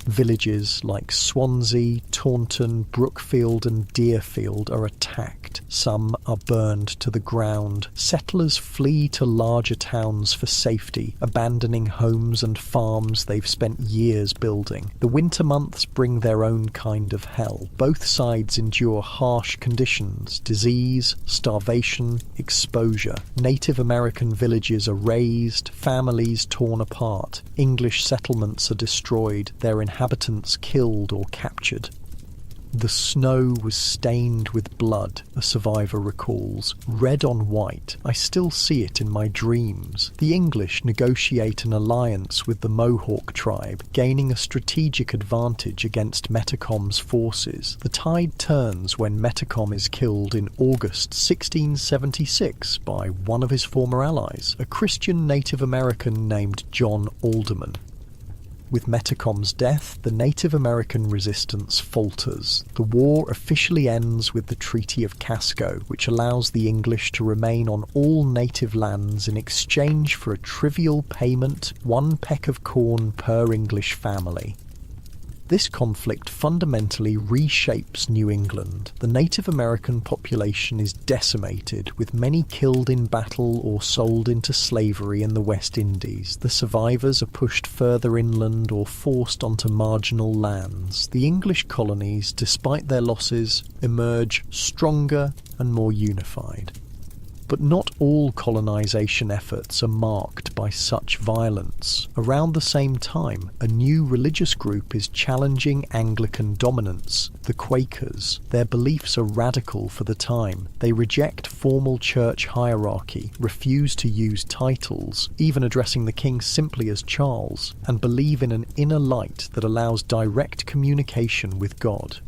Villages like Swansea, Taunton, Brookfield and Deerfield are attacked. Some are burned to the ground. Settlers flee to larger towns for safety, abandoning homes and farms they've spent years building. The winter months bring their own kind of hell. Both sides endure harsh conditions: disease, starvation, exposure. Native American villages are razed, families torn apart. English settlements are destroyed, their inhabitants killed or captured. The snow was stained with blood, a survivor recalls. Red on white. I still see it in my dreams. The English negotiate an alliance with the Mohawk tribe, gaining a strategic advantage against Metacom's forces. The tide turns when Metacom is killed in August 1676 by one of his former allies, a Christian Native American named John Alderman. With Metacom's death, the Native American resistance falters. The war officially ends with the Treaty of Casco, which allows the English to remain on all native lands in exchange for a trivial payment, 1 peck of corn per English family. This conflict fundamentally reshapes New England. The Native American population is decimated, with many killed in battle or sold into slavery in the West Indies. The survivors are pushed further inland or forced onto marginal lands. The English colonies, despite their losses, emerge stronger and more unified. But not all colonisation efforts are marked by such violence. Around the same time, a new religious group is challenging Anglican dominance, the Quakers. Their beliefs are radical for the time. They reject formal church hierarchy, refuse to use titles, even addressing the king simply as Charles, and believe in an inner light that allows direct communication with God.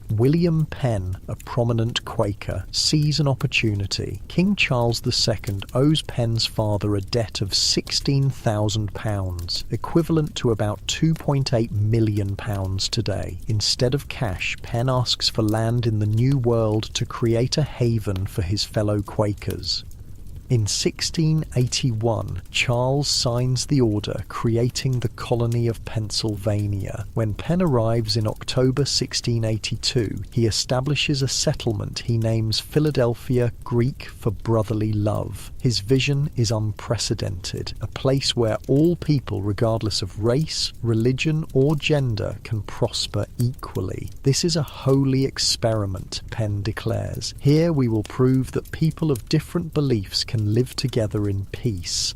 William Penn, a prominent Quaker, sees an opportunity. King Charles II owes Penn's father a debt of £16,000, equivalent to about £2.8 million today. Instead of cash, Penn asks for land in the New World to create a haven for his fellow Quakers. In 1681, Charles signs the order creating the colony of Pennsylvania. When Penn arrives in October 1682, he establishes a settlement he names Philadelphia, Greek for brotherly love. His vision is unprecedented, a place where all people, regardless of race, religion, or gender, can prosper equally. This is a holy experiment, Penn declares. Here we will prove that people of different beliefs can live together in peace.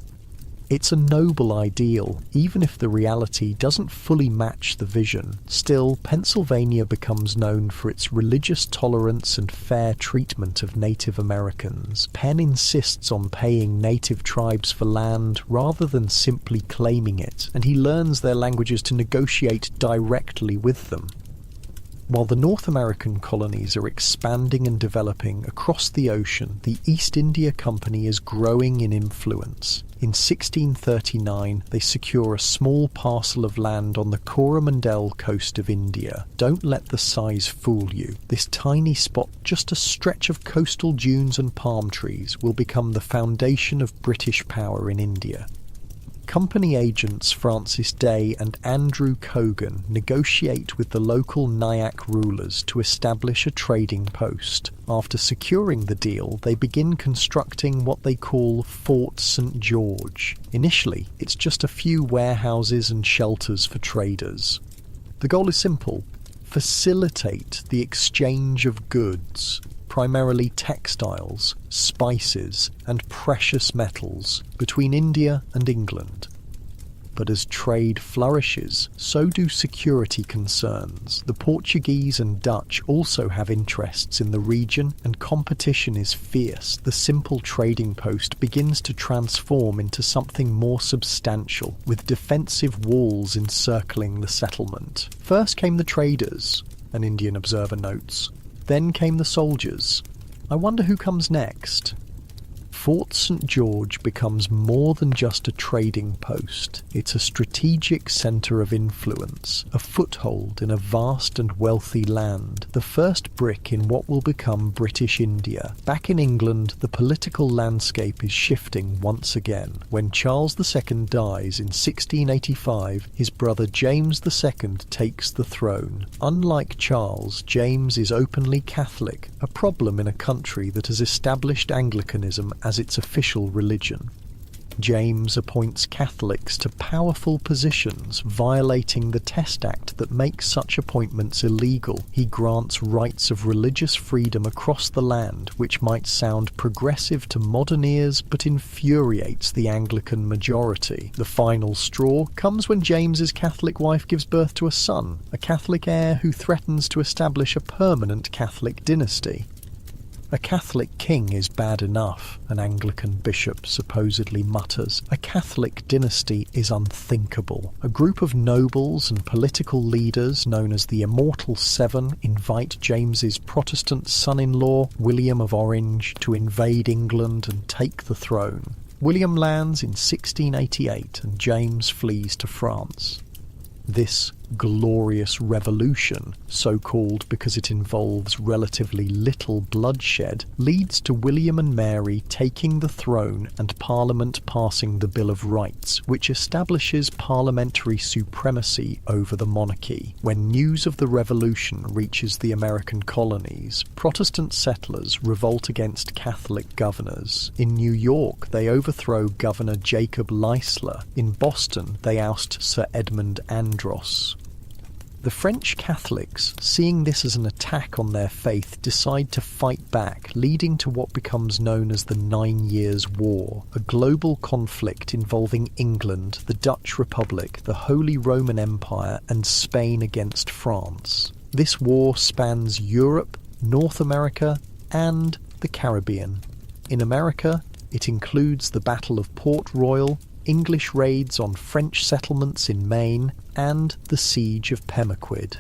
It's a noble ideal, even if the reality doesn't fully match the vision. Still, Pennsylvania becomes known for its religious tolerance and fair treatment of Native Americans. Penn insists on paying native tribes for land rather than simply claiming it, and he learns their languages to negotiate directly with them. While the North American colonies are expanding and developing across the ocean, the East India Company is growing in influence. In 1639, they secure a small parcel of land on the Coromandel coast of India. Don't let the size fool you. This tiny spot, just a stretch of coastal dunes and palm trees, will become the foundation of British power in India. Company agents Francis Day and Andrew Cogan negotiate with the local Nyack rulers to establish a trading post. After securing the deal, they begin constructing what they call Fort St. George. Initially, it's just a few warehouses and shelters for traders. The goal is simple: facilitate the exchange of goods, primarily textiles, spices, and precious metals, between India and England. But as trade flourishes, so do security concerns. The Portuguese and Dutch also have interests in the region, and competition is fierce. The simple trading post begins to transform into something more substantial, with defensive walls encircling the settlement. First came the traders, an Indian observer notes. Then came the soldiers. I wonder who comes next. Fort St. George becomes more than just a trading post. It's a strategic centre of influence, a foothold in a vast and wealthy land, the first brick in what will become British India. Back in England, the political landscape is shifting once again. When Charles II dies in 1685, his brother James II takes the throne. Unlike Charles, James is openly Catholic, a problem in a country that has established Anglicanism as its official religion. James appoints Catholics to powerful positions, violating the Test Act that makes such appointments illegal. He grants rights of religious freedom across the land, which might sound progressive to modern ears but infuriates the Anglican majority. The final straw comes when James's Catholic wife gives birth to a son, a Catholic heir who threatens to establish a permanent Catholic dynasty. A Catholic king is bad enough, an Anglican bishop supposedly mutters. A Catholic dynasty is unthinkable. A group of nobles and political leaders known as the Immortal Seven invite James's Protestant son-in-law, William of Orange, to invade England and take the throne. William lands in 1688 and James flees to France. This glorious revolution, so called because it involves relatively little bloodshed, leads to William and Mary taking the throne and Parliament passing the Bill of Rights, which establishes parliamentary supremacy over the monarchy. When news of the revolution reaches the American colonies, Protestant settlers revolt against Catholic governors. In New York, they overthrow Governor Jacob Leisler. In Boston, they oust Sir Edmund Andros. The French Catholics, seeing this as an attack on their faith, decide to fight back, leading to what becomes known as the 9 Years' War, a global conflict involving England, the Dutch Republic, the Holy Roman Empire, and Spain against France. This war spans Europe, North America, and the Caribbean. In America, it includes the Battle of Port Royal, English raids on French settlements in Maine, and the Siege of Pemaquid.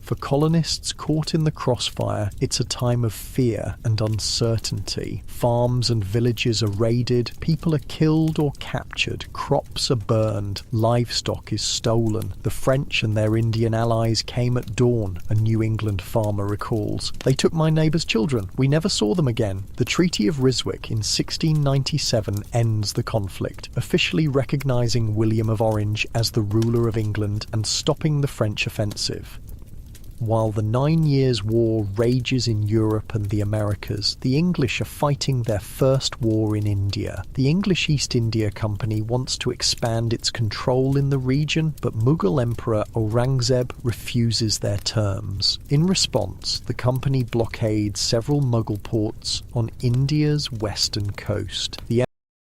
For colonists caught in the crossfire, it's a time of fear and uncertainty. Farms and villages are raided, people are killed or captured, crops are burned, livestock is stolen. The French and their Indian allies came at dawn, a New England farmer recalls. They took my neighbour's children. We never saw them again. The Treaty of Ryswick in 1697 ends the conflict, officially recognising William of Orange as the ruler of England and stopping the French offensive. While the 9 Years' War rages in Europe and the Americas, the English are fighting their first war in India. The English East India Company wants to expand its control in the region, but Mughal Emperor Aurangzeb refuses their terms. In response, the company blockades several Mughal ports on India's western coast. The